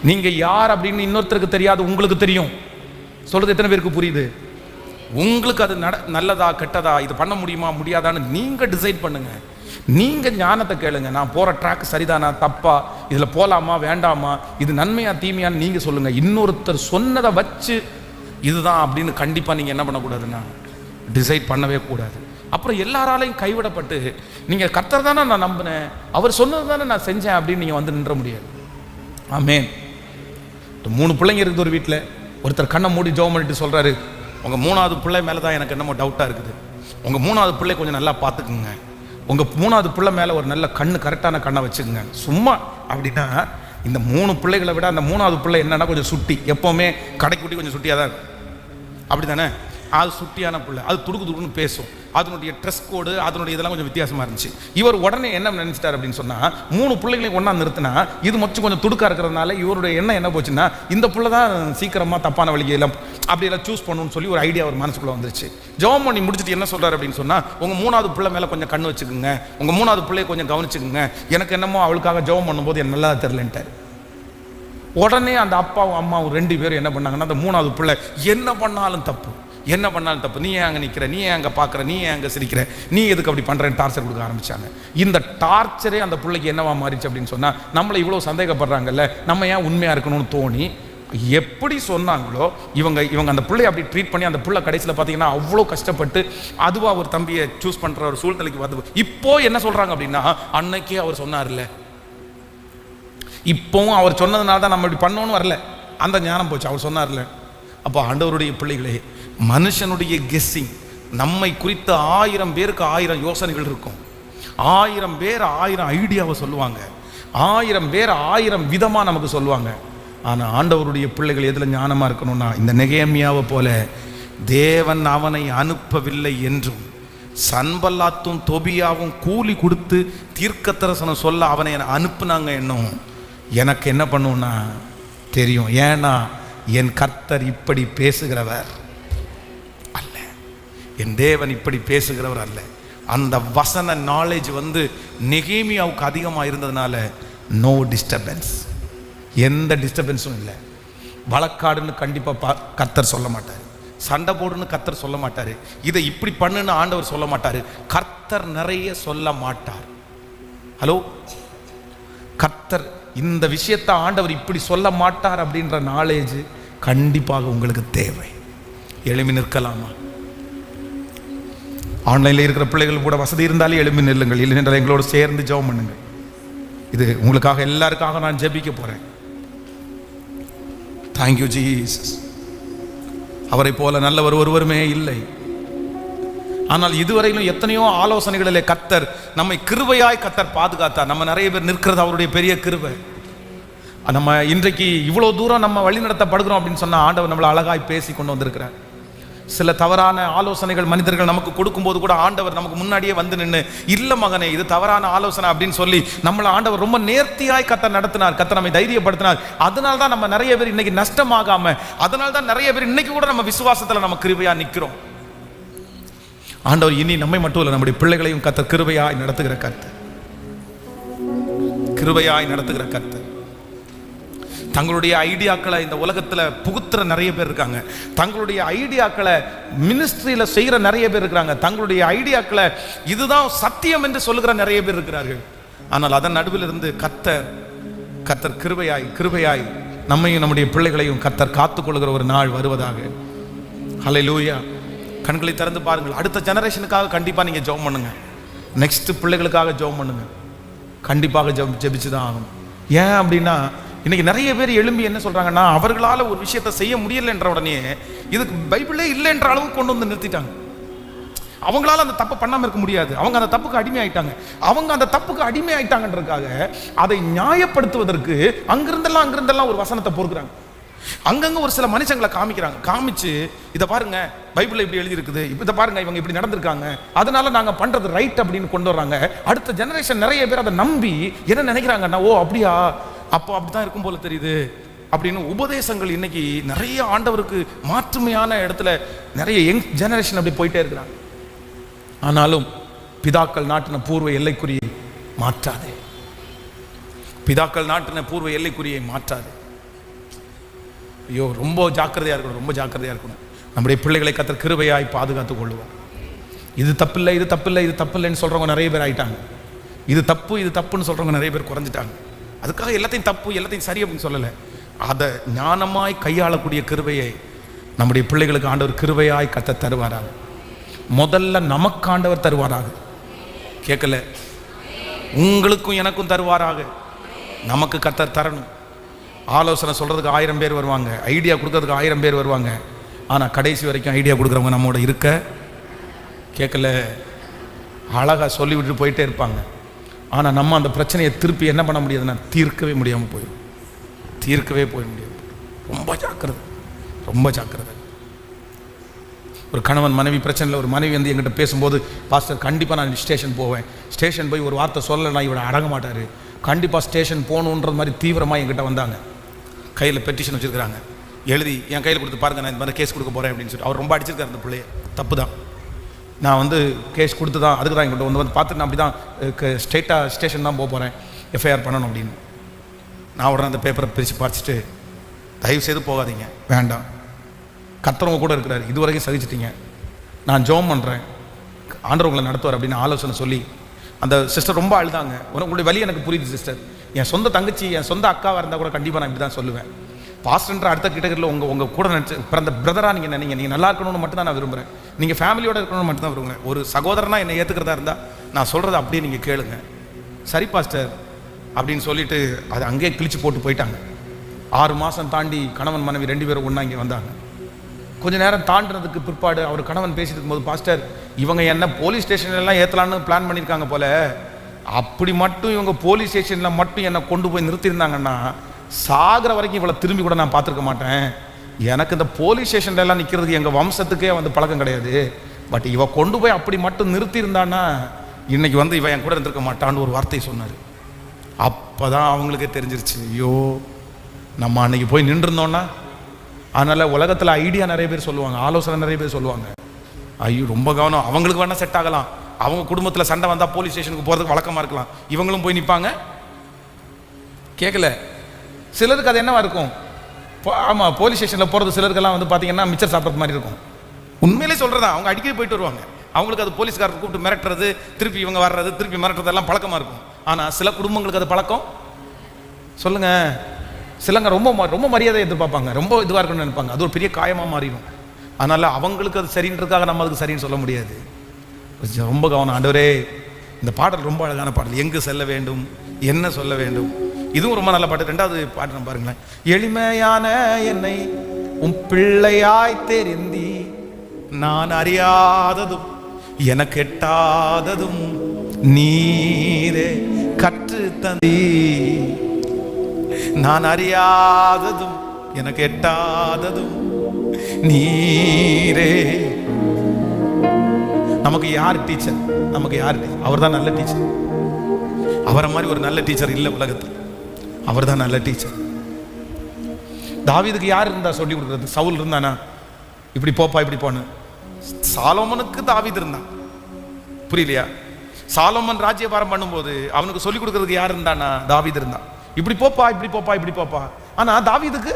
நீங்கள் யார் அப்படின்னு இன்னொருத்தருக்கு தெரியாது, உங்களுக்கு தெரியும். சொல்கிறது எத்தனை பேருக்கு புரியுது? உங்களுக்கு அது நல்லதா கெட்டதா, இது பண்ண முடியுமா முடியாதான்னு நீங்கள் டிசைட் பண்ணுங்க. நீங்கள் ஞானத்தை கேளுங்க. நான் போகிற ட்ராக் சரிதானா தப்பா, இதில் போகலாமா வேண்டாமா, இது நன்மையா தீமையான்னு நீங்கள் சொல்லுங்கள். இன்னொருத்தர் சொன்னதை வச்சு இதுதான் அப்படின்னு கண்டிப்பாக நீங்கள் என்ன பண்ணக்கூடாதுன்னா டிசைட் பண்ணவே கூடாது. அப்புறம் எல்லாராலையும் கைவிடப்பட்டு நீங்கள் கர்த்தர் தானே நான் நம்பினேன், அவர் சொன்னது தானே நான் செஞ்சேன் அப்படின்னு நீங்கள் வந்து நின்ற முடியாது. ஆமென். 3 பிள்ளைங்க இருக்குது ஒரு வீட்டில். ஒருத்தர் கண்ணை மூடி ஜெபம் பண்ணிட்டு சொல்கிறாரு, உங்கள் 3வது பிள்ளை மேலே தான் எனக்கு என்னமோ டவுட்டாக இருக்குது. உங்கள் 3வது பிள்ளை கொஞ்சம் நல்லா பார்த்துக்குங்க. உங்கள் 3வது பிள்ளை மேலே ஒரு நல்ல கண்ணு, கரெக்டான கண்ணை வச்சுக்கோங்க. சும்மா அப்படின்னா இந்த 3 பிள்ளைகளை விட அந்த 3வது பிள்ளை என்னன்னா கொஞ்சம் சுட்டி, எப்போவுமே கடைக்குட்டி கொஞ்சம் சுட்டியாக தான் இருக்கும். அப்படி தானே? அது சுட்டியான பிள்ளை, அது துடுக்கு துடுக்குன்னு பேசும். அதனுடைய ட்ரெஸ் கோடு அதனுடைய இதெல்லாம் கொஞ்சம் வித்தியாசமாக இருந்துச்சு. இவர் உடனே என்ன நினச்சிட்டார் அப்படின்னு சொன்னால், 3 பிள்ளைகளையும் ஒன்றா நிறுத்தினா இது மொச்சு கொஞ்சம் துடுக்காக இருக்கிறதுனால இவருடைய எண்ணம் என்ன போச்சுன்னா, இந்த பிள்ளை தான் சீக்கிரமாக தப்பான வழியெல்லாம் அப்படியெல்லாம் சூஸ் பண்ணணும்னு சொல்லி ஒரு ஐடியா ஒரு மனசுக்குள்ளே வந்துருச்சு. ஜெபம் பண்ணி முடிச்சுட்டு என்ன சொல்கிறார் அப்படின்னு சொன்னால், உங்கள் 3வது பிள்ளை மேலே கொஞ்சம் கண்ணு வச்சுக்கோங்க, உங்கள் 3வது பிள்ளையை கொஞ்சம் கவனிச்சுக்குங்க, எனக்கு என்னமோ அவளுக்காக ஜெபம் பண்ணும்போது எனக்கு நல்லா தெரிலன்ட்டார். உடனே அந்த அப்பாவும் அம்மாவும் 2 பேரும் என்ன பண்ணாங்கன்னா, அந்த 3வது பிள்ளை என்ன பண்ணாலும் தப்பு, என்ன பண்ணாலும் தப்பு, நீ ஏன் அங்கே நிற்கிற, நீ ஏன் அங்கே பார்க்குற, நீ ஏன் அங்கே சிரிக்கிற, நீ எதுக்கு அப்படி பண்ணுறேன்னு டார்ச்சர் கொடுக்க ஆரம்பித்தாங்க. இந்த டார்ச்சரே அந்த பிள்ளைக்கு என்னவா மாறிச்சு அப்படின்னு சொன்னால், நம்மளை இவ்வளோ சந்தேகப்படுறாங்கல்ல, நம்ம ஏன் உண்மையாக இருக்கணும்னு தோணி எப்படி சொன்னாங்களோ இவங்க அந்த பிள்ளையை அப்படி ட்ரீட் பண்ணி அந்த பிள்ளை கடைசியில் பார்த்தீங்கன்னா அவ்வளோ கஷ்டப்பட்டு அதுவாக ஒரு தம்பியை சூஸ் பண்ணுற ஒரு சூழ்நிலைக்கு வந்து இப்போ என்ன சொல்கிறாங்க அப்படின்னா, அன்னைக்கே அவர் சொன்னார்ல, இப்போவும் அவர் சொன்னதுனால தான் நம்ம இப்படி பண்ணோன்னு வரல, அந்த ஞானம் போச்சு, அவர் சொன்னார்ல. அப்போ ஆண்டவருடைய பிள்ளைகளே, மனுஷனுடைய கெஸ்ஸிங், நம்மை குறித்த 1000 பேருக்கு 1000 யோசனைகள் இருக்கும். 1000 பேர் 1000 ஐடியாவை சொல்லுவாங்க, 1000 பேர் 1000 விதமாக நமக்கு சொல்லுவாங்க. ஆனால் ஆண்டவருடைய பிள்ளைகள் எதில் ஞானமாக இருக்கணும்னா, இந்த நெகேமியாவை போல தேவன் அவனை அனுப்பவில்லை என்றும் சன்பல்லாத்தும் தொபியாவும் கூலி கொடுத்து தீர்க்கதரிசனம் சொல்ல அவனை அனுப்புனாங்க என்னும் எனக்கு என்ன பண்ணுன்னா தெரியும். ஏன்னா என் கர்த்தர் இப்படி பேசுகிறவர் அல்ல, என் தேவன் இப்படி பேசுகிறவர் அல்ல. அந்த வசன நாலேஜ் வந்து நெகேமியாவுக்கு அதிகமாக இருந்ததுனால நோ டிஸ்டர்பன்ஸ், எந்த டிஸ்டர்பன்ஸும் இல்லை. வழக்காடுன்னு கண்டிப்பாக கர்த்தர் சொல்ல மாட்டார், சண்டை போடுன்னு கர்த்தர் சொல்ல மாட்டார், இதை இப்படி பண்ணுன்னு ஆண்டவர் சொல்ல மாட்டார். கர்த்தர் நிறைய சொல்ல மாட்டார். ஹலோ, கர்த்தர் இந்த விஷயத்தை ஆண்டவர் இப்படி சொல்ல மாட்டார் அப்படின்ற நாலேஜ் கண்டிப்பாக உங்களுக்கு தேவை. எழுப்பி நிற்கலாமா? ஆன்லைனில் இருக்கிற பிள்ளைகள் கூட வசதி இருந்தாலே எழுப்பி நில்லுங்கள், இல்லை என்றால் எங்களோடு சேர்ந்து ஜெபம் பண்ணுங்க. இது உங்களுக்காக எல்லாருக்காக நான் ஜெபிக்க போகிறேன். Thank you Jesus. அவரை போல நல்லவர் ஒருவருமே இல்லை. ஆனால் இதுவரையிலும் எத்தனையோ ஆலோசனைகளிலே கர்த்தர் நம்மை கிருபையாய் கர்த்தர் பாதுகாத்தார். நம்ம நிறைய பேர் நிற்கிறது அவருடைய பெரிய கிருபை. நம்ம இன்றைக்கு இவ்வளோ தூரம் நம்ம வழி நடத்தப்படுகிறோம் அப்படின்னு சொன்னால் ஆண்டவர் நம்மளை அழகாய் பேசி கொண்டு வந்திருக்கிறார். சில தவறான ஆலோசனைகள் மனிதர்கள் நமக்கு கொடுக்கும்போது கூட ஆண்டவர் நமக்கு முன்னாடியே வந்து நின்று, இல்லை மகனே இது தவறான ஆலோசனை அப்படின்னு சொல்லி நம்மளை ஆண்டவர் ரொம்ப நேர்த்தியாய் கர்த்தர் நடத்தினார், கர்த்தர் நம்மை தைரியப்படுத்தினார். அதனால தான் நம்ம நிறைய பேர் இன்னைக்கு நஷ்டமாகாம, அதனால தான் நிறைய பேர் இன்னைக்கு கூட நம்ம விசுவாசத்தில் நம்ம கிருபையா நிற்கிறோம். ஆண்டவர் இனி நம்மை மட்டும் இல்லை, நம்முடைய பிள்ளைகளையும் கர்த்தர் கிருபையாய் நடத்துகிற கர்த்தர், கிருபையாய் நடத்துகிற கர்த்தர். தங்களுடைய ஐடியாக்களை இந்த உலகத்தில் புகுத்துற நிறைய பேர் இருக்காங்க, தங்களுடைய ஐடியாக்களை மினிஸ்ட்ரியில் செய்கிற நிறைய பேர் இருக்கிறாங்க, தங்களுடைய ஐடியாக்களை இதுதான் சத்தியம் என்று சொல்லுகிற நிறைய பேர் இருக்கிறார்கள். ஆனால் அதன் நடுவில் இருந்து கர்த்தர் கிருபையாய் நம்மையும் நம்முடைய பிள்ளைகளையும் கர்த்தர் காத்துக்கொள்கிற ஒரு நாள் வருவதாக. ஹல்லேலூயா. கண்களை திறந்து பாருங்கள். அடுத்த ஜெனரேஷனுக்காக கண்டிப்பாக நீங்கள் ஜெபம் பண்ணுங்க. நெக்ஸ்ட் பிள்ளைகளுக்காக ஜெபம் பண்ணுங்க. கண்டிப்பாக ஜெபிச்சு தான் ஆகணும். ஏன் அப்படின்னா இன்னைக்கு நிறைய பேர் எழும்பி என்ன சொல்றாங்கன்னா, அவர்களால் ஒரு விஷயத்தை செய்ய முடியல என்ற உடனே இதுக்கு பைபிளே இல்லை என்ற அளவுக்கு கொண்டு வந்து நிறுத்திட்டாங்க. அவங்களால அந்த தப்பு பண்ணாமல் இருக்க முடியாது, அவங்க அந்த தப்புக்கு அடிமை ஆயிட்டாங்கன்றதுக்காக அதை நியாயப்படுத்துவதற்கு அங்கிருந்தெல்லாம் ஒரு வசனத்தை பொறுக்கிறாங்க. அங்கங்க ஒரு சில மனுஷங்களை காமிக்கிறாங்க, காமிச்சு இதை பாருங்க பைபிள்ல இப்படி எழுதி இருக்குது, இதை பாருங்க இவங்க இப்படி நடந்திருக்காங்க, அதனால நாங்க பண்றது ரைட் அப்படின்னு கொண்டு வர்றாங்க. அடுத்த ஜெனரேஷன் நிறைய பேர் அதை நம்பி என்ன நினைக்கிறாங்கன்னா, ஓ அப்படியா, அப்போ அப்படிதான் இருக்கும் போல தெரியுது அப்படின்னு உபதேசங்கள் இன்னைக்கு நிறைய ஆண்டவருக்கு மாற்றுமையான இடத்துல நிறைய யங் ஜெனரேஷன் அப்படி போயிட்டே இருக்கிறாங்க. ஆனாலும் பிதாக்கள் நாட்டின பூர்வ எல்லைக்குறியை மாற்றாதே, பிதாக்கள் நாட்டின பூர்வ எல்லைக்குறியை மாற்றாதே. ஐயோ, ரொம்ப ஜாக்கிரதையா இருக்கணும், ரொம்ப ஜாக்கிரதையா இருக்கணும். நம்முடைய பிள்ளைகளை கர்த்தர் கிருபையாய் பாதுகாத்துக் கொள்ளுவார். இது தப்பில்லை, இது தப்பில்லை, இது தப்பில்லைன்னு சொல்றவங்க நிறைய பேர் ஆயிட்டாங்க. இது தப்பு, இது தப்புன்னு சொல்றவங்க நிறைய பேர் குறைஞ்சிட்டாங்க. அதுக்காக எல்லாத்தையும் தப்பு, எல்லாத்தையும் சரி அப்படின்னு சொல்லலை. அதை ஞானமாய் கையாளக்கூடிய கிருபையை நம்முடைய பிள்ளைகளுக்கு ஆண்டவர் கிருபையாய் கர்த்தர் தருவாராக. முதல்ல நமக்கு ஆண்டவர் தருவாராக. கேட்கல, உங்களுக்கும் எனக்கும் தருவாராக. நமக்கு கர்த்தர் தரணும். ஆலோசனை சொல்றதுக்கு 1000 பேர் வருவாங்க, ஐடியா கொடுக்கறதுக்கு 1000 பேர் வருவாங்க. ஆனால் கடைசி வரைக்கும் ஐடியா கொடுக்குறவங்க நம்மோட இருக்க கேட்கல. அழகாக சொல்லி விட்டுட்டு போயிட்டே இருப்பாங்க. ஆனால் நம்ம அந்த பிரச்சனையை திருப்பி என்ன பண்ண முடியாதுன்னா தீர்க்கவே முடியாமல் போயிடும், தீர்க்கவே போய் முடியாது. ரொம்ப ஜாக்கிரதை, ரொம்ப ஜாக்கிரதை. ஒரு கணவன் மனைவி பிரச்சனையில் ஒரு மனைவி வந்து எங்கிட்ட பேசும்போது, பாஸ்டர் கண்டிப்பாக நான் ஸ்டேஷன் போவேன், ஸ்டேஷன் போய் ஒரு வார்த்தை சொல்லலைன்னா இவரை அடங்க மாட்டார், கண்டிப்பாக ஸ்டேஷன் போகணுன்றது மாதிரி தீவிரமாக என்கிட்ட வந்தாங்க. கையில் பெட்டிஷன் வச்சுருக்கிறாங்க, எழுதி என் கையில் கொடுத்து பாருங்கள், நான் இந்த மாதிரி கேஸ் கொடுக்க போகிறேன் அப்படின்னு சொல்லிட்டு. அவர் ரொம்ப அடிச்சிருக்காரு அந்த பிள்ளைய. தப்பு தான், நான் வந்து கேஸ் கொடுத்து தான், அதுக்கு தான் எங்கிட்ட வந்து பார்த்துட்டு நான் அப்படி தான் ஸ்ட்ரெயிட்டாக ஸ்டேஷன் தான் போக போகிறேன், எஃப்ஐஆர் பண்ணணும் அப்படின்னு. நான் உடனே அந்த பேப்பரை பிரித்து பார்த்துட்டு, தயவு செய்து போகாதீங்க, வேண்டாம், கர்த்தரவங்க கூட இருக்கிறாரு, இது வரைக்கும் சகிச்சிட்டிங்க, நான் ஜெபம் பண்ணுறேன், ஆண்டவர் உங்களை நடத்துவார் அப்படின்னு ஆலோசனை சொல்லி. அந்த சிஸ்டர் ரொம்ப அழுதாங்க. உங்களுடைய வலி எனக்கு புரியுது சிஸ்டர், என் சொந்த தங்கச்சி என் சொந்த அக்காவாக இருந்தால் கூட கண்டிப்பாக நான் இப்படி தான் சொல்லுவேன். பாஸ்டர்ன்ற அடுத்த கிட்டத்தில் உங்கள் கூட நினச்சி பிறந்த பிரதராக நீங்கள் நல்லா இருக்கணும்னு மட்டும் தான் நான் விரும்புகிறேன், நீங்கள் ஃபேமிலியோடு இருக்கணும்னு மட்டும் தான் விரும்புகிறேன். ஒரு சகோதரனாக என்னை ஏற்றுக்கிறதா இருந்தால் நான் சொல்கிறத அப்படியே நீங்கள் கேளுங்க. சரி பாஸ்டர் அப்படின்னு சொல்லிட்டு அதை அங்கேயே கிழிச்சு போட்டு போயிட்டாங்க. 6 மாதம் தாண்டி கணவன் மனைவி 2 பேரும் ஒன்றா இங்கே வந்தாங்க. கொஞ்ச நேரம் தாண்டினதுக்கு பிற்பாடு அவர் கணவன் பேசிட்டு இருக்கும்போது, பாஸ்டர் இவங்க என்ன போலீஸ் ஸ்டேஷன்லாம் ஏற்றலான்னு பிளான் பண்ணியிருக்காங்க போல, அப்படி மட்டும் இவங்க போலீஸ் ஸ்டேஷனில் மட்டும் என்னை கொண்டு போய் நிறுத்தியிருந்தாங்கன்னா சாகிற வரைக்கும் இவளை திரும்பி கூட நான் பார்த்துருக்க மாட்டேன். எனக்கு இந்த போலீஸ் ஸ்டேஷன்லாம் நிற்கிறதுக்கு எங்கள் வம்சத்துக்கே வந்து பழக்கம் கிடையாது. பட் இவ கொண்டு போய் அப்படி மட்டும் நிறுத்தியிருந்தான்னா இன்னைக்கு வந்து இவன் என் கூட இருந்திருக்க மாட்டான்னு ஒரு வார்த்தையை சொன்னார். அப்போ தான் அவங்களுக்கே தெரிஞ்சிருச்சு, ஐயோ நம்ம அன்னைக்கு போய் நின்றுருந்தோன்னா. அதனால் உலகத்தில் ஐடியா நிறைய பேர் சொல்லுவாங்க, ஆலோசனை நிறைய பேர் சொல்லுவாங்க. ஐயோ ரொம்ப கவனம், அவங்களுக்கு வேணால் செட் ஆகலாம், அவங்க குடும்பத்தில் சண்டை வந்தால் போலீஸ் ஸ்டேஷனுக்கு போகிறதுக்கு வழக்கமாக இருக்கலாம், இவங்களும் போய் நிற்பாங்க. கேட்கல, சிலருக்கு அது என்னவா இருக்கும், ஆமாம் போலீஸ் ஸ்டேஷனில் போகிறது சிலருக்கெல்லாம் வந்து பார்த்தீங்கன்னா மிச்சர் சாப்பிட்றது மாதிரி இருக்கும். உண்மையிலே சொல்கிறதா, அவங்க அடிக்கடி போயிட்டு வருவாங்க, அவங்களுக்கு அது போலீஸ்காரர் கூப்பிட்டு மிரட்டுறது, திருப்பி இவங்க வர்றது, திருப்பி மிரட்டுறதெல்லாம் பழக்கமாக இருக்கும். ஆனால் சில குடும்பங்களுக்கு அது பழக்கம் சொல்லுங்கள், சிலங்க ரொம்ப ரொம்ப மரியாதை எதிர்பார்ப்பாங்க, ரொம்ப இதுவாக இருக்குன்னு நினைப்பாங்க, அது ஒரு பெரிய காயமாக மாறிடும். அதனால் அவங்களுக்கு அது சரின்றதுக்காக நம்ம அதுக்கு சரின்னு சொல்ல முடியாது. ரொம்ப கவனம். ஆண்டவரே, இந்த பாடல் ரொம்ப அழகான பாடல், எங்கு செல்ல வேண்டும் என்ன சொல்ல வேண்டும், இதுவும் ரொம்ப நல்ல பாட்டு. 2வது பாட்டு நம்ம பாருங்களேன். எளிமையான என்னை உன் பிள்ளையாய் தெரிந்தி, நான் அறியாததும் எனக்கு எட்டாததும் நீரே கற்று தந்தி, நான் அறியாததும் எனக்கு எட்டாததும் நீரே. நமக்கு யார் டீச்சர்? நமக்கு யார் டீச்சர்? அவர் தான் நல்ல டீச்சர். அவரை மாதிரி ஒரு நல்ல டீச்சர் இல்லை உலகத்தில், அவர் தான் நல்ல டீச்சர். தாவீதுக்கு யார் இருந்தா சொல்லி கொடுக்குறது? சவுல் இருந்தானா, இப்படி போப்பா இப்படி போன. சாலோமனுக்கு தாவீது இருந்தான், புரியலையா? சாலோமன் ராஜ்யபாரம் பண்ணும்போது அவனுக்கு சொல்லிக் கொடுக்கறதுக்கு யார் இருந்தானா? தாவீது இருந்தான். இப்படி போப்பா இப்படி போப்பா இப்படி போப்பா. ஆனா தாவீதுக்கு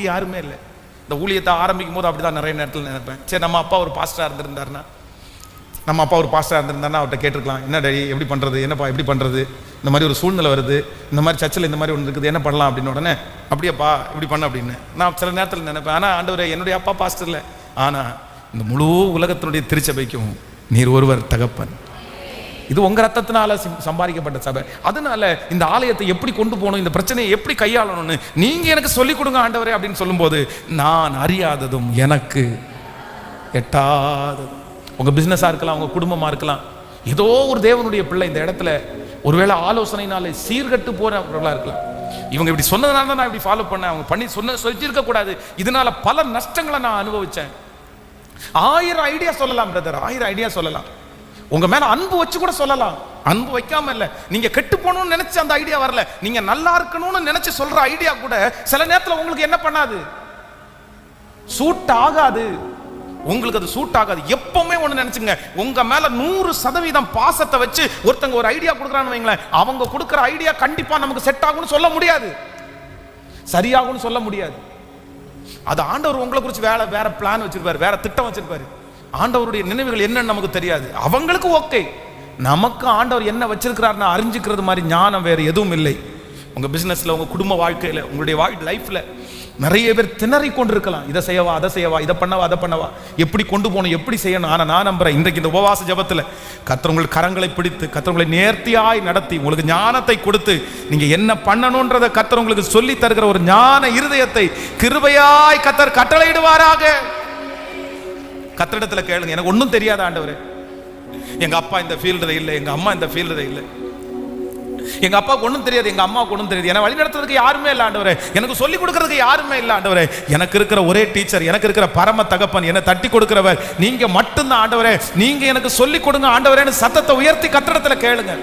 யாருமே இல்லை. இந்த ஊழியத்தை ஆரம்பிக்கும் போது அப்படிதான் நிறைய நேரத்தில் நினைப்பேன், சரி நம்ம அப்பா ஒரு பாஸ்டரா இருந்திருந்தாருன்னா, அவர்கிட்ட கேட்டிருக்கலாம், என்ன டேடி எப்படி பண்றது, என்னப்பா எப்படி பண்றது, இந்த மாதிரி ஒரு சூழ்நிலை வருது, இந்த மாதிரி சர்ச்சில் இந்த மாதிரி ஒன்று இருக்குது, என்ன பண்ணலாம் அப்படின்னு. உடனே அப்படியேப்பா இப்படி பண்ண அப்படின்னு நான் சில நேரத்தில் நினைப்பேன். ஆனால் ஆண்டவரே, என்னுடைய அப்பா பாஸ்டர் இல்லை, ஆனால் இந்த முழு உலகத்தினுடைய திருச்சபைக்கும் நீர் ஒருவர் தகப்பன். இது உங்க ரத்தத்தினால சம்பாதிக்கப்பட்ட சபை. அதனால இந்த ஆலயத்தை எப்படி கொண்டு போகணும், இந்த பிரச்சனையை எப்படி கையாளணும்னு நீங்க எனக்கு சொல்லிக் கொடுங்க ஆண்டவரே அப்படின்னு சொல்லும்போது, நான் அறியாததும் எனக்கு எட்டாததும். உங்க பிசினஸா இருக்கலாம், உங்க குடும்பமா இருக்கலாம், ஏதோ ஒரு தேவனுடைய பிள்ளை இந்த இடத்துல ஒருவேளை ஆலோசனைனாலே சீர்கட்டு போறவர்களா இருக்கலாம். இவங்க இப்படி சொன்னதுனால தான் நான் இப்படி ஃபாலோ பண்ணேன், அவங்க பண்ணி சொல்லியிருக்க கூடாது, இதனால பல நஷ்டங்களை நான் அனுபவிச்சேன். 1000 ஐடியா சொல்லலாம் பிரதர், 1000 ஐடியா சொல்லலாம். உங்க மேல அன்பு வச்சு கூட சொல்லலாம். அன்பு வைக்காம இல்ல, நீங்க கெட்டு போகணும்னு நினைச்சு அந்த ஐடியா வரல, நீங்க நல்லா இருக்கணும்னு நினைச்சு சொல்ற ஐடியா கூட சில நேரத்தில் உங்களுக்கு என்ன பண்ணாது, சூட் ஆகாது. உங்களுக்கு அது சூட் ஆகாது. எப்பவுமே ஒண்ணு நினைச்சுங்க, உங்க மேல 100% பாசத்தை வச்சு ஒருத்தங்க ஒரு ஐடியா கொடுக்குறான்னு வைங்களேன், அவங்க கொடுக்குற ஐடியா கண்டிப்பா நமக்கு செட் ஆகும்னு சொல்ல முடியாது, சரியாகும்னு சொல்ல முடியாது. அது ஆண்டவர் உங்களை குறித்து வேற பிளான் வச்சிருப்பாரு, வேற திட்டம் வச்சிருப்பாரு. ஆண்டவருடைய நினைவுகள் என்னன்னு நமக்கு தெரியாது. அவங்களுக்கு ஓகே, நமக்கு ஆண்டவர் என்ன வச்சிருக்கிறாருன்னு அறிஞ்சுக்கிறது மாதிரி ஞானம் வேறு எதுவும் இல்லை. உங்க பிசினஸ்ல, உங்க குடும்ப வாழ்க்கையில, உங்களுடைய லைஃப்ல நிறைய பேர் திணறி கொண்டிருக்கலாம். இதை செய்யவா, அதை செய்யவா, இதை பண்ணவா, அதை பண்ணவா, எப்படி கொண்டு போகணும், எப்படி செய்யணும். ஆனால் நான் நம்புறேன், இன்றைக்கு இந்த உபவாச ஜபத்தில் கர்த்தர் உங்கள் கரங்களை பிடித்து, கர்த்தர் உங்களை நேர்த்தியாய் நடத்தி, உங்களுக்கு ஞானத்தை கொடுத்து, நீங்க என்ன பண்ணணும்ன்றதை கர்த்தர் உங்களுக்கு சொல்லி தருகிற ஒரு ஞான இருதயத்தை கிருபையாய் கர்த்தர் கட்டளையிடுவாராக. கர்த்தரிடத்துல கேளுங்க, எனக்கு ஒன்றும் தெரியாத ஆண்டவரே, எங்க அப்பா இந்த ஃபீல்டு இல்லை, எங்க அம்மா இந்த ஃபீல்டு இல்லை, எங்க அப்பாவுக்கு ஒன்றும் தெரியாது, எங்க அம்மாவுக்கு ஒன்றும் தெரியாது, என்னை வழி நடத்துறதுக்கு யாருமே இல்லை ஆண்டவரே, எனக்கு சொல்லிக் கொடுக்கறதுக்கு யாருமே இல்லை ஆண்டவரே, எனக்கு இருக்கிற ஒரே டீச்சர், எனக்கு இருக்கிற பரம தகப்பன், என்னை தட்டி கொடுக்கிறவர் நீங்க மட்டும்தான் ஆண்டவரே, நீங்க எனக்கு சொல்லிக் கொடுங்க ஆண்டவரேன்னு சத்தத்தை உயர்த்தி கர்த்தரிடத்துல கேளுங்க.